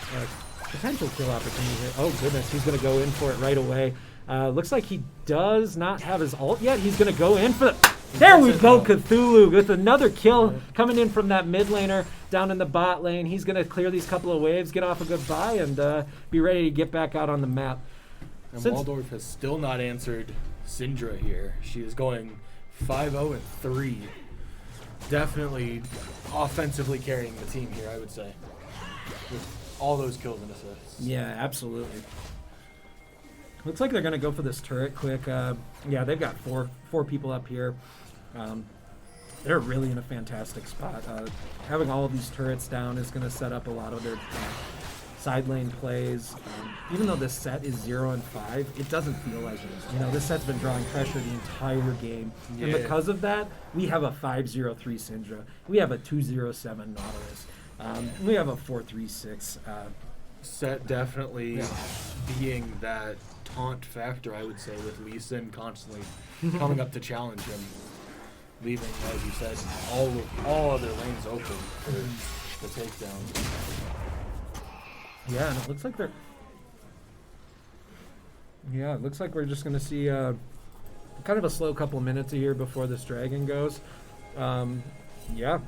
D: potential kill opportunity here. Oh goodness, he's gonna go in for it right away. Looks like he does not have his ult yet. He's gonna go in for the... There we go, Cthulhu with another kill coming in from that mid laner down in the bot lane. He's gonna clear these couple of waves, get off a good buy, and be ready to get back out on the map.
A: And Waldorf has still not answered Syndra here. She is going 5-0-3. Definitely offensively carrying the team here, I would say. With all those kills and assists.
D: Yeah, absolutely. Looks like they're gonna go for this turret quick. Yeah, they've got four people up here. They're really in a fantastic spot. Having all of these turrets down is gonna set up a lot of their side lane plays. Even though this set is 0-5, it doesn't feel like it. You know, this set's been drawing pressure the entire game.
A: Yeah.
D: And because of that, we have a 5-0-3 Syndra. We have a 2-0-7 Nautilus. We have a 4-3-6.
A: Set definitely being that taunt factor, I would say, with Lee Sin constantly coming up to challenge him, leaving, as you said, all other lanes open for the takedown.
D: Yeah, and it looks like they're... Yeah, it looks like we're just going to see kind of a slow couple of minutes here before this dragon goes. Yeah.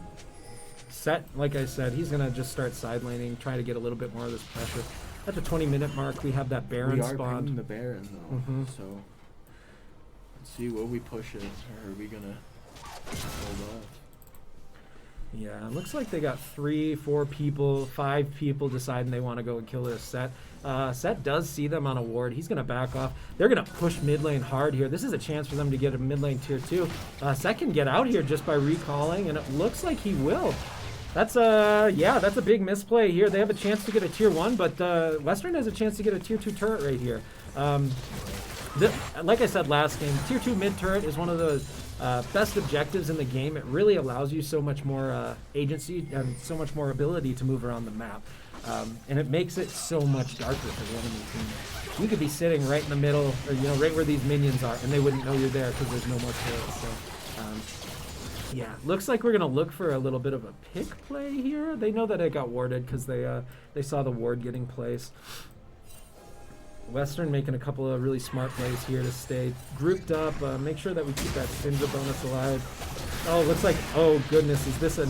D: Set, like I said, he's going to just start side laning, try to get a little bit more of this pressure. At the 20-minute mark, we have that Baron
A: We are
D: spawned.
A: picking the Baron, though, so let's see, will we push it, or are we going to hold off?
D: Yeah, it looks like they got 3, 4 people, 5 people deciding they want to go and kill this Set. Set does see them on a ward. He's going to back off. They're going to push mid lane hard here. This is a chance for them to get a mid lane tier 2. Set can get out here just by recalling, and it looks like he will. That's a big misplay here. They have a chance to get a tier 1, but Western has a chance to get a tier 2 turret right here. Like I said last game, tier 2 mid turret is one of the best objectives in the game. It really allows you so much more agency and so much more ability to move around the map. And it makes it so much darker for the enemy team. You could be sitting right in the middle, or right where these minions are, and they wouldn't know you're there because there's no more turrets. So, yeah, looks like we're gonna look for a little bit of a pick play here. They know that it got warded because they saw the ward getting placed. Western making a couple of really smart plays here to stay grouped up, make sure that we keep that Syndra bonus alive. Oh, looks like, oh goodness, is this a...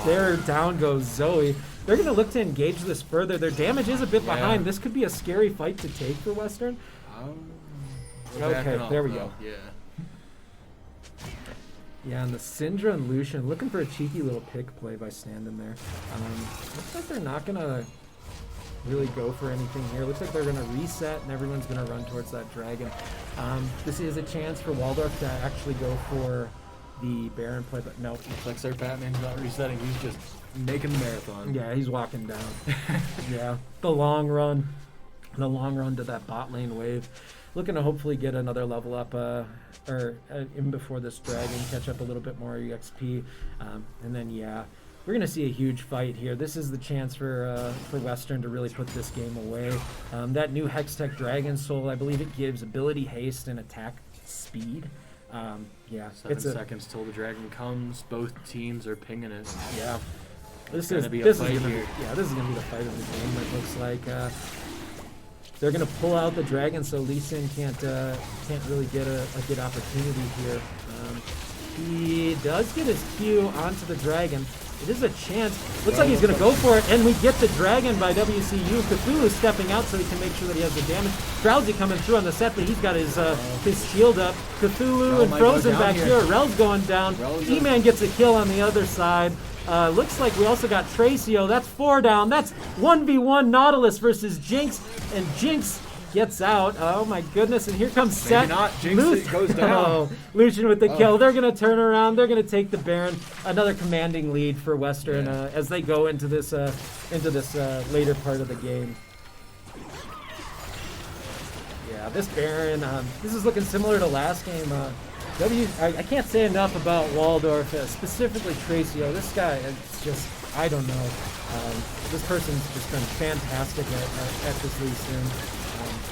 D: There, down goes Zoe. They're going to look to engage this further. Their damage is a bit behind. This could be a scary fight to take for Western. Okay, there we go.
A: Yeah.
D: Yeah, and the Syndra and Lucian looking for a cheeky little pick play by standing there. Looks like they're not gonna really go for anything here. Looks like they're going to reset, and everyone's going to run towards that dragon. This is a chance for Waldorf to actually go for the Baron play, but no.
A: Looks like Sir Batman's not resetting. He's just making the marathon.
D: Yeah, he's walking down. Yeah, the long run to that bot lane wave. Looking to hopefully get another level up, in before this dragon, catch up a little bit more EXP, and then yeah, we're gonna see a huge fight here. This is the chance for Western to really put this game away. That new Hextech Dragon Soul, I believe it gives ability haste and attack speed. Yeah,
A: 7 seconds till the dragon comes. Both teams are pinging it.
D: Yeah,
A: This is gonna be the fight here.
D: This is gonna be the fight of the game. It looks like they're gonna pull out the dragon, so Lee Sin can't really get a good opportunity here. He does get his Q onto the dragon. It is a chance. Looks like he's going to go for it, and we get the dragon by WCU. Cthulhu stepping out so he can make sure that he has the damage. Drowsy coming through on the set, but he's got his shield up. Cthulhu and Frozen back here. Rel's going down. E-Man gets a kill on the other side. Looks like we also got Tracio. That's 4 down. That's 1v1 Nautilus versus Jinx, and Jinx gets out. Oh my goodness, and here comes Set.
A: Maybe not. Jinx goes down.
D: Oh, Lucian with the kill. They're going to turn around. They're going to take the Baron. Another commanding lead for Western as they go into this later part of the game. Yeah, this Baron, this is looking similar to last game. I can't say enough about Waldorf, specifically Tracio. This guy, it's just, I don't know. This person's just been fantastic at this Lee Sin.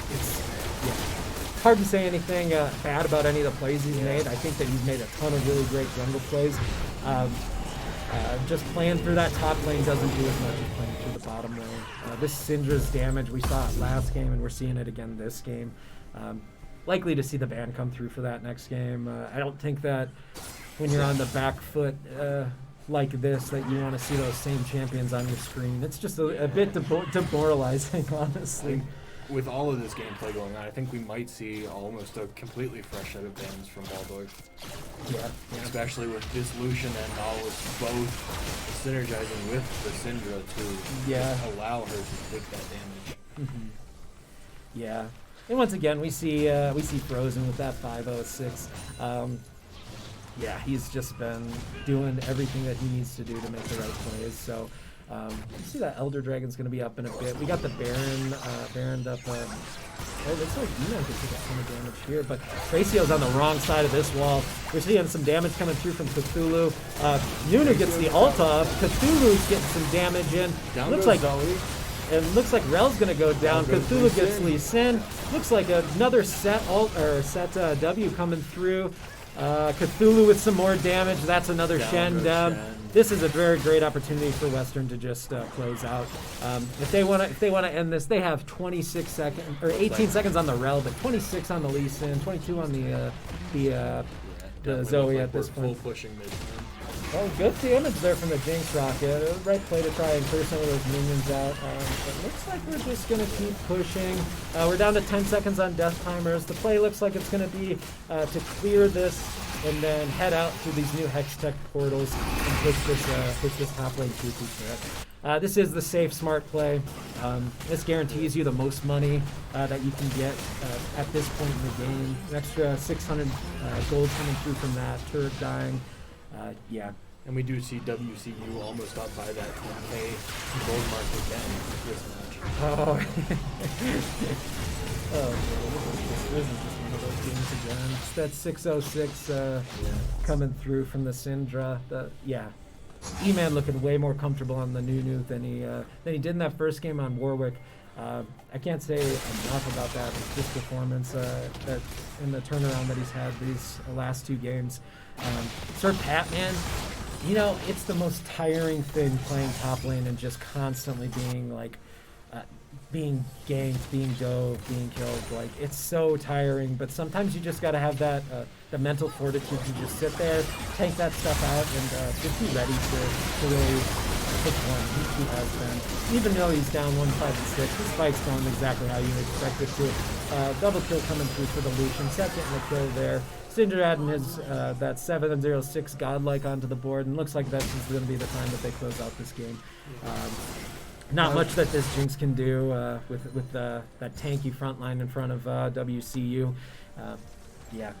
D: It's hard to say anything bad about any of the plays he's made. I think that he's made a ton of really great jungle plays. Just playing through that top lane doesn't do as much as playing through the bottom lane. This Syndra's damage, we saw it last game, and we're seeing it again this game. Likely to see the ban come through for that next game. I don't think that when you're on the back foot like this that you want to see those same champions on your screen. It's just a bit demoralizing, honestly.
A: With all of this gameplay going on, I think we might see almost a completely fresh set of bans from Waldorf.
D: Yeah.
A: Especially with this Lucian and Nautilus both synergizing with the Syndra to allow her to take that damage.
D: Mm-hmm. Yeah. And once again, we see Frozen with that 506. Yeah, he's just been doing everything that he needs to do to make the right plays. So you see that Elder Dragon's going to be up in a bit. We got the Baron up. It looks like Eno could take a ton of damage here, but Tracio's on the wrong side of this wall. We're seeing some damage coming through from Cthulhu. Nunu gets the ult up. Cthulhu's getting some damage in. Looks like looks like Rel's gonna go down. Cthulhu gets Lee Sin. Looks like another set W coming through. Cthulhu with some more damage. That's another Shen down. This is a very great opportunity for Western to just close out. If they want to end this, they have 26 seconds or 18 seconds on the Rel, but 26 on the Lee Sin, 22 on the Zoe at this point.
A: Full pushing mid.
D: Oh, good damage there from the Jinx Rocket. Right play to try and clear some of those minions out. It looks like we're just going to keep pushing. We're down to 10 seconds on death timers. The play looks like it's going to be to clear this and then head out through these new Hextech portals and push this top lane 2-2 threat. This is the safe, smart play. This guarantees you the most money that you can get at this point in the game. An extra 600 gold coming through from that, turret dying. Yeah.
A: And we do see WCU almost up by that 10K gold mark again this match.
D: Oh. This is just one of those games again. It's that 606 coming through from the Syndra. E-Man looking way more comfortable on the Nunu than he did in that first game on Warwick. I can't say enough about that. This performance that in the turnaround that he's had these last 2 games. Sir Patman, it's the most tiring thing playing top lane and just constantly being like being ganked, being dove, being killed. Like, it's so tiring, but sometimes you just got to have that the mental fortitude to just sit there, tank that stuff out, and just be ready to really perform. He has been. Even though he's down 1-5-6, his fight's going exactly how you expect it to. Double kill coming through for the Lucian, second and a kill there. Syndra adding his that 7-0-6 godlike onto the board, and looks like that's going to be the time that they close out this game. Not much that this Jinx can do with that tanky front line in front of WCU. Yeah.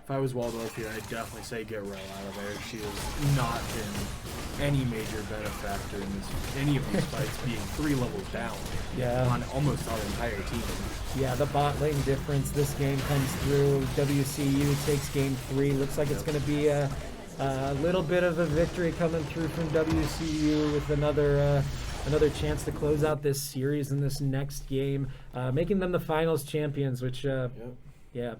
A: If I was Waldorf here, I'd definitely say get Rel out of there. She has not been any major benefactor in any of these fights, being 3 levels down on almost our entire team.
D: Yeah, the bot lane difference. This game comes through. WCU takes game 3. Looks like it's going to be a little bit of a victory coming through from WCU with another chance to close out this series in this next game, making them the finals champions. Which, yeah.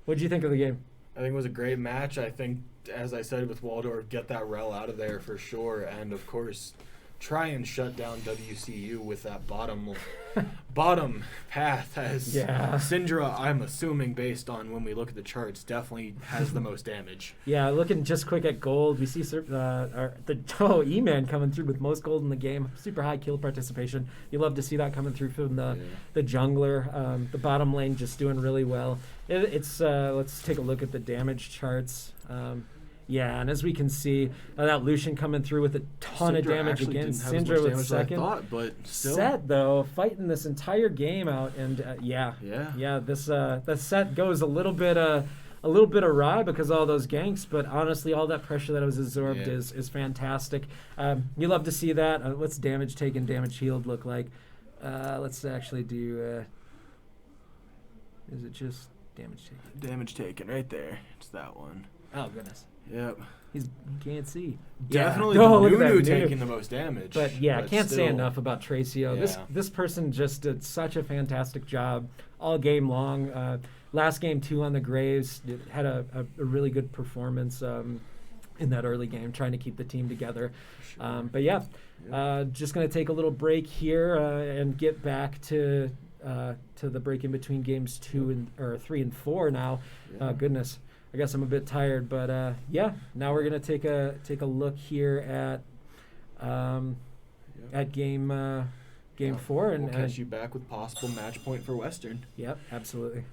D: What did you think of the game?
A: I think it was a great match. I think, as I said with Waldorf, get that Rel out of there for sure. And, of course, try and shut down WCU with that bottom path. As Syndra, I'm assuming, based on when we look at the charts, definitely has the most damage. Yeah,
D: looking just quick at gold, we see E-Man coming through with most gold in the game. Super high kill participation. You love to see that coming through from the jungler. The bottom lane just doing really well. Let's take a look at the damage charts. And as we can see, that Lucian coming through with a ton of damage again. Syndra with second.
A: But still.
D: Set, though, fighting this entire game out. And, this set goes a little bit awry because of all those ganks. But, honestly, all that pressure that was absorbed is fantastic. You love to see that. What's damage taken, damage healed look like? Let's actually do... is it just damage taken?
A: Damage taken right there. It's that one.
D: Oh, goodness.
A: Yep.
D: He can't see.
A: Definitely Nunu taking the most damage.
D: But can't say enough about Tracio. Yeah. This person just did such a fantastic job all game long. Last game, 2 on the Graves. Had a really good performance in that early game, trying to keep the team together. Sure. Just going to take a little break here and get back to the break in between games 3 and 4 now. Yeah. Goodness. I guess I'm a bit tired, but now we're gonna take a look here at game 4, and
A: we'll catch you back with possible match point for Western.
D: Yep, absolutely.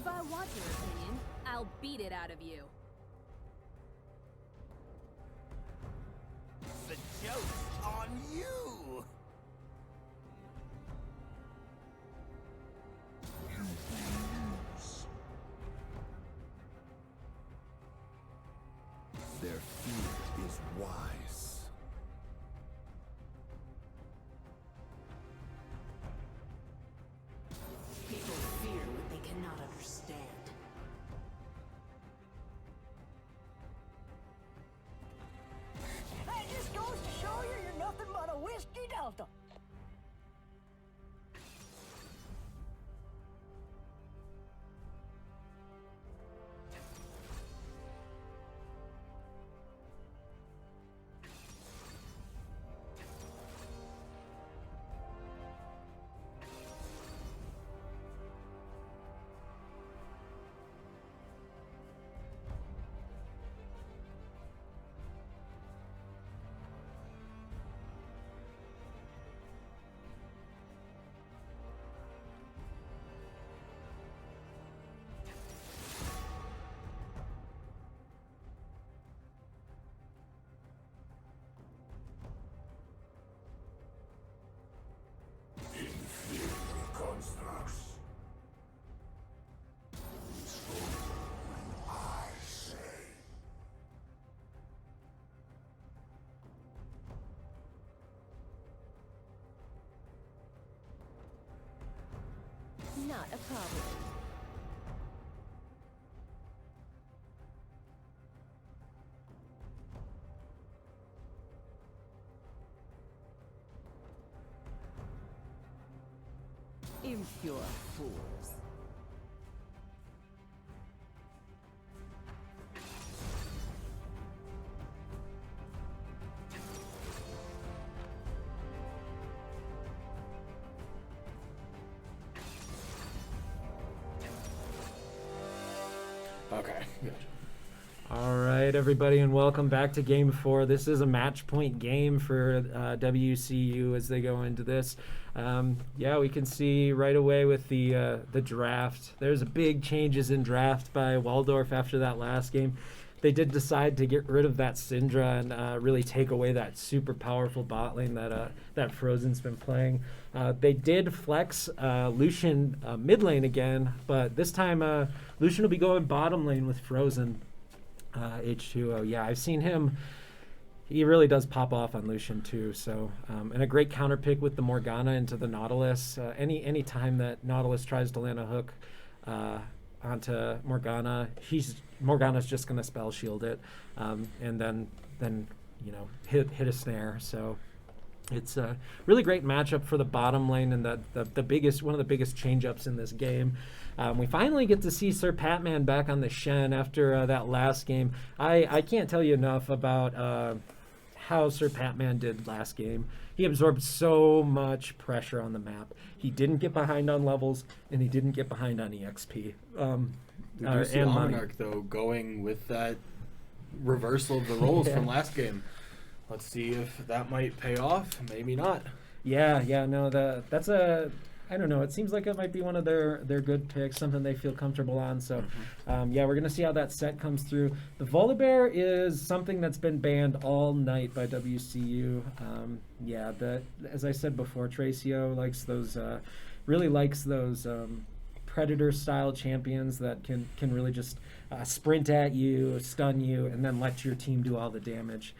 G: If I want your opinion, I'll beat it out of you.
B: The joke's on you!
F: You lose.
C: Their fear is wise.
H: People fear what they cannot understand.
I: That just goes to show you you're nothing but a whiskey delta.
F: Inferior constructs. So when I say.
E: Not a problem. Impure fools.
A: Okay. Gotcha.
D: All right, everybody, and welcome back to Game 4. This is a match point game for WCU as they go into this. Yeah, we can see right away with the draft. There's a big changes in draft by Waldorf after that last game. They did decide to get rid of that Syndra and really take away that super powerful bot lane that Frozen's been playing. They did flex Lucian mid lane again, but this time Lucian will be going bottom lane with Frozen. H2O. Yeah, I've seen him. He really does pop off on Lucian too. So, and a great counter pick with the Morgana into the Nautilus. Any time that Nautilus tries to land a hook onto Morgana, Morgana's just gonna spell shield it, and then hit a snare. So it's a really great matchup for the bottom lane, and the biggest one of the biggest change ups in this game. We finally get to see Sir Patman back on the Shen after that last game. I can't tell you enough about how Sir Patman did last game. He absorbed so much pressure on the map. He didn't get behind on levels, and he didn't get behind on EXP.
A: We do see Monarch, though, going with that reversal of the roles from last game. Let's see if that might pay off. Maybe not.
D: Yeah, no, that's a... I don't know. It seems like it might be one of their good picks, something they feel comfortable on. So, yeah, we're going to see how that set comes through. The Volibear is something that's been banned all night by WCU. Yeah, as I said before, Tracio really likes those Predator-style champions that can really just sprint at you, stun you, and then let your team do all the damage.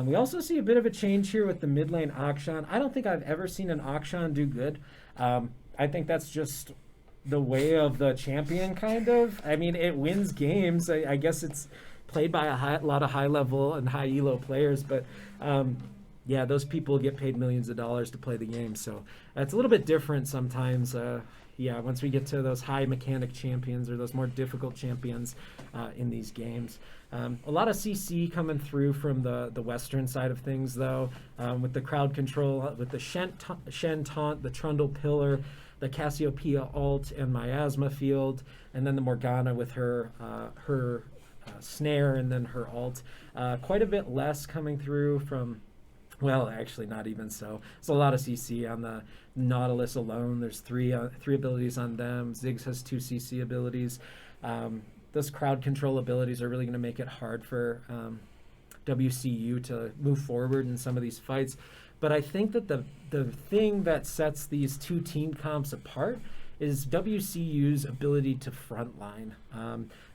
D: We also see a bit of a change here with the mid lane Akshan. I don't think I've ever seen an Akshan do good. I think that's just the way of the champion, kind of. I mean, it wins games. I guess it's played by a lot of high-level and high-elo players, but yeah, those people get paid millions of dollars to play the game, so it's a little bit different sometimes. Yeah, once we get to those high mechanic champions or those more difficult champions in these games. A lot of CC coming through from the western side of things, though, with the crowd control, with the Shen Taunt, the Trundle Pillar, the Cassiopeia ult, and Miasma Field, and then the Morgana with her snare and then her ult. Quite a bit less coming through from Well, actually, not even so. There's a lot of CC on the Nautilus alone. There's three abilities on them. Ziggs has 2 CC abilities. Those crowd control abilities are really going to make it hard for WCU to move forward in some of these fights. But I think that the thing that sets these two team comps apart is WCU's ability to frontline.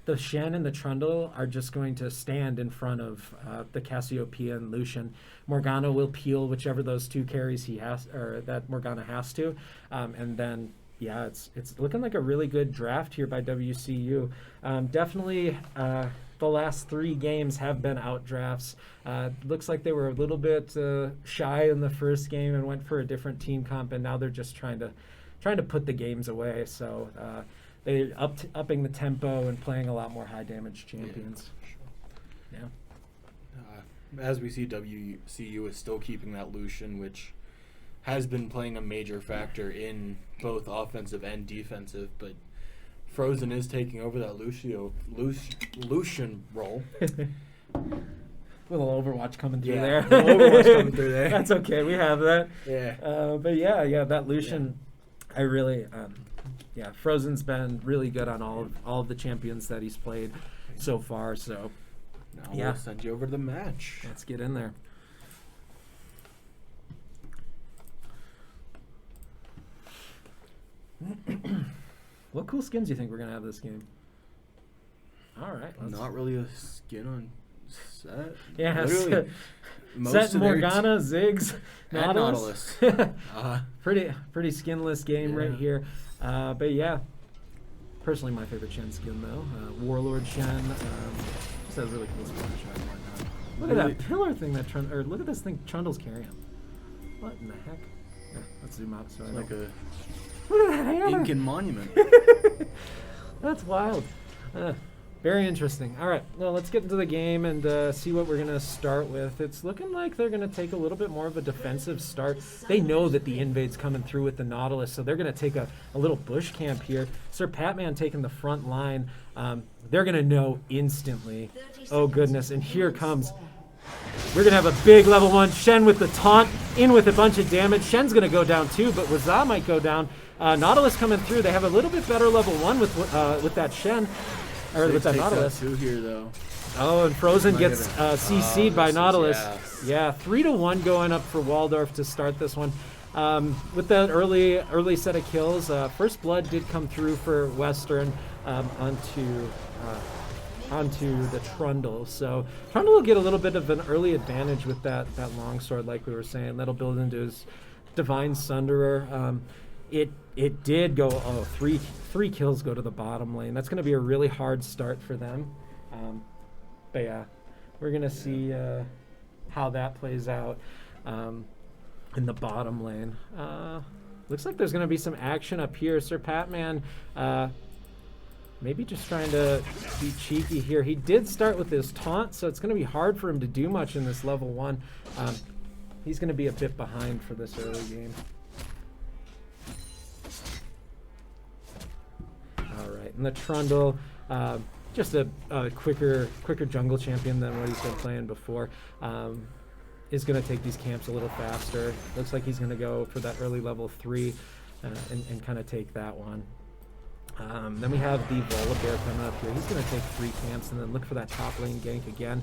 D: The Shen and the Trundle are just going to stand in front of the Cassiopeia and Lucian. Morgana will peel whichever those 2 carries he has, or that Morgana has to, and then yeah, it's looking like a really good draft here by WCU. Definitely, the last 3 games have been out drafts. Looks like they were a little bit shy in the first game and went for a different team comp, and now they're just trying to put the games away. So they're upping the tempo and playing a lot more high damage champions. Yeah.
A: As we see, WCU is still keeping that Lucian, which has been playing a major factor in both offensive and defensive, but Frozen is taking over that Lucian role.
D: Little Overwatch coming through
A: Yeah,
D: there.
A: little Overwatch coming through there.
D: That's okay. We have that.
A: Yeah.
D: But yeah, that Lucian, I really, Frozen's been really good on all of the champions that he's played so far. So
A: Now
D: yeah,
A: we'll send you over to the match.
D: let's get in there. What cool skins do you think we're gonna have this game? All right,
A: Not really a skin on set.
D: Yeah,
A: Literally, most
D: Set
A: of their
D: Morgana, Ziggs,
A: and
D: Nautilus. Pretty skinless game right here. But yeah, personally my favorite Shen skin though. Warlord Shen. Just has really cool splash on Morgana. Look at that pillar thing that look at this thing Trundle's carrying. What in the heck? Yeah, let's zoom out so I
A: like
D: don't.
A: a
D: Look at that hammer.
A: Incan monument.
D: That's wild. Very interesting. All right, well, let's get into the game and see what we're going to start with. It's looking like they're going to take a little bit more of a defensive start. They know that the invade's coming through with the Nautilus, so they're going to take a little bush camp here. Sir Patman taking the front line. They're going to know instantly. Oh, goodness, and here comes... We're going to have a big level 1. Shen with the taunt, in with a bunch of damage. Shen's going to go down too, but Wazah might go down. Nautilus coming through. They have a little bit better level 1 with that Shen. Or with that Nautilus.
A: 2 here, though.
D: Oh, and Frozen gets CC'd by Nautilus. Yeah, 3-1 going up for Waldorf to start this one. With that early set of kills, First Blood did come through for Western onto the Trundle. So Trundle will get a little bit of an early advantage with that longsword, like we were saying. That'll build into his Divine Sunderer. It did go, three kills go to the bottom lane. That's going to be a really hard start for them. But yeah, we're going to see how that plays out in the bottom lane. Looks like there's going to be some action up here. Sir Patman maybe just trying to be cheeky here. He did start with his taunt, so it's going to be hard for him to do much in this level 1. He's going to be a bit behind for this early game. All right, and the Trundle, just a quicker jungle champion than what he's been playing before. Is going to take these camps a little faster. Looks like he's going to go for that early level 3 and kind of take that one. Then we have the Volibear coming up here. He's going to take 3 camps and then look for that top lane gank again.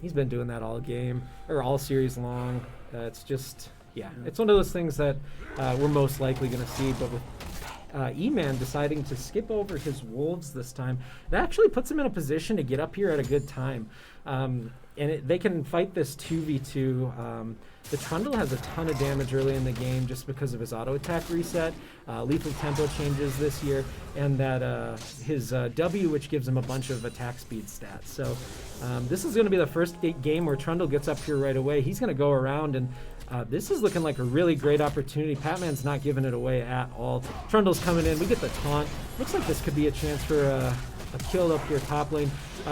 D: He's been doing that all game, or all series long. It's just, yeah, it's one of those things that we're most likely going to see, but with E-Man deciding to skip over his wolves this time, it actually puts him in a position to get up here at a good time. And they can fight this 2v2. The Trundle has a ton of damage early in the game just because of his auto attack reset, lethal tempo changes this year, and that his W, which gives him a bunch of attack speed stats. So this is going to be the first game where Trundle gets up here right away. He's going to go around, and this is looking like a really great opportunity. Patman's not giving it away at all. Trundle's coming in. We get the taunt. Looks like this could be a chance for a kill up here top lane.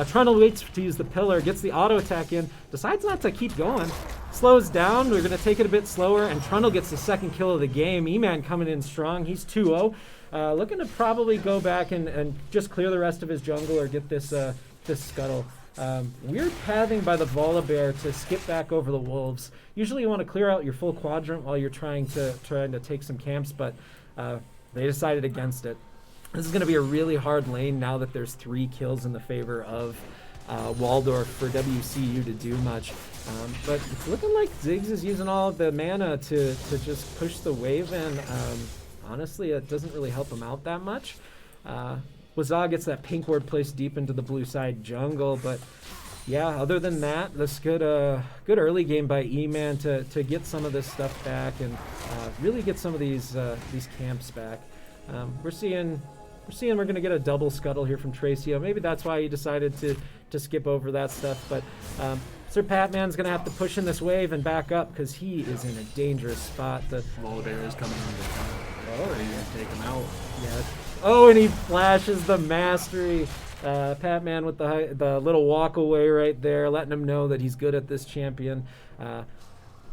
D: Trundle waits to use the pillar, gets the auto attack in, decides not to keep going, slows down. We're going to take it a bit slower, and Trundle gets the second kill of the game. E-Man coming in strong. He's 2-0. Looking to probably go back and just clear the rest of his jungle or get this scuttle Weird pathing by the Volibear to skip back over the wolves. Usually you want to clear out your full quadrant while you're trying to take some camps, but they decided against it. This is going to be a really hard lane now that there's 3 kills in the favor of Waldorf for WCU to do much. But it's looking like Ziggs is using all of the mana to just push the wave in. Honestly, it doesn't really help him out that much. Wazah gets that pink ward placed deep into the blue side jungle, but yeah, other than that, this good early game by E-Man to get some of this stuff back and really get some of these camps back. We're seeing we're going to get a double scuttle here from Tracio. Maybe that's why he decided to skip over that stuff, but Sir Patman's going to have to push in this wave and back up because he is in a dangerous spot. The
A: Volibear is coming into town. Oh, are you going to take him out?
D: Yeah. Oh, and he flashes the mastery. Patman with the little walk away right there, letting him know that he's good at this champion.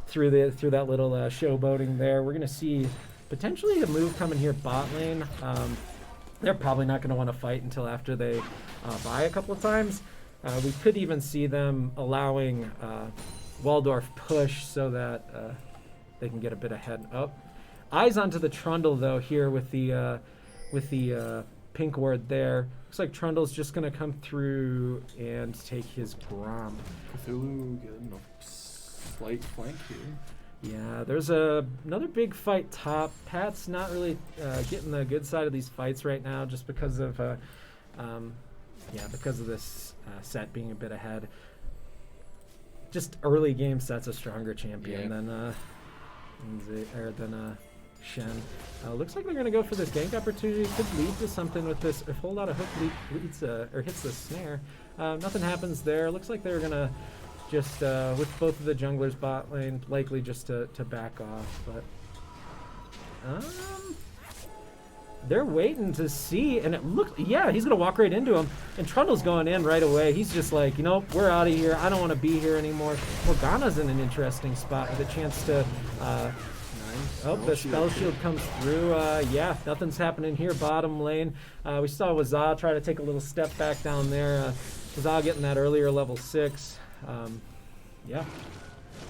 D: Through that little showboating there, we're going to see potentially a move coming here bot lane. They're probably not going to want to fight until after they buy a couple of times. We could even see them allowing Waldorf push so that they can get a bit ahead. Oh, eyes onto the Trundle though here with the pink ward there. Looks like Trundle's just going to come through and take his Gromp.
A: Cthulhu getting a slight flank here.
D: Yeah, there's another big fight top. Pat's not really getting the good side of these fights right now just because of this set being a bit ahead. Just early game set's a stronger champion than Shen. Looks like they're going to go for this gank opportunity. Could lead to something with this. If a whole lot of hook leads or hits the snare, nothing happens there. Looks like they're going to just, with both of the junglers bot lane, likely just to back off. But they're waiting to see, and it looks, yeah, he's going to walk right into him, and Trundle's going in right away. He's just like, you know, we're out of here. I don't want to be here anymore. Morgana's in an interesting spot with a chance to... Oh, the spell shield comes through. Yeah, nothing's happening here. Bottom lane. We saw Wazah try to take a little step back down there. Wazah getting that earlier level 6. Yeah.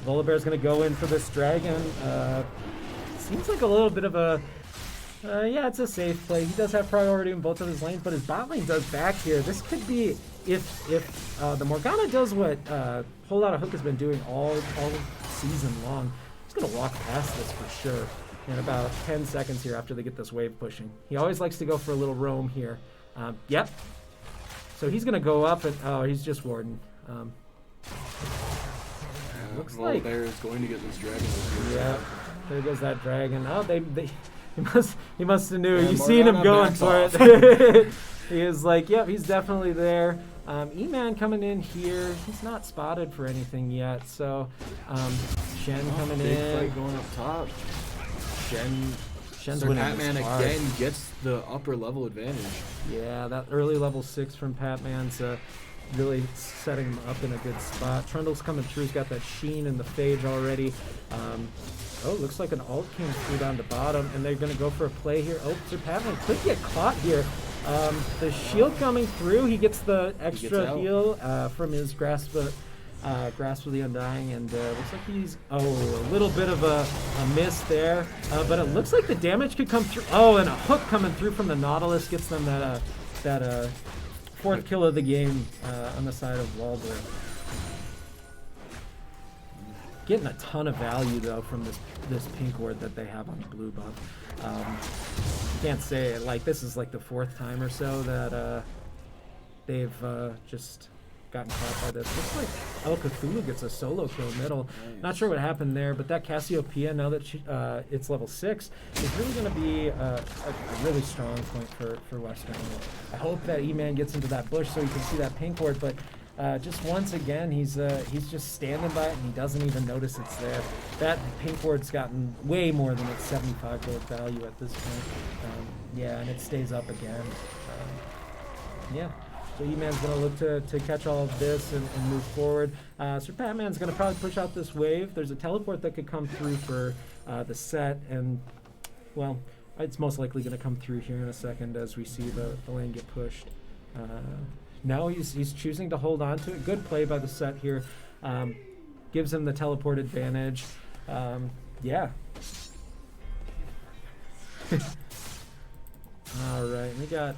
D: Volibear's going to go in for this dragon. Seems like a little bit of a... yeah, it's a safe play. He does have priority in both of his lanes, but his bot lane does back here. This could be... If the Morgana does what Whole Lotta Hook has been doing all season long, he's going to walk past this for sure in about 10 seconds here after they get this wave pushing. He always likes to go for a little roam here. Yep. So he's going to go up and... Oh, he's just warding. Looks like...
A: Volibear is going to get this dragon.
D: Yeah. There goes that dragon. Oh, he must have knew. You seen him going for it. He is like, yep, he's definitely there. E-Man coming in here. He's not spotted for anything yet, so Shen coming
A: big
D: in.
A: Fight going up top.
D: Shen's
A: Sir
D: winning
A: Patman
D: this hard.
A: again gets the upper level advantage.
D: Yeah, that early level 6 from Patman's really setting him up in a good spot. Trundle's coming through. He's got that sheen in the phage already. Oh, looks like an ult came through down to bottom, and they're going to go for a play here. Oh, Sir Patman could get caught here. The shield coming through. He gets the extra heal from his grasp of the Undying, and looks like he's a little bit of a miss there. But it looks like the damage could come through. Oh, and a hook coming through from the Nautilus gets them that 4th kill of the game on the side of Waldorf. Getting a ton of value though from this pink ward that they have on the blue buff. Can't say like this is like the 4th time or so that they've just gotten caught by this. Looks like El Cthulhu gets a solo kill middle. Nice. Not sure what happened there, but that Cassiopeia, now that it's level 6, is really going to be a really strong point for Western. I hope that E-Man gets into that bush so you can see that pink ward, but just once again, he's just standing by it and he doesn't even notice it's there. That pink ward's gotten way more than its 75 gold value at this point. Yeah, and it stays up again. Yeah. So E-Man's going to look to catch all of this and move forward. Sir Patman's going to probably push out this wave. There's a teleport that could come through for the set, and, well, it's most likely going to come through here in a second as we see the lane get pushed. no, he's choosing to hold on to it. Good play by the set here. Gives him the teleport advantage. Yeah. All right, we got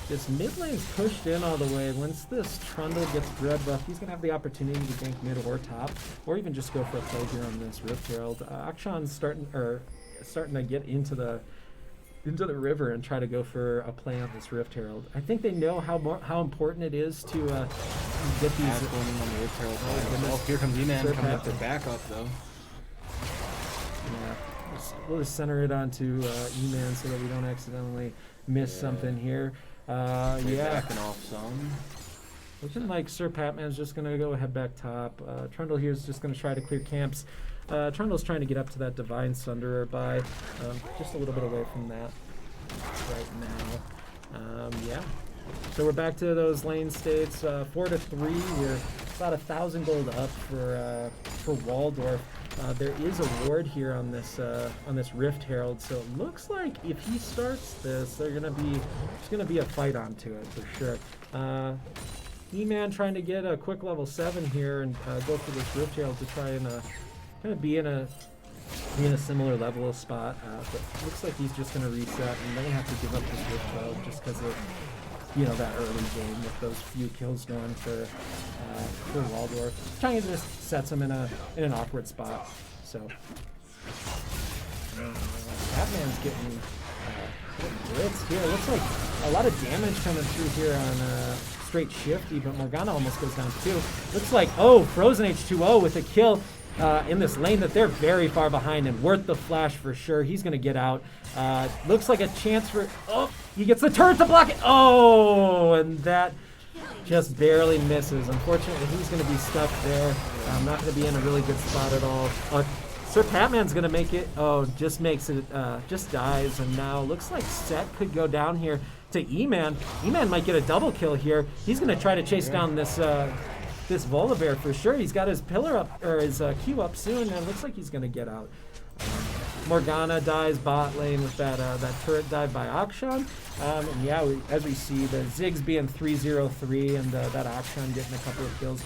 D: this mid lane's pushed in all the way. Once this Trundle gets Dread buff, he's gonna have the opportunity to gank mid or top, or even just go for a play here on this Rift Herald. Akshan's starting to get into the river and try to go for a play on this Rift Herald. I think they know how important it is to get these.
A: Going on the Rift Herald. Oh, here comes E-Man coming up to back up though.
D: Yeah, we'll just center it onto E-Man so that we don't accidentally miss something here. Yeah,
A: backing off some.
D: Looking like Sir Patman's just gonna go head back top. Trundle here is just gonna try to clear camps. Trundle's trying to get up to that Divine Sunderer by just a little bit away from that right now. Yeah. So we're back to those lane states. 4-3. We're about 1,000 gold up for Waldorf. There is a ward here on this Rift Herald, so it looks like if he starts this, there's gonna be a fight onto it for sure. E-Man trying to get a quick level 7 here and go for this Rift Herald to try and kind of be in a similar level of spot. But looks like he's just gonna reset and then have to give up this Rift Herald just because of that early game with those few kills going for Waldorf. Trying to just sets him in an awkward spot. So Batman's getting blitzed here. It looks like a lot of damage coming through here on straight shifty, but Morgana almost goes down too. Looks like Frozen H2O with a kill in this lane that they're very far behind and worth the flash for sure. He's gonna get out. Looks like a chance for he gets the turret to block it. And that just barely misses. Unfortunately, he's gonna be stuck there. Not gonna be in a really good spot at all. Sir Patman's gonna make it. Just makes it. Just dies, and now looks like Set could go down here to E-Man. E-Man might get a double kill here. He's gonna try to chase down this Volibear for sure. He's got his pillar up, or his Q up soon, and it looks like he's gonna get out. Morgana dies bot lane with that turret dive by Akshan. And yeah, as we see, the Ziggs being 3-0-3 and that Akshan getting a couple of kills,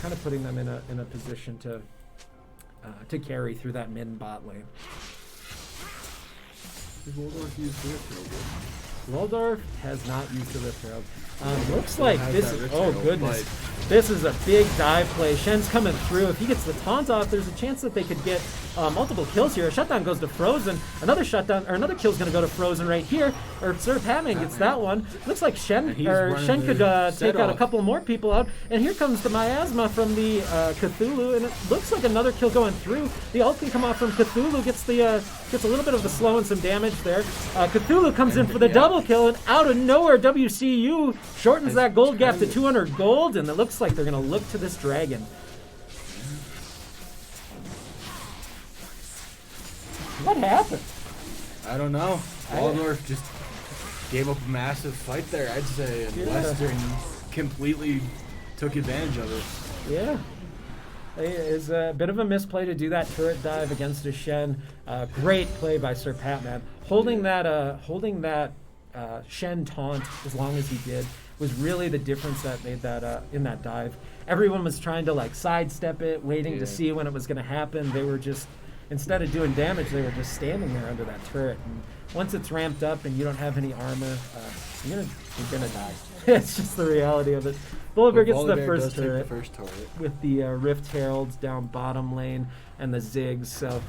D: kind of putting them in a position to carry through that mid and bot lane.
A: Did Waldorf use the Rift Herald?
D: Waldorf has not used the Rift Herald. Looks like this is,
A: Herald,
D: goodness. This is a big dive play. Shen's coming through. If he gets the taunt off, there's a chance that they could get multiple kills here. A shutdown goes to Frozen. Another kill's going to go to Frozen right here. Or Sir Patman gets that one. Looks like Shen could take out a couple more people out. And here comes the miasma from the Cthulhu, and it looks like another kill going through. The ult can come off from Cthulhu. Gets a little bit of the slow and some damage there. Cthulhu comes in for the double kill, and out of nowhere, WCU shortens that gold gap to 200 gold, and it looks like they're going to look to this dragon. What happened?
A: I don't know. Waldorf just gave up a massive fight there, I'd say, and Western completely took advantage of it.
D: Yeah. It's a bit of a misplay to do that turret dive against a Shen. Great play by Sir Patman. Holding that Shen taunt as long as he did was really the difference that made that in that dive. Everyone was trying to sidestep it, waiting to see when it was going to happen. They were just, instead of doing damage, they were just standing there under that turret. And once it's ramped up and you don't have any armor, you're gonna die. It's just the reality of it. Volibear gets the first turret with the Rift Heralds down bottom lane and the Ziggs. So,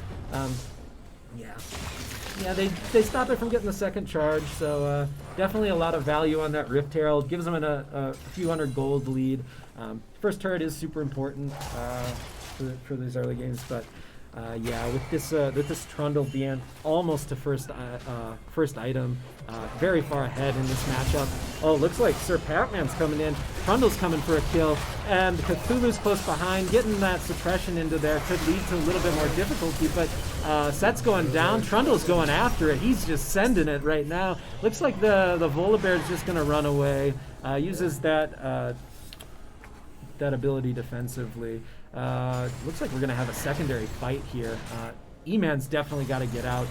D: yeah, they stop it from getting the second charge. So definitely a lot of value on that Rift Herald. Gives them a few hundred gold lead. First turret is super important for these early games, but. Yeah, with this Trundle being almost to first item, very far ahead in this matchup. Looks like Sir Patman's coming in. Trundle's coming for a kill, and Cthulhu's close behind. Getting that suppression into there could lead to a little bit more difficulty, but Set's going down. Trundle's going after it. He's just sending it right now. Looks like the Volibear's just going to run away. Uses that ability defensively. Looks like we're going to have a secondary fight here. E-Man's definitely got to get out.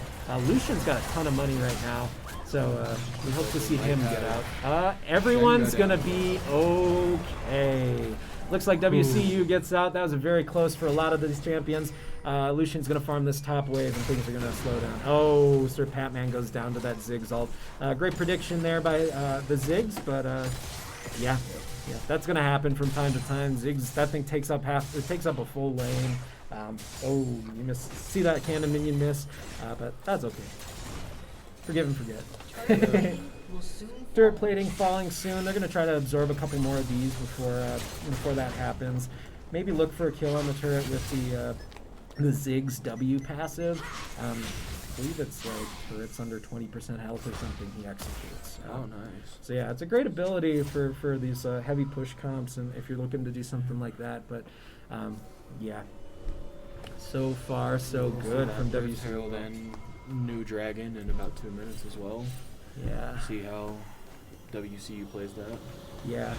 D: Lucian's got a ton of money right now. So we hope to see him get out. Everyone's going to be okay. Looks like WCU gets out. That was very close for a lot of these champions. Lucian's going to farm this top wave, and things are going to slow down. Oh, Sir Patman goes down to that Ziggs ult. Great prediction there by the Ziggs, but yeah, that's going to happen from time to time. Ziggs, that thing takes up a full lane. Oh, you missed. See that cannon minion miss, but that's okay. Forgive and forget. Turret plating falling soon. They're going to try to absorb a couple more of these before that happens. Maybe look for a kill on the turret with the Ziggs W passive. I believe it's like turrets under 20% health or something he executes.
A: Oh, nice.
D: So yeah, it's a great ability for these heavy push comps, and if you're looking to do something like that. But yeah, so far so good from WCU.
A: And new dragon in about 2 minutes as well.
D: Yeah.
A: See how WCU plays that.
D: Yeah.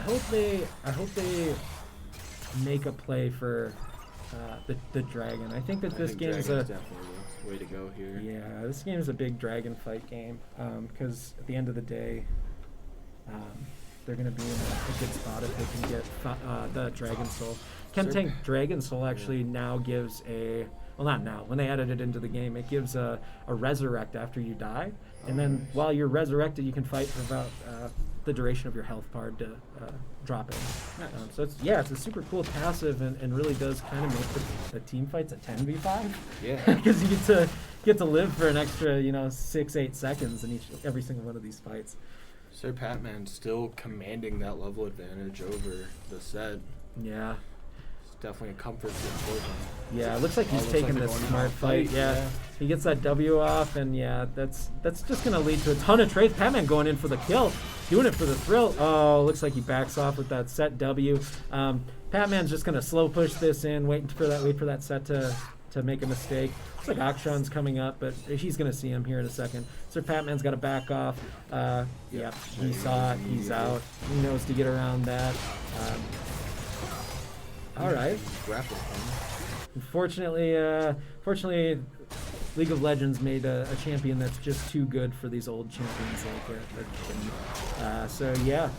D: I hope they make a play for the dragon. I think that this game is
A: definitely the way to go here.
D: Yeah, this game is a big dragon fight game because at the end of the day, they're going to be in a good spot if they can get the Dragon Soul. Chemtank Dragon Soul actually now gives a... Well, not now. When they added it into the game, it gives a resurrect after you die. And then while you're resurrected, you can fight for about the duration of your health bar to drop in. Nice. So it's a super cool passive and really does kind of make the team fights a 10v5.
A: Yeah.
D: Because you get to live for an extra 6-8 seconds in every single one of these fights.
A: Sir Patman still commanding that level advantage over the set.
D: Yeah.
A: Definitely a comfort for him.
D: Yeah, it looks like he's taking this smart fight. Yeah, he gets that W off, and yeah, that's just gonna lead to a ton of trades. Patman going in for the kill, doing it for the thrill. Oh, looks like he backs off with that set W. Patman's just gonna slow push this in, wait for that set to make a mistake. Looks like Akshan's coming up, but he's gonna see him here in a second. Sir Patman's got to back off. Yeah, he saw it. He's out. He knows to get around that. All right. Fortunately, League of Legends made a champion that's just too good for these old champions like so yeah,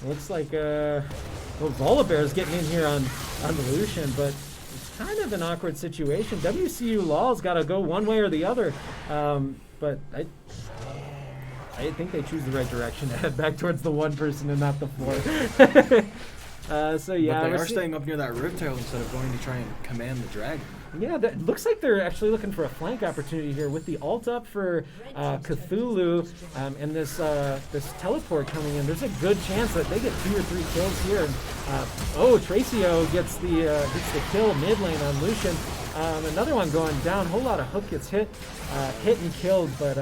D: looks like Volibear's getting in here on the Lucian, but it's kind of an awkward situation. WCU LOL's got to go one way or the other, but I think they choose the right direction to head back towards the one person and not the four. So yeah,
A: but they are staying up near that Rift Tail instead of going to try and command the dragon.
D: Yeah, that looks like they're actually looking for a flank opportunity here with the ult up for Cthulhu and this teleport coming in. There's a good chance that they get 2 or 3 kills here. And, Tracio gets the kill mid lane on Lucian. Another one going down. Whole lot of hook gets hit and killed. But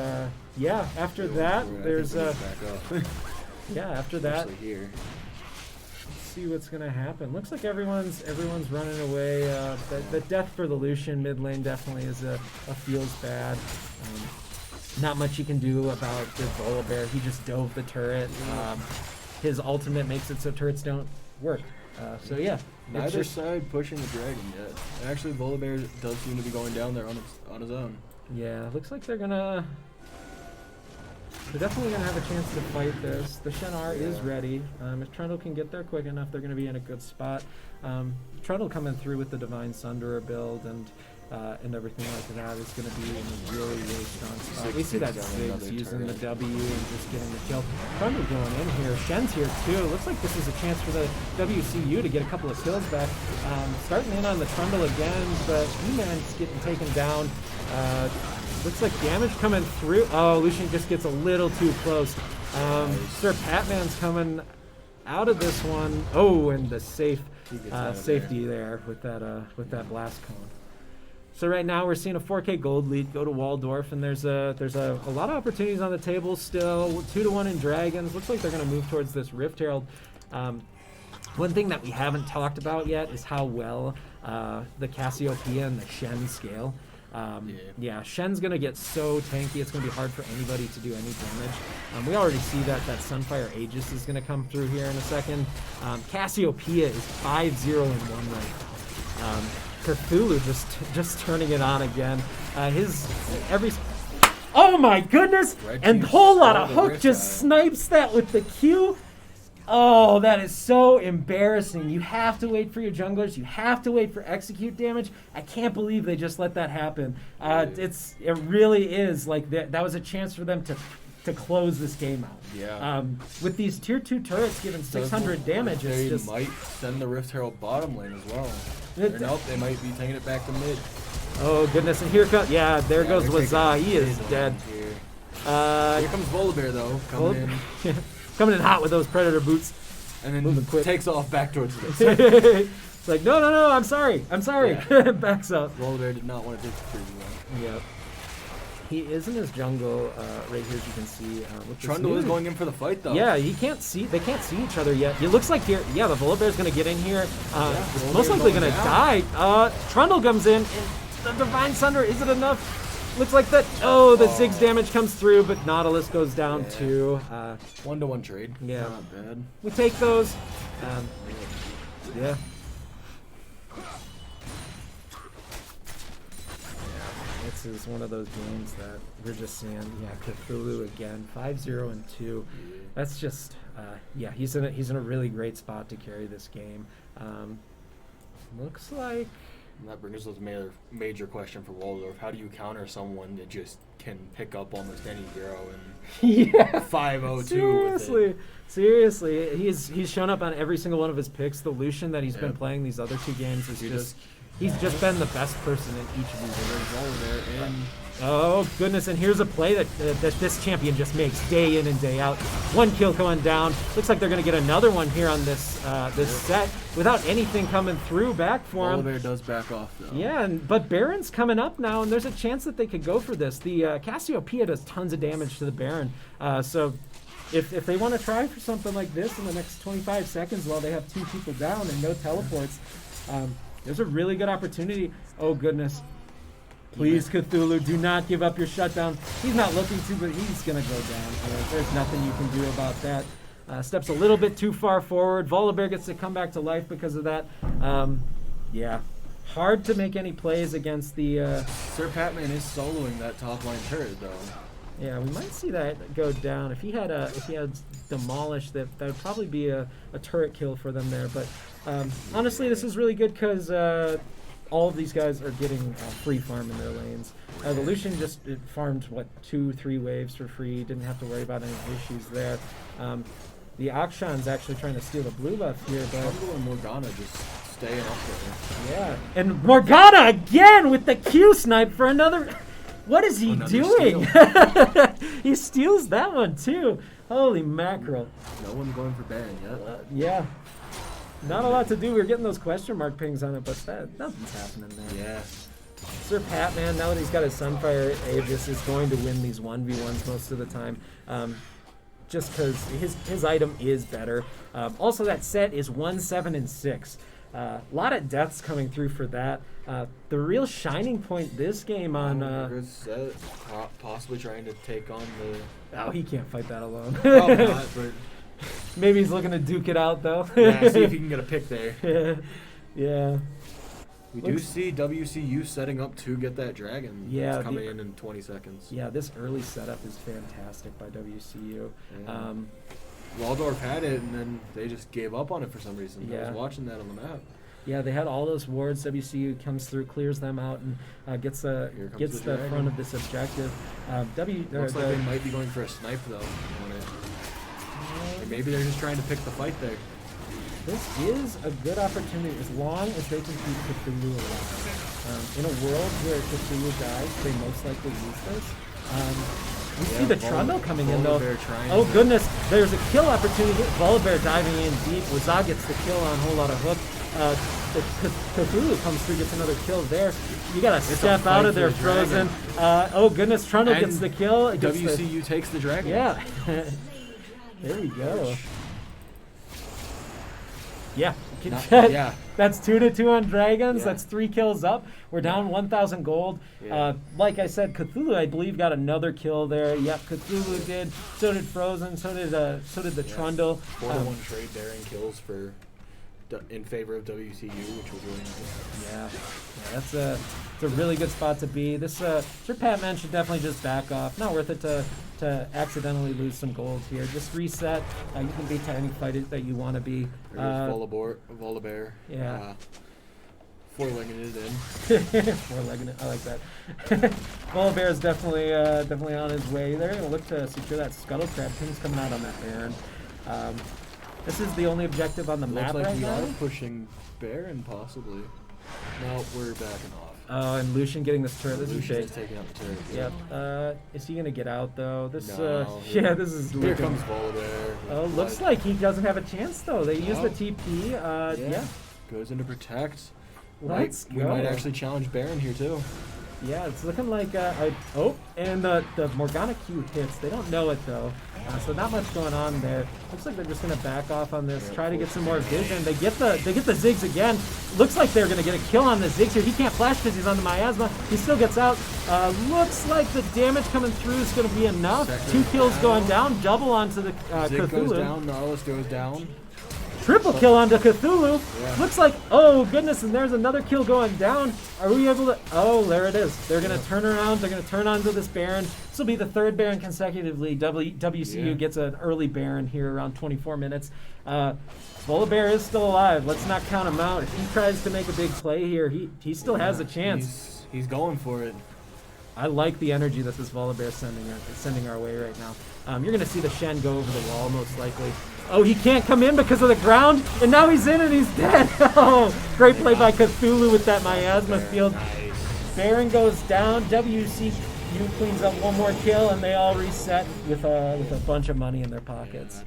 D: yeah, after that, there's after that.
A: Here.
D: See what's gonna happen. Looks like everyone's running away. The death for the Lucian mid lane definitely is a feels bad. Not much you can do about the Volibear. He just dove the turret. His ultimate makes it so turrets don't work. So yeah,
A: neither side pushing the dragon yet. And actually, Volibear does seem to be going down there on his own.
D: Yeah, looks like they're definitely going to have a chance to fight this. The Shenar is ready. If Trundle can get there quick enough, they're going to be in a good spot. Trundle coming through with the Divine Sunderer build and everything like that is going to be in a really, really strong spot. We see that Ziggs using the W and just getting the kill. Trundle going in here. Shen's here too. Looks like this is a chance for the WCU to get a couple of kills back. Starting in on the Trundle again, but E-Man's getting taken down. Looks like damage coming through. Oh, Lucian just gets a little too close. Sir Patman's coming out of this one. Oh, and the safety there with that blast cone. So right now we're seeing a 4K gold lead go to Waldorf, and there's a lot of opportunities on the table still. 2-1 in Dragons. Looks like they're going to move towards this Rift Herald. One thing that we haven't talked about yet is how well the Cassiopeia and the Shen scale. Yeah, Shen's going to get so tanky, it's going to be hard for anybody to do any damage. We already see that Sunfire Aegis is going to come through here in a second. Cassiopeia is 5-0 in 1 right now. Cthulhu just turning it on again. Oh my goodness!
A: Red
D: And
A: team
D: whole lot
A: stole
D: of
A: the
D: Hook
A: rift
D: just
A: out.
D: snipes that with the Q. Oh, that is so embarrassing. You have to wait for your junglers. You have to wait for execute damage. I can't believe they just let that happen. It really is like that was a chance for them to close this game out.
A: Yeah.
D: With these tier 2 turrets giving 600 damage,
A: They
D: it's just
A: might send the Rift Herald bottom lane as well. Or nope, they might be taking it back to mid.
D: oh goodness. And here comes there goes
A: they're
D: Wazah.
A: taking
D: He is
A: mid
D: dead.
A: Here comes Volibear though, coming in,
D: Coming in hot with those Predator boots.
A: and
D: moving
A: then
D: quick.
A: takes off back towards the side.
D: It's like, no, I'm sorry.
A: Yeah.
D: Backs up.
A: Volibear did not want to take the pretty well.
D: Yep. He is in his jungle right here, as you can see. With this
A: Trundle is
D: new-
A: going in for the fight though.
D: Yeah, they can't see each other yet. It looks like here, yeah, the Volibear's going to get in here.
A: Volibear's
D: Most likely going to
A: going
D: die. Trundle comes in, and the Divine Sunder, is it enough? Looks like that. Oh, the Ziggs damage comes through, but Nautilus goes down
A: Yeah.
D: too.
A: 1-to-1 trade.
D: Yeah.
A: Not bad.
D: We take those. Yeah. This is one of those games that we're just seeing. Yeah, Cthulhu again, 5-0-2. That's just, yeah, he's in a really great spot to carry this game. Looks like.
A: And that brings us to a major question for Waldorf. How do you counter someone that just can pick up almost any hero and
D: Yeah.
A: 5-0-2
D: Seriously, he's shown up on every single one of his picks. The Lucian that he's been
A: Yep.
D: playing these other two games is
A: You
D: he's just been the best person in each of these.
A: Volibear in.
D: Oh goodness! And here's a play that this champion just makes day in and day out. One kill going down. Looks like they're going to get another one here on this set without anything coming through back for him.
A: Volibear does back off though.
D: Yeah, but Baron's coming up now, and there's a chance that they could go for this. The Cassiopeia does tons of damage to the Baron, so if they want to try for something like this in the next 25 seconds while they have two people down and no teleports, there's a really good opportunity. Oh goodness. Please, Cthulhu, do not give up your shutdown. He's not looking to, but he's going to go down here. There's nothing you can do about that. Steps a little bit too far forward. Volibear gets to come back to life because of that. Yeah. Hard to make any plays against the...
A: Sir Patman is soloing that top line turret though.
D: Yeah, we might see that go down. If he had demolished that would probably be a turret kill for them there. But honestly, this is really good because all of these guys are getting free farm in their lanes. The Lucian just farmed, 2-3 waves for free. Didn't have to worry about any issues there. The Akshan's actually trying to steal the blue buff here, but...
A: Trundle and Morgana just staying up there.
D: Yeah. And Morgana again with the Q snipe for another... What is he doing? He steals that one too. Holy mackerel.
A: No one's going for Baron yet.
D: Yeah. Not a lot to do. We're getting those question mark pings on it, but nothing's happening there.
A: Yeah.
D: Sir Patman, now that he's got his Sunfire Aegis, is going to win these 1v1s most of the time. Just because his item is better. Also, that set is 1-7-6. A lot of deaths coming through for that. The real shining point this game on...
A: Set, possibly trying to take on the...
D: Oh, he can't fight that alone.
A: Probably not, but...
D: Maybe he's looking to duke it out, though.
A: Yeah, see if he can get a pick there.
D: Yeah.
A: We do see WCU setting up to get that dragon.
D: Yeah,
A: It's coming in 20 seconds.
D: Yeah, this early setup is fantastic by WCU.
A: Yeah. Waldorf had it, and then they just gave up on it for some reason. I
D: Yeah.
A: was watching that on the map.
D: Yeah, they had all those wards. WCU comes through, clears them out, and gets the
A: dragon.
D: front of this objective.
A: Looks like they might be going for a snipe, though, on it. Or maybe they're just trying to pick the fight there.
D: This is a good opportunity as long as they can keep Cthulhu alive. In a world where Cthulhu dies, they most likely lose this. We see the Trundle coming in, though. Oh, goodness. There's a kill opportunity. Volibear diving in deep. Wazah gets the kill on a whole lot of Hook. Cthulhu comes through, gets another kill there. You gotta step out of there, Frozen. Oh, goodness. Trundle gets the kill.
A: WCU takes the dragon.
D: Yeah. There we go. Yeah.
A: Yeah.
D: That's 2-2 on Dragons.
A: Yeah.
D: That's 3 kills up. We're down 1,000 gold.
A: Yeah.
D: Like I said, Cthulhu, I believe, got another kill there. Yep, Cthulhu did. So did Frozen. So did the Trundle.
A: 4-to-1 trade daring kills for in favor of WCU, which was really nice.
D: Yeah, that's it's a really good spot to be. This Sir Patman should definitely just back off. Not worth it to accidentally lose some gold here. Just reset. You can be to any fight that you want to be.
A: Volibear.
D: Yeah.
A: Four-legged it in.
D: Four-legged it. I like that. Volibear is definitely on his way. They're going to look to secure that Scuttle Crab. Things coming out on that Baron. This is the only objective on the map
A: Looks like
D: right
A: we
D: now.
A: are pushing Baron, possibly. No, we're backing off.
D: Oh, and Lucian getting this turret. This
A: Lucian
D: is
A: is taking out the turret.
D: Yep. Is he gonna get out though? This.
A: No,
D: Yeah, this is.
A: Here comes Volibear.
D: Oh, looks like he doesn't have a chance though. They use the TP. Yeah.
A: Goes into protect.
D: Let's
A: We
D: go.
A: might actually challenge Baron here too.
D: Yeah, it's looking like and the Morgana Q hits. They don't know it though, so not much going on there. Looks like they're just gonna back off on this, try to get some more vision. They get the Ziggs again. Looks like they're gonna get a kill on the Ziggs here. He can't flash because he's on the miasma. He still gets out. Looks like the damage coming through is gonna be enough.
A: Second
D: 2 kills
A: down.
D: going down. Double onto the
A: Zig
D: Cthulhu.
A: goes down, Nautilus goes down.
D: Triple kill onto Cthulhu.
A: Yeah.
D: Looks like, oh goodness, and there's another kill going down. Are we able to? Oh, there it is. They're gonna turn around. They're gonna turn onto this Baron. This will be the 3rd Baron consecutively. WCU gets an early Baron here around 24 minutes. Volibear is still alive. Let's not count him out. If he tries to make a big play here, he still has a chance.
A: He's going for it.
D: I like the energy that this Volibear is sending our way right now. You're going to see the Shen go over the wall most likely. Oh, he can't come in because of the ground, and now he's in and he's dead. Oh, great play by Cthulhu with that miasma field.
A: Nice.
D: Baron goes down. WCU cleans up one more kill, and they all reset with a bunch of money in their pockets.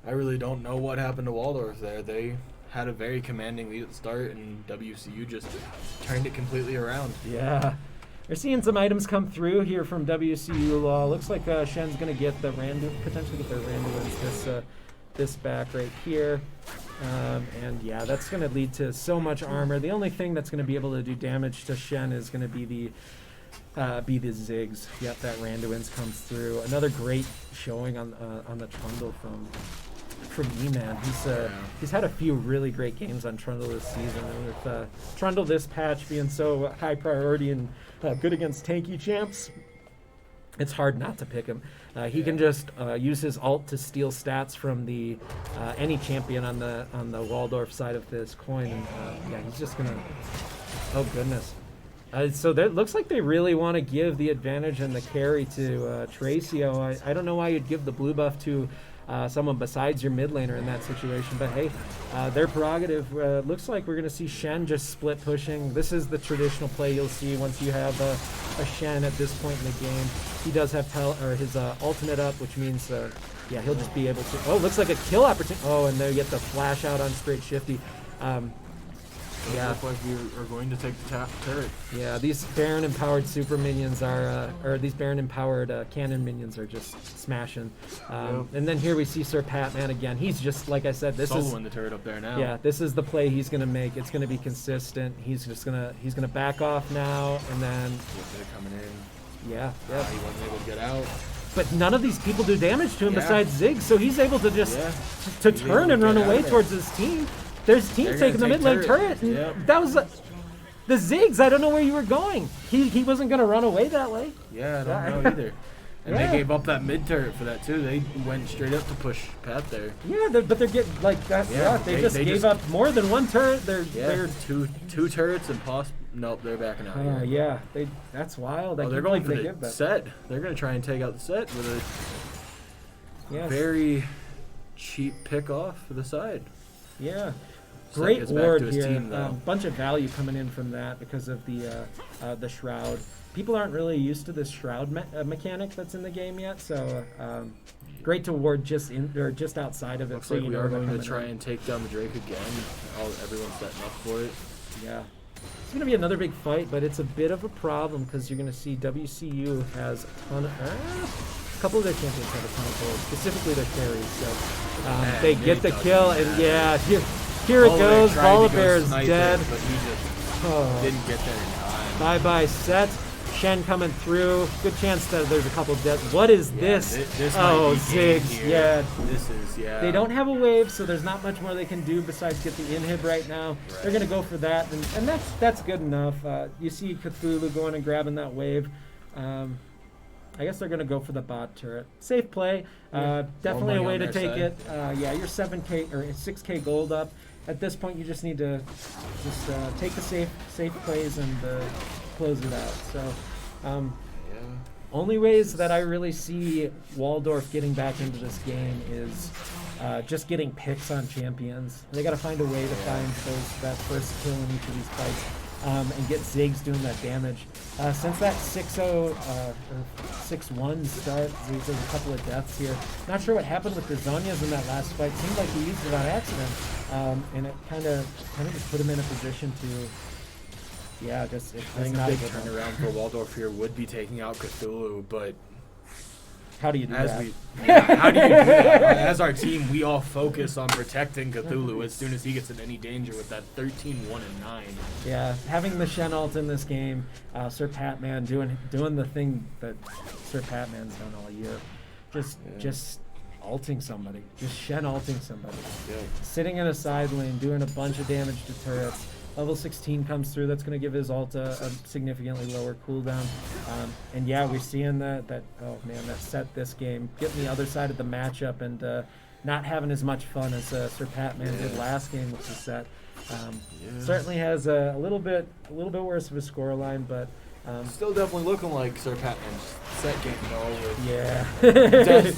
A: I really don't know what happened to Waldorf there. They had a very commanding lead at the start, and WCU just turned it completely around.
D: Yeah. We're seeing some items come through here from WCU Law. Looks like Shen's going to get the potentially get their Randuins this back right here. And yeah, that's going to lead to so much armor. The only thing that's going to be able to do damage to Shen is going to be the Ziggs. Yep, that Randuins comes through. Another great showing on the Trundle from E-Man. He's had a few really great games on Trundle this season, and with Trundle this patch being so high priority and good against tanky champs, it's hard not to pick him. He can just use his ult to steal stats from the any champion on the Waldorf side of this coin, and yeah, he's just gonna. Oh goodness. So that looks like they really want to give the advantage and the carry to Tracio. I don't know why you'd give the blue buff to someone besides your mid laner in that situation, but hey, their prerogative. Looks like we're going to see Shen just split pushing. This is the traditional play you'll see once you have a Shen at this point in the game. He does have his ultimate up, which means yeah, he'll just be able to. Oh, looks like a kill opportunity. Oh, and there you get the flash out on straight shifty. Yeah,
A: looks like we are going to take the top turret.
D: Yeah, these Baron empowered super minions are, or these Baron empowered cannon minions are just smashing. And then here we see Sir Patman again. He's just, like I said, this is
A: soloing the turret up there now.
D: Yeah, this is the play he's gonna make. It's gonna be consistent. He's gonna back off now, and then
A: They're coming in.
D: yeah.
A: He wasn't able to get out.
D: But none of these people do damage to him
A: Yeah.
D: besides Ziggs, so he's able to just to
A: He's
D: turn
A: able
D: and
A: to
D: run
A: get out
D: away
A: of there.
D: towards his team. There's team
A: They're
D: taking the
A: gonna
D: mid
A: take
D: lane
A: turret.
D: turret. And
A: Yep.
D: that was the Ziggs. I don't know where you were going. He wasn't gonna run away that way.
A: Yeah, I don't know either. And
D: Yeah.
A: they gave up that mid turret for that too. They went straight up to push Pat there.
D: Yeah, but they're getting like that.
A: Yeah,
D: Yeah, they just gave up more than one turret. They're
A: two turrets and nope, they're backing out.
D: yeah. That's wild. I
A: Oh, they're
D: can't
A: going
D: believe
A: for
D: they
A: the
D: give that.
A: set. They're going to try and take out the set with a
D: Yes.
A: very cheap pick off for the side.
D: Yeah.
A: Set
D: Great
A: gets back
D: ward
A: to his
D: here.
A: team, though.
D: Bunch of value coming in from that because of the shroud. People aren't really used to this shroud mechanic that's in the game yet, so great to ward just outside of it.
A: Looks
D: so
A: like
D: you
A: we
D: know
A: are
D: they're
A: going to
D: coming
A: try
D: in.
A: and take down the Drake again. Everyone's setting up for it.
D: Yeah. It's going to be another big fight, but it's a bit of a problem because you're going to see WCU has a ton of... a couple of their champions have a ton of gold, specifically their carries. So they get the kill, and yeah, here it goes. Volibear is dead.
A: But he just didn't get there in time.
D: Bye-bye set. Shen coming through. Good chance that there's a couple deaths. What is this?
A: This
D: Oh,
A: might be game
D: Ziggs.
A: here.
D: Yeah.
A: This is, yeah.
D: They don't have a wave, so there's not much more they can do besides get the inhib right now. They're going to go for that, and that's good enough. You see Cthulhu going and grabbing that wave. I guess they're going to go for the bot turret. Safe play. Definitely a way to take it. Yeah, you're 7K or 6K gold up. At this point, you just need to take the safe plays and close it out. So, only ways that I really see Waldorf getting back into this game is just getting picks on champions. They got to find a way to find that first kill in each of these fights. And get Ziggs doing that damage. Since that 6-0 or 6-1 start, Ziggs has a couple of deaths here. Not sure what happened with the Zhonya's in that last fight. Seemed like he used it on accident, and it kind of just put him in a position to, yeah, just.
A: I think a big turnaround for Waldorf here would be taking out Cthulhu, but.
D: How do you do that?
A: How do you do that? As our team, we all focus on protecting Cthulhu as soon as he gets in any danger with that 13-1-9.
D: Yeah, having the Shen ult in this game, Sir Patman doing the thing that Sir Patman's done all year, just ulting somebody, just Shen ulting somebody, sitting in a side lane, doing a bunch of damage to turrets. Level 16 comes through. That's going to give his ult a significantly lower cooldown. And yeah, we're seeing that oh man, that set this game, getting the other side of the matchup and not having as much fun as Sir Patman did last game with the set. Certainly has a little bit worse of a scoreline, but
A: still definitely looking like Sir Patman's set game though.
D: Yeah,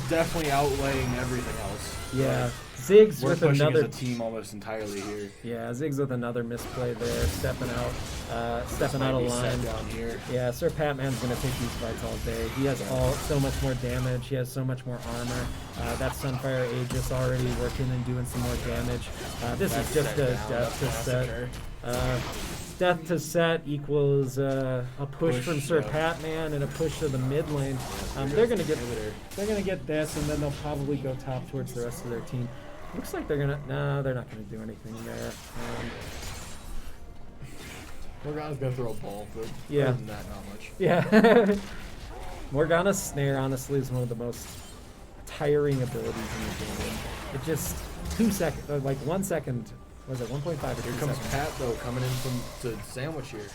A: definitely outlaying everything else.
D: Yeah. Ziggs
A: We're
D: with
A: pushing
D: another
A: as a team almost entirely here.
D: Yeah, Ziggs with another misplay there, stepping out of line.
A: Down here.
D: Yeah, Sir Patman's gonna take these fights all day. He has so much more damage. He has so much more armor. That Sunfire Aegis already working and doing some more damage. This is just a death to set. Death to set equals a push from Sir Patman and a push to the mid lane. They're gonna get this, and then they'll probably go top towards the rest of their team. Looks like they're not gonna do anything there.
A: Morgana's gonna throw a ball, but
D: yeah,
A: other than that, not much.
D: Yeah. Morgana's snare honestly is one of the most tiring abilities in the game. It just 2 seconds, like 1 second. Was it 1.5 or 2 seconds?
A: Here comes Pat though, coming in to sandwich here.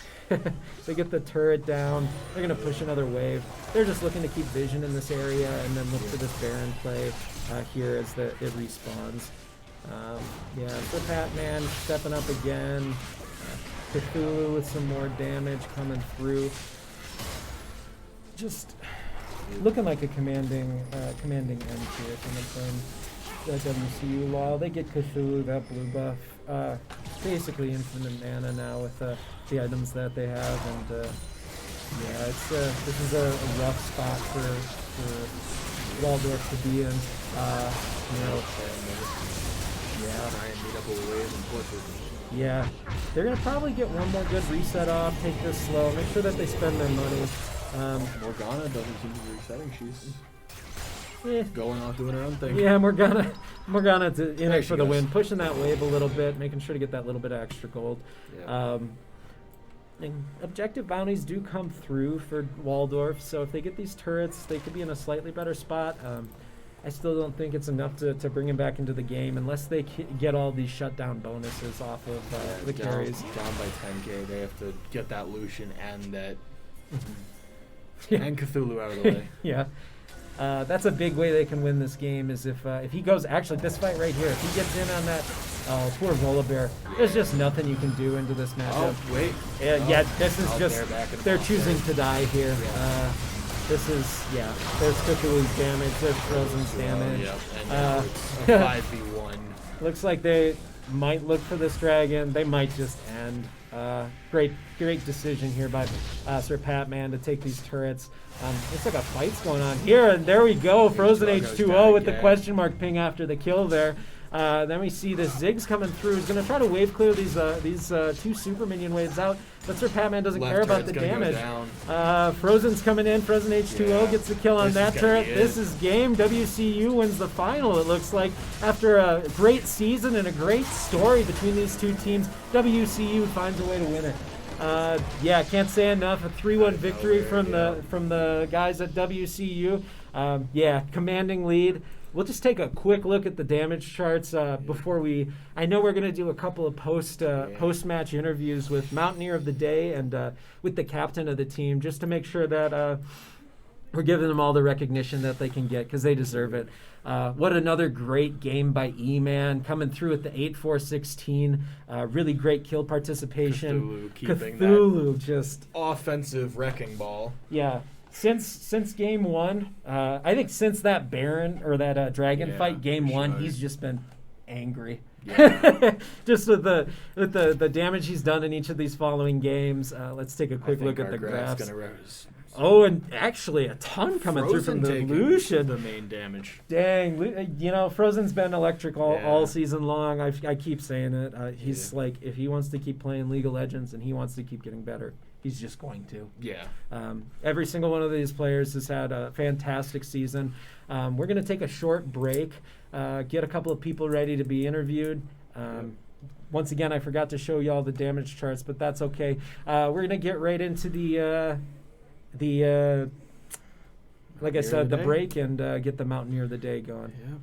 D: They get the turret down. They're going to push another wave. They're just looking to keep vision in this area and then look for this Baron play here as it respawns. Yeah, so Patman stepping up again. Cthulhu with some more damage coming through. Just looking like a commanding end here coming from the WCU law. They get Cthulhu, that blue buff. Basically infinite mana now with the items that they have, and yeah, this is a rough spot for Waldorf to be in. Yeah, they're gonna probably get one more good reset off, take this slow, make sure that they spend their money.
A: Morgana doesn't seem to be resetting. She's going off doing her own thing.
D: Yeah, Morgana in it for the win, pushing that wave a little bit, making sure to get that little bit of extra gold. Yeah. And objective bounties do come through for Waldorf, so if they get these turrets, they could be in a slightly better spot. I still don't think it's enough to bring him back into the game unless they get all these shutdown bonuses off of the carries.
A: Down by 10k, they have to get that Lucian and that and Cthulhu out of the way.
D: Yeah. That's a big way they can win this game is if he goes, actually this fight right here, if he gets in on that, poor Volibear, there's just nothing you can do into this matchup.
A: Oh, wait.
D: Yeah, this is just, they're choosing to die here. This is, yeah, there's Cthulhu's damage, there's Frozen's damage.
A: And it's a 5v1.
D: Looks like they might look for this dragon, they might just end. Great decision here by Sir Patman to take these turrets. Looks like a fight's going on here, and there we go. Frozen H2O with the question mark ping after the kill there. Then we see this Ziggs coming through. He's going to try to wave clear these two super minion waves out, but Sir Patman doesn't care about the damage. Frozen's coming in. Frozen H2O gets the kill on that turret. This is game. WCU wins the final, it looks like. After a great season and a great story between these two teams, WCU finds a way to win it. Yeah, can't say enough. A 3-1 victory
A: nowhere,
D: from
A: yeah.
D: the guys at WCU. Yeah, commanding lead. We'll just take a quick look at the damage charts before we. I know we're gonna do a couple of post match interviews with Mountaineer of the Day and with the captain of the team, just to make sure that we're giving them all the recognition that they can get because they deserve it. What another great game by E-Man, coming through at the 8-4-16. Really great kill participation.
A: Cthulhu keeping
D: Cthulhu just
A: offensive wrecking ball.
D: yeah. Since game one, I think since that Baron or that dragon
A: Yeah,
D: fight game
A: for
D: one,
A: sure.
D: he's just been angry.
A: Yeah.
D: Just with the damage he's done in each of these following games. Let's take a
A: I
D: quick
A: think
D: look at
A: our
D: the graphs.
A: gonna
D: Oh, and actually a ton coming through
A: Frozen
D: from the
A: taking
D: Lucian.
A: the main damage.
D: Dang, Frozen's been electric all
A: Yeah.
D: season long. I keep saying it. He's like, if he wants to keep playing League of Legends and he wants to keep getting better, he's just going to.
A: Yeah.
D: Every single one of these players has had a fantastic season. We're going to take a short break, get a couple of people ready to be interviewed. Once again, I forgot to show you all the damage charts, but that's okay. We're going to get right into like I said, the break and get the Mountaineer of the Day going.
A: Yeah.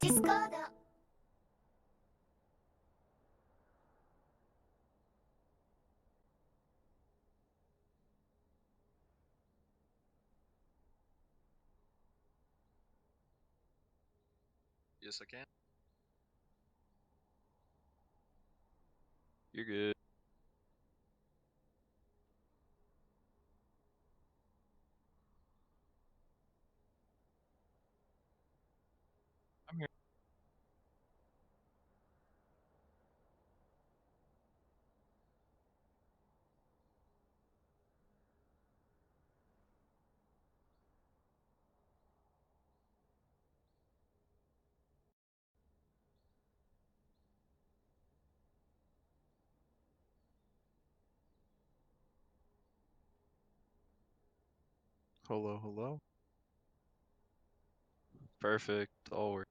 J: Yes, I can. You're good. I'm here. Hello, hello. Perfect. All work.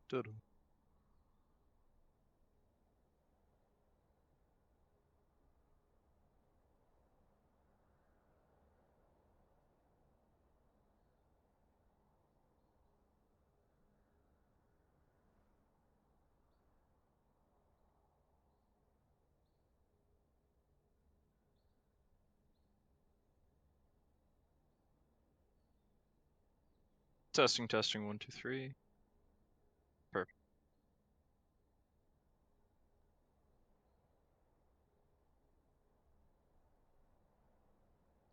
J: Doodle. Testing, testing, 1, 2, 3. Perfect.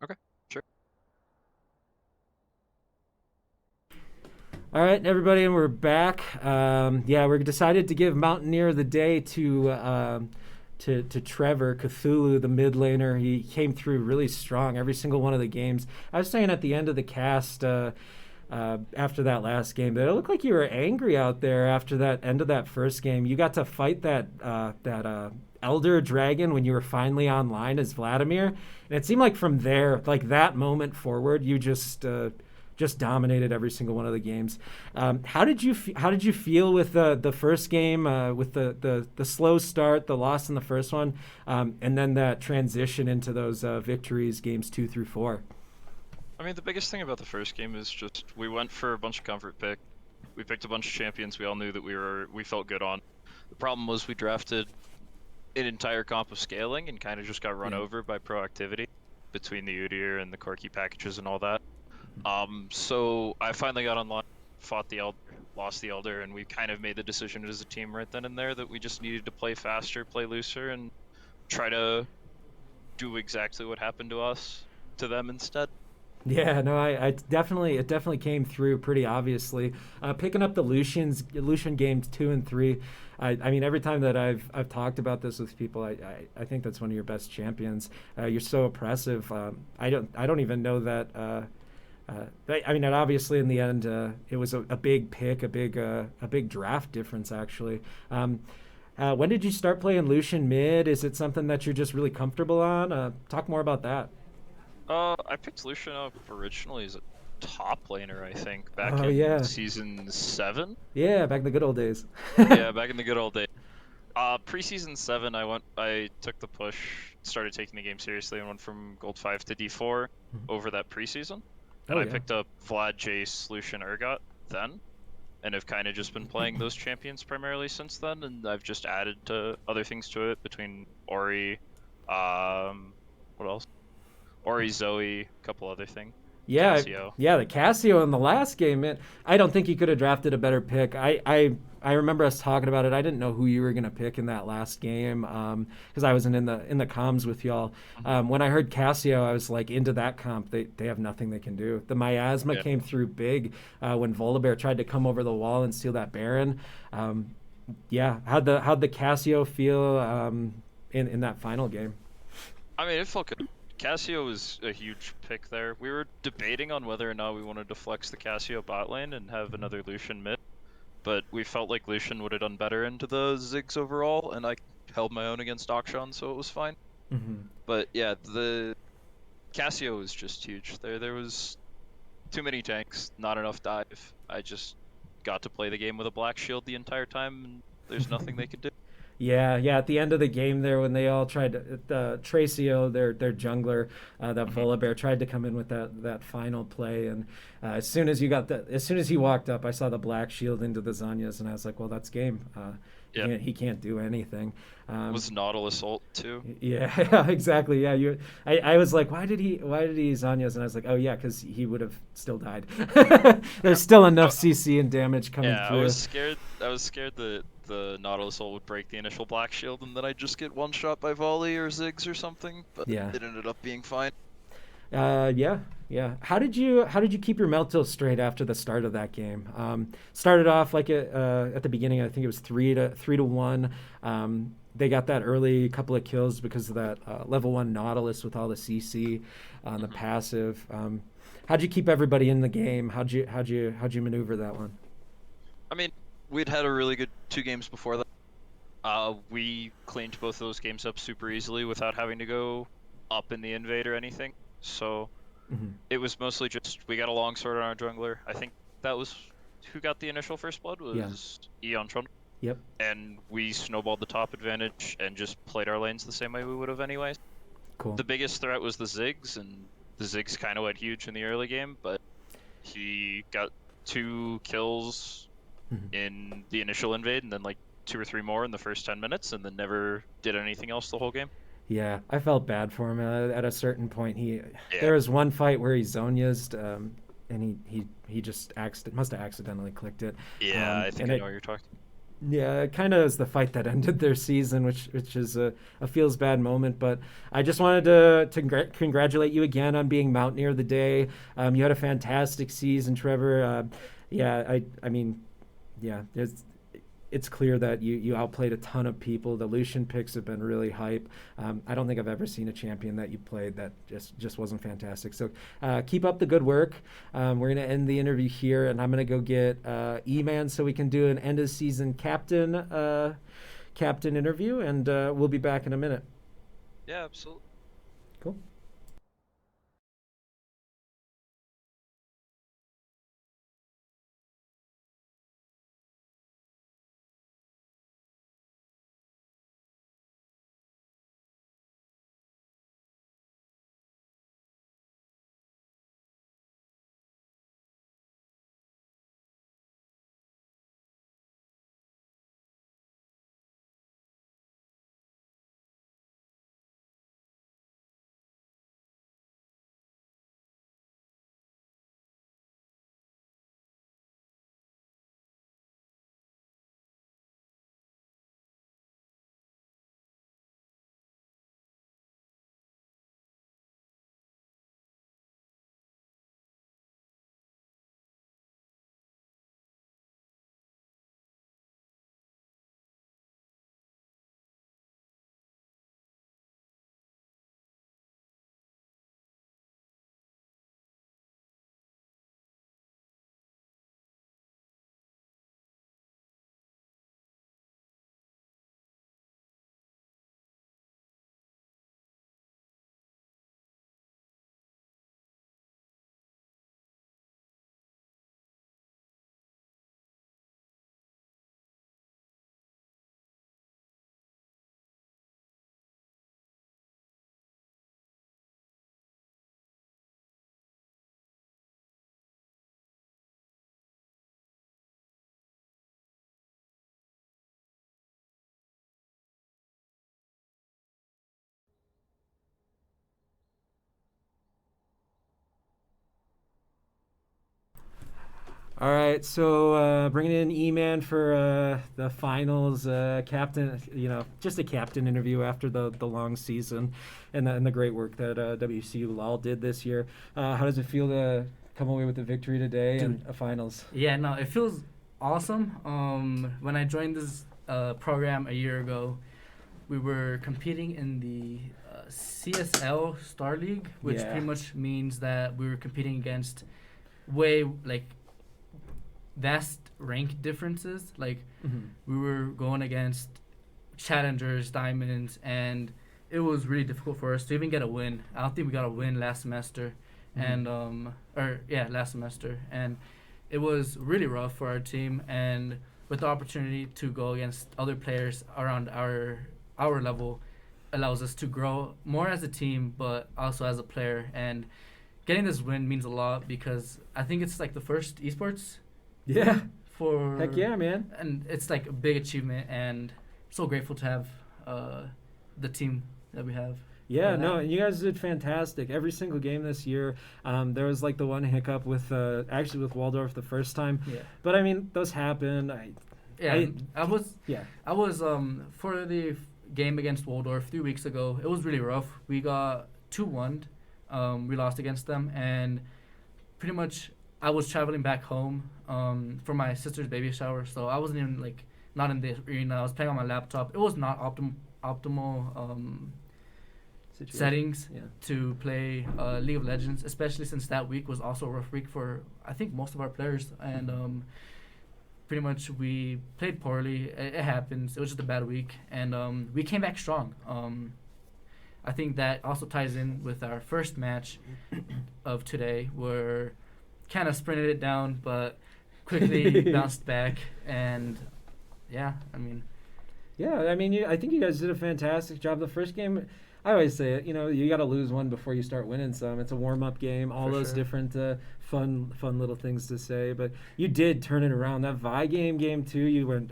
J: Okay, sure.
D: All right, everybody, and we're back. Yeah, we're decided to give Mountaineer of the Day to Trevor Cthulhu, the mid laner. He came through really strong every single one of the games. I was saying at the end of the cast after that last game that it looked like you were angry out there after that end of that first game. You got to fight that Elder Dragon when you were finally online as Vladimir, and it seemed like from there, like that moment forward, you just dominated every single one of the games. How did you feel with the first game, with the slow start, the loss in the first one, and then that transition into those victories, games 2 through 4?
J: I mean, the biggest thing about the first game is just we went for a bunch of comfort pick. We picked a bunch of champions we all knew that we felt good on. The problem was we drafted an entire comp of scaling and kind of just got run over by proactivity between the Udyr and the Corki packages and all that. So I finally got online, fought the Elder, lost the Elder, and we kind of made the decision as a team right then and there that we just needed to play faster, play looser, and try to do exactly what happened to us to them instead.
D: Yeah, no, it definitely came through pretty obviously. Picking up the Lucian games 2 and 3. I mean, every time that I've talked about this with people, I think that's one of your best champions. You're so oppressive. I don't even know that. I mean, and obviously in the end, it was a big pick, a big draft difference actually. When did you start playing Lucian mid? Is it something that you're just really comfortable on? Talk more about that.
J: I picked Lucian up originally as a top laner, I think, back
D: in
J: season 7.
D: Yeah, back in the good old days.
J: Yeah, back in the good old days. Pre-season 7, I took the push, started taking the game seriously, and went from Gold 5 to D4 over that preseason. And I picked up Vlad, Jace, Lucian, Urgot then, and have kind of just been playing those champions primarily since then. And I've just added to other things to it between Ori, what else? Ori, Zoe, a couple other things.
D: Yeah,
J: Cassio.
D: Yeah, the Cassio in the last game, man. I don't think you could have drafted a better pick. I remember us talking about it. I didn't know who you were gonna pick in that last game because I wasn't in the comms with y'all. When I heard Cassio, I was like into that comp. They have nothing they can do. The miasma came through big when Volibear tried to come over the wall and steal that Baron. How'd the Cassio feel in that final game?
J: I mean, it felt good. Cassio was a huge pick there. We were debating on whether or not we wanted to flex the Cassio bot lane and have another Lucian mid, but we felt like Lucian would have done better into the Ziggs overall, and I held my own against Akshan, so it was fine. But yeah, the Casio was just huge. There was too many tanks, not enough dive. I just got to play the game with a black shield the entire time, and there's nothing they could do.
D: Yeah, yeah. At the end of the game, there, when they all tried to, Tracio, their jungler, that Volibear tried to come in with that final play, and as soon as he walked up, I saw the black shield into the Zanyas, and I was like, well, that's game. He can't do anything.
J: Was Nautilus ult too?
D: Yeah, exactly. Yeah, I was like, why did he Zanyas? And I was like, oh yeah, because he would have still died. There's still enough CC and damage coming through.
J: I was scared that the Nautilus ult would break the initial black shield, and then I'd just get one shot by volley or Ziggs or something. But it ended up being fine.
D: Yeah. How did you keep your mental straight after the start of that game? Started off like at the beginning, I think it was 3-1. They got that early couple of kills because of that level 1 Nautilus with all the CC on the passive. How'd you keep everybody in the game? How'd you maneuver that one?
J: I mean, we'd had a really good 2 games before that. We cleaned both those games up super easily without having to go up in the invade or anything. So it was mostly just we got a longsword on our jungler. I think that was who got the initial first blood was Eon Trundle.
D: Yep.
J: And we snowballed the top advantage and just played our lanes the same way we would have anyways.
D: Cool.
J: The biggest threat was the Ziggs, and the Ziggs kind of went huge in the early game, but he got 2 kills in the initial invade and then like 2 or 3 more in the first 10 minutes and then never did anything else the whole game.
D: Yeah, I felt bad for him. At a certain point, there was one fight where he Zonya'd, and he just must have accidentally clicked it.
J: Yeah, I think I know what you're talking.
D: Yeah, it kind of is the fight that ended their season, which is a feels bad moment. But I just wanted to congratulate you again on being Mountaineer of the Day. You had a fantastic season, Trevor. It's clear that you outplayed a ton of people. The Lucian picks have been really hype. I don't think I've ever seen a champion that you played that just wasn't fantastic. So keep up the good work. We're going to end the interview here, and I'm going to go get E-Man so we can do an end-of-season captain interview, and we'll be back in a minute.
J: Yeah, absolutely.
D: Cool. All right, so bringing in E-Man for the finals, captain. Just a captain interview after the long season, and the great work that WCU all did this year. How does it feel to come away with the victory today and a finals?
K: Yeah, no, it feels awesome. When I joined this program a year ago, we were competing in the CSL Star League, which pretty much means that we were competing against vast rank differences. We were going against challengers, diamonds, and it was really difficult for us to even get a win. I don't think we got a win last semester, and last semester, and it was really rough for our team. And with the opportunity to go against other players around our level, allows us to grow more as a team, but also as a player. And getting this win means a lot because I think it's like the first esports.
D: Yeah.
K: For
D: heck yeah, man.
K: And it's like a big achievement, and so grateful to have the team that we have.
D: Yeah, no, you guys did fantastic. Every single game this year, there was like the one hiccup with Waldorf the first time.
K: Yeah.
D: But I mean, those happen.
K: I was for the game against Waldorf 3 weeks ago. It was really rough. We got 2-1. We lost against them, and pretty much I was traveling back home for my sister's baby shower, so I wasn't even not in the arena. I was playing on my laptop. It was not optimal settings to play League of Legends, especially since that week was also a rough week for I think most of our players, and pretty much we played poorly. It happens. It was just a bad week, and we came back strong. I think that also ties in with our first match of today, where kind of sprinted it down, but quickly bounced back, and I
D: think you guys did a fantastic job. The first game, I always say it, you got to lose one before you start winning some. It's a warm-up game, all those different fun little things to say. But you did turn it around. That Vi game 2, you went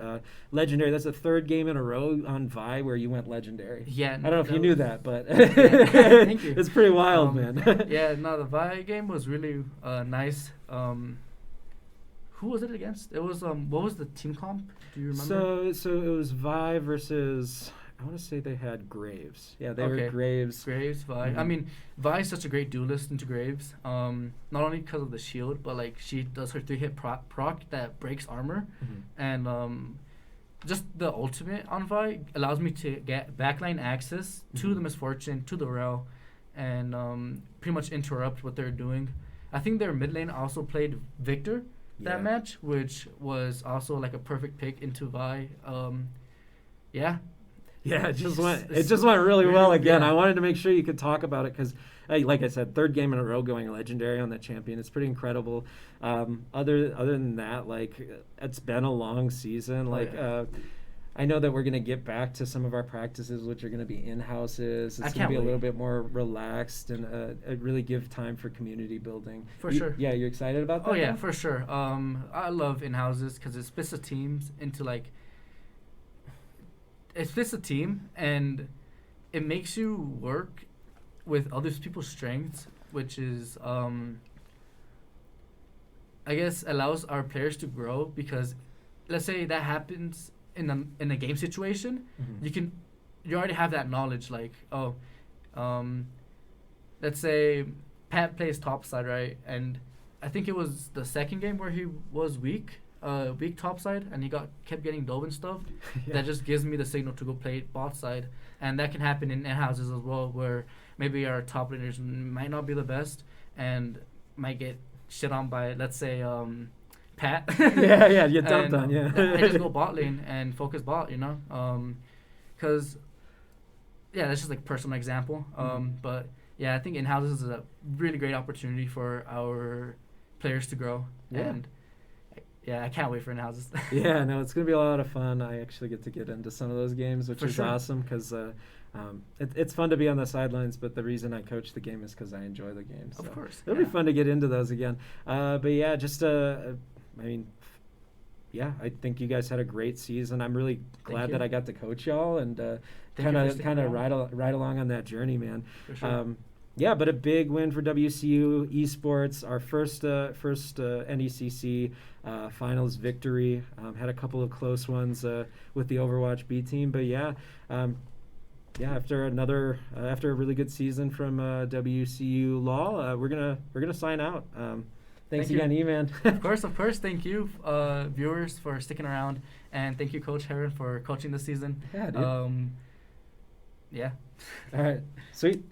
D: legendary. That's the third game in a row on Vi where you went legendary.
K: Yeah.
D: I don't know if you knew that, but
K: thank you.
D: It's pretty wild, man.
K: The Vi game was really nice. Who was it against? It was what was the team comp? Do you remember?
D: So it was Vi versus, I want to say they had Graves. Yeah, they were Graves.
K: Graves, Vi.
D: Mm-hmm.
K: I mean, Vi is such a great duelist into Graves. Not only because of the shield, but she does her 3-hit proc that breaks armor, and just the ultimate on Vi allows me to get backline access to the Misfortune, to the Rel, and pretty much interrupt what they're doing. I think their mid lane also played Victor that match, which was also like a perfect pick into Vi.
D: It just went really well again. I wanted to make sure you could talk about it because, like I said, third game in a row going legendary on that champion. It's pretty incredible. Other than that, it's been a long season. I know that we're going to get back to some of our practices, which are going to be in-houses. It's going to be a little bit more relaxed and really give time for community building.
K: For sure.
D: Yeah, you're excited about that?
K: Oh, yeah, for sure. I love in-houses because it splits the teams into, it splits the team, and it makes you work with other people's strengths, which is, I guess, allows our players to grow because, let's say that happens in a game situation, you already have that knowledge. Let's say Pat plays topside, right? And I think it was the second game where he was weak topside, and he kept getting dove and stuff. That just gives me the signal to go play bot side, and that can happen in houses as well, where maybe our top laners might not be the best and might get shit on by, let's say, Pat.
D: You dumped on,
K: I just go bot lane and focus bot, because that's just personal example. But I think in houses is a really great opportunity for our players to grow. And I can't wait for in-houses.
D: It's going to be a lot of fun. I actually get to get into some of those games, which is awesome because it's fun to be on the sidelines, but the reason I coach the game is because I enjoy the game. So
K: of course.
D: It'll be fun to get into those again. I think you guys had a great season. I'm really glad that I got to coach y'all and kind of ride along on that journey, man.
K: For sure.
D: But a big win for WCU Esports, our first NECC finals victory. Had a couple of close ones with the Overwatch B team, but after a really good season from WCU Law, we're gonna sign out. Thanks again, E-Man.
K: Of course. Thank you, viewers, for sticking around, and thank you, Coach Heron, for coaching this season.
D: Yeah, dude.
K: Yeah.
D: All right. Sweet.